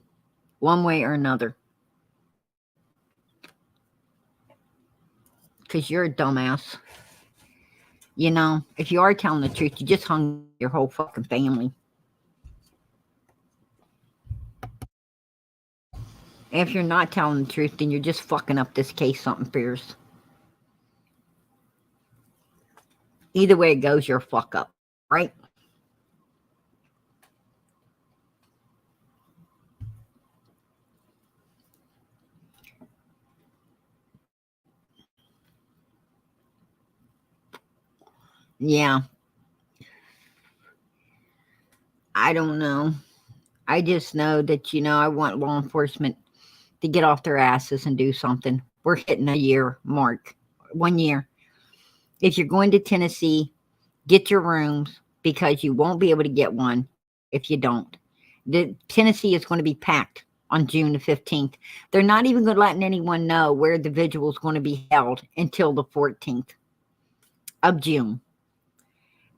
One way or another. Because you're a dumbass. You know, if you are telling the truth, you just hung your whole fucking family. If you're not telling the truth, then you're just fucking up this case something fierce. Either way it goes, you're a fuck up, right? Yeah. I don't know. I just know that, I want law enforcement to get off their asses and do something. We're hitting a year mark. 1 year. If you're going to Tennessee, get your rooms because you won't be able to get one if you don't. Tennessee is going to be packed on June the 15th. They're not even going to let anyone know where the vigil is going to be held until the 14th of June.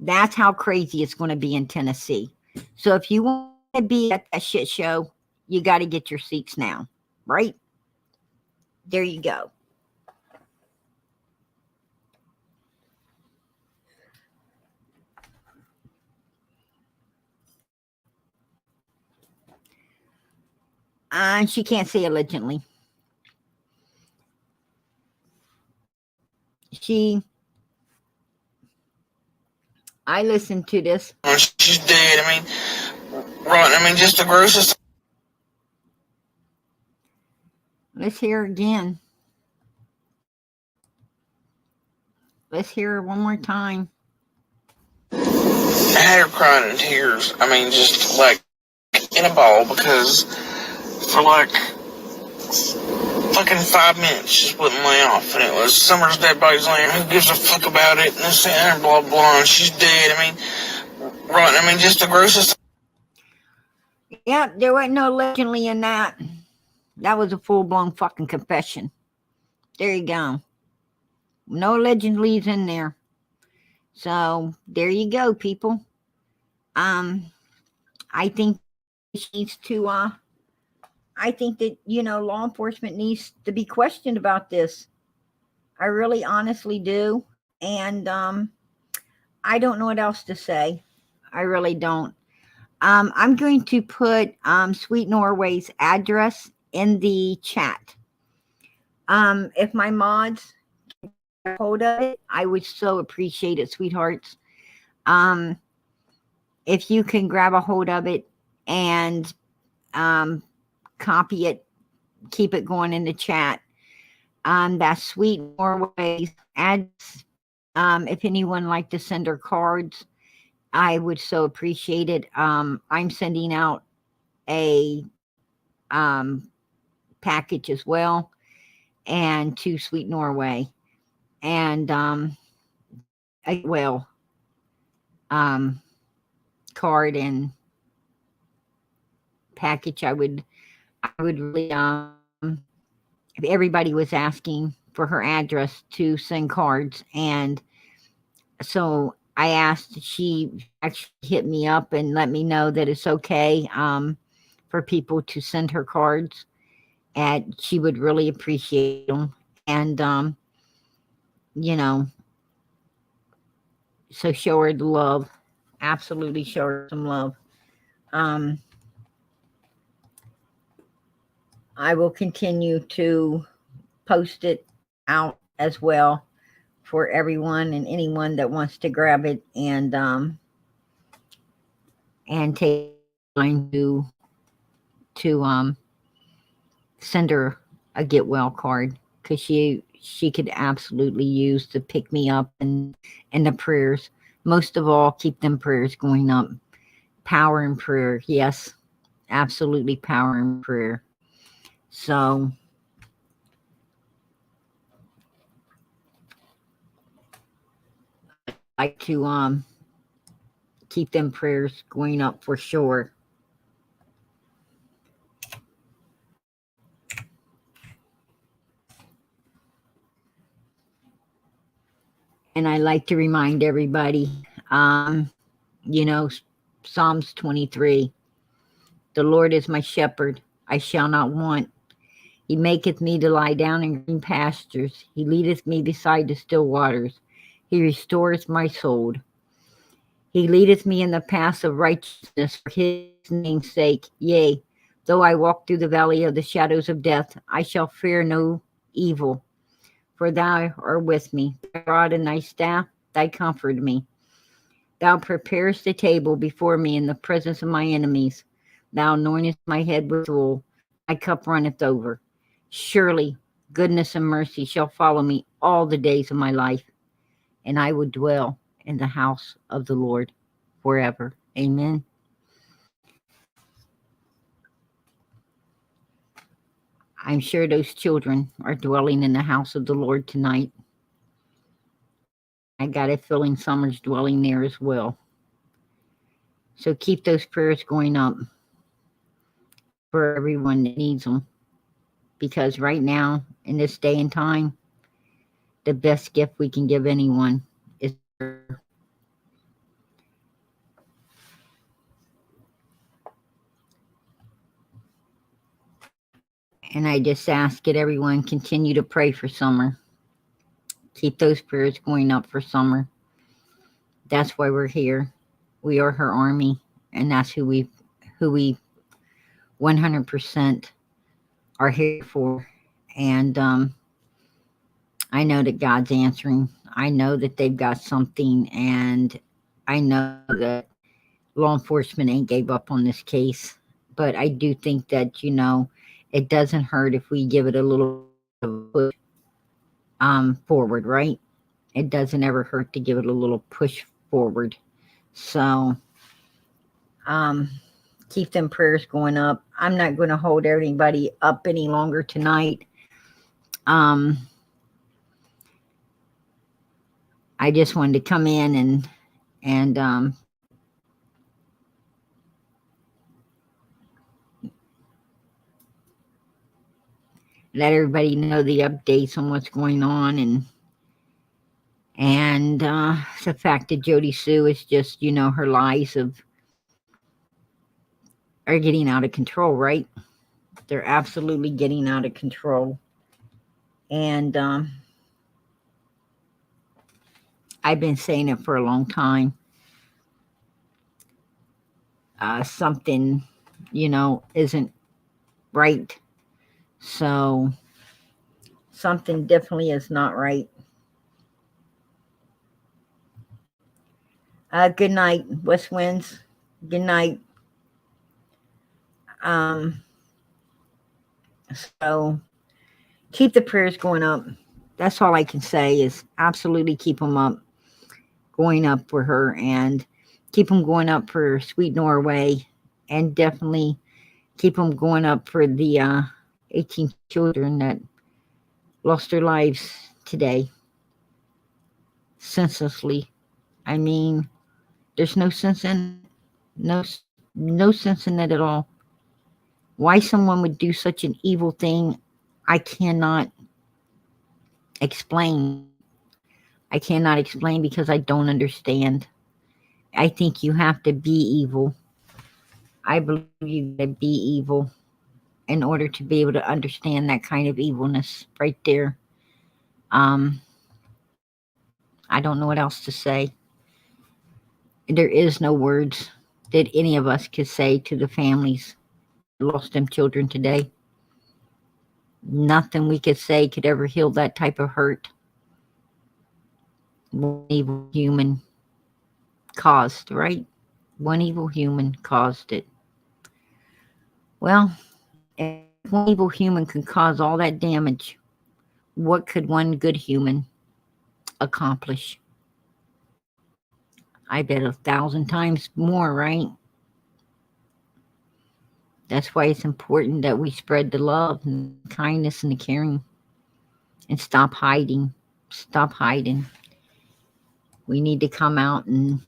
That's how crazy it's going to be in Tennessee. So if you want to be at that shit show, you got to get your seats now, right? There you go. She can't say allegedly. I listened to this. She's dead. I mean, right. I mean, just the grossest. Let's hear her again. Let's hear her one more time. I had her crying in tears. I mean, just like in a ball, because for like fucking 5 minutes she just wouldn't lay off, and it was Summer's dead body's laying. Who gives a fuck about it? And this and blah blah. And she's dead. I mean, right. I mean, just the grossest. Yeah, there wasn't no allegedly in that. That was a full-blown fucking confession. There you go. No allegedly's in there. So there you go, people. I think she needs to. I think that law enforcement needs to be questioned about this. I really, honestly do, and I don't know what else to say. I really don't. I'm going to put Sweet Norway's address in the chat. If my mods can get a hold of it, I would so appreciate it, sweethearts. If you can grab a hold of it and copy it, keep it going in the chat. That's Sweet Norway's address. If anyone like to send her cards, I would so appreciate it. I'm sending out a package as well, and to Sweet Norway, and card and package. I would really if everybody was asking for her address to send cards, and so I asked, she actually hit me up and let me know that it's okay for people to send her cards, and she would really appreciate them. And so show her the love. Absolutely show her some love. I will continue to post it out as well for everyone and anyone that wants to grab it and take time to send her a get well card, because she could absolutely use to pick me up and the prayers. Most of all, keep them prayers going up. Power in prayer. Yes, absolutely power in prayer. So I like to keep them prayers going up for sure. And I like to remind everybody, Psalms 23, the Lord is my shepherd, I shall not want. He maketh me to lie down in green pastures. He leadeth me beside the still waters. He restoreth my soul. He leadeth me in the paths of righteousness for his name's sake. Yea, though I walk through the valley of the shadows of death, I shall fear no evil. For thou art with me. Thy rod and thy staff, thy comfort me. Thou preparest the table before me in the presence of my enemies. Thou anointest my head with oil. My cup runneth over. Surely goodness and mercy shall follow me all the days of my life, and I will dwell in the house of the Lord forever. Amen. I'm sure those children are dwelling in the house of the Lord tonight. I got a feeling Summer's dwelling there as well. So keep those prayers going up for everyone that needs them. Because right now, in this day and time, the best gift we can give anyone is prayer. And I just ask that everyone continue to pray for Summer. Keep those prayers going up for Summer. That's why we're here. We are her army, and that's who we 100% are here for. And I know that God's answering. I know that they've got something, and I know that law enforcement ain't gave up on this case. But I do think that, it doesn't hurt if we give it a little push forward, right? It doesn't ever hurt to give it a little push forward. So keep them prayers going up. I'm not going to hold everybody up any longer tonight. I just wanted to come in and let everybody know the updates on what's going on, and the fact that JodiSue is just, her lies are getting out of control, right? They're absolutely getting out of control. And I've been saying it for a long time. Something, isn't right. So something definitely is not right. Good night, West Winds. Good night. So keep the prayers going up. That's all I can say is absolutely keep them up, going up for her, and keep them going up for Sweet Norway, and definitely keep them going up for the 18 children that lost their lives today, senselessly. I mean, there's no sense in it. No sense in it at all. Why someone would do such an evil thing, I cannot explain. I cannot explain because I don't understand. I think you have to be evil. I believe you have to be evil in order to be able to understand that kind of evilness right there. I don't know what else to say. There is no words that any of us could say to the families that lost them children today. Nothing we could say could ever heal that type of hurt. One evil human caused, right? One evil human caused it. Well, if one evil human can cause all that damage, what could one good human accomplish? I bet 1,000 times more, right? That's why it's important that we spread the love and kindness and the caring, and stop hiding. Stop hiding. We need to come out and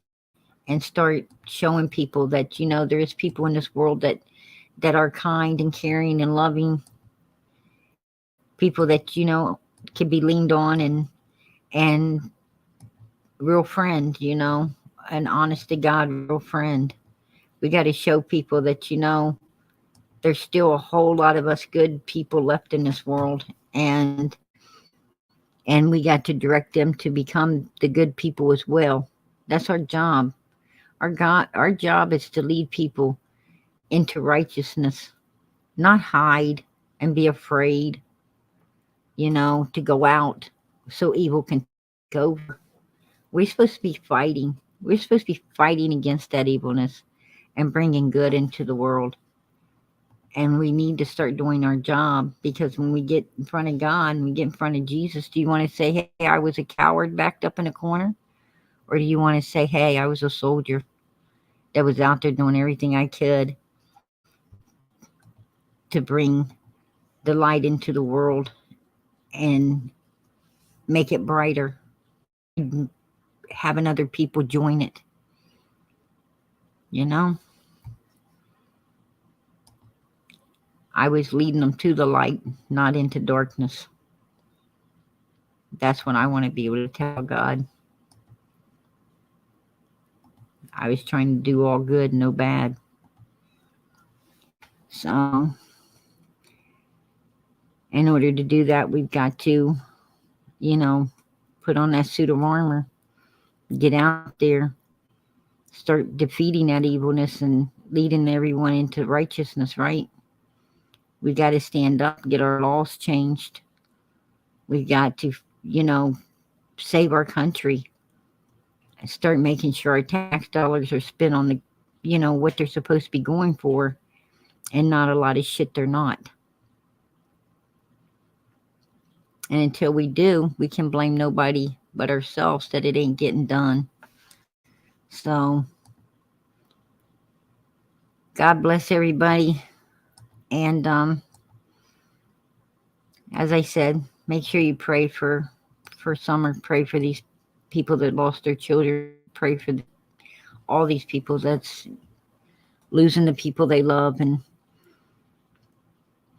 start showing people that, there is people in this world that are kind and caring and loving. People that, can be leaned on, and real friend, an honest to God real friend. We got to show people that, there's still a whole lot of us good people left in this world, and we got to direct them to become the good people as well. That's our job. Our job is to lead people into righteousness, not hide and be afraid, to go out so evil can take over. We're supposed to be fighting. We're supposed to be fighting against that evilness and bringing good into the world. And we need to start doing our job, because when we get in front of God and we get in front of Jesus, do you want to say, hey, I was a coward backed up in a corner? Or do you want to say, hey, I was a soldier that was out there doing everything I could to bring the light into the world and make it brighter, having other people join it? I was leading them to the light, not into darkness. That's what I want to be able to tell God. I was trying to do all good, no bad. So, in order to do that, we've got to, put on that suit of armor, get out there, start defeating that evilness and leading everyone into righteousness, right? We got to stand up, get our laws changed. We got to, save our country and start making sure our tax dollars are spent on what they're supposed to be going for, and not a lot of shit they're not. And until we do, we can blame nobody but ourselves that it ain't getting done. So, God bless everybody. And as I said, make sure you pray for Summer. Pray for these people that lost their children. Pray for all these people that's losing the people they love. And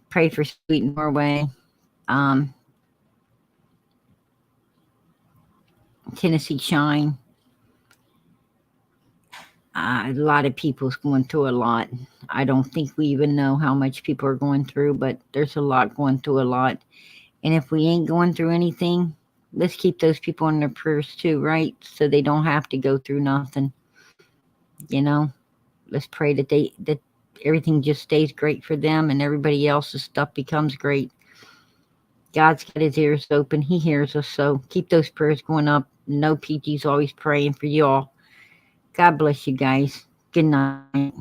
pray for Sweet Norway. Tennessee Shine. A lot of people's going through a lot. I don't think we even know how much people are going through, but there's a lot going through a lot. And if we ain't going through anything, let's keep those people in their prayers too, right? So they don't have to go through nothing. Let's pray that everything just stays great for them and everybody else's stuff becomes great. God's got his ears open. He hears us. So keep those prayers going up. No, PG's always praying for you all. God bless you guys. Good night.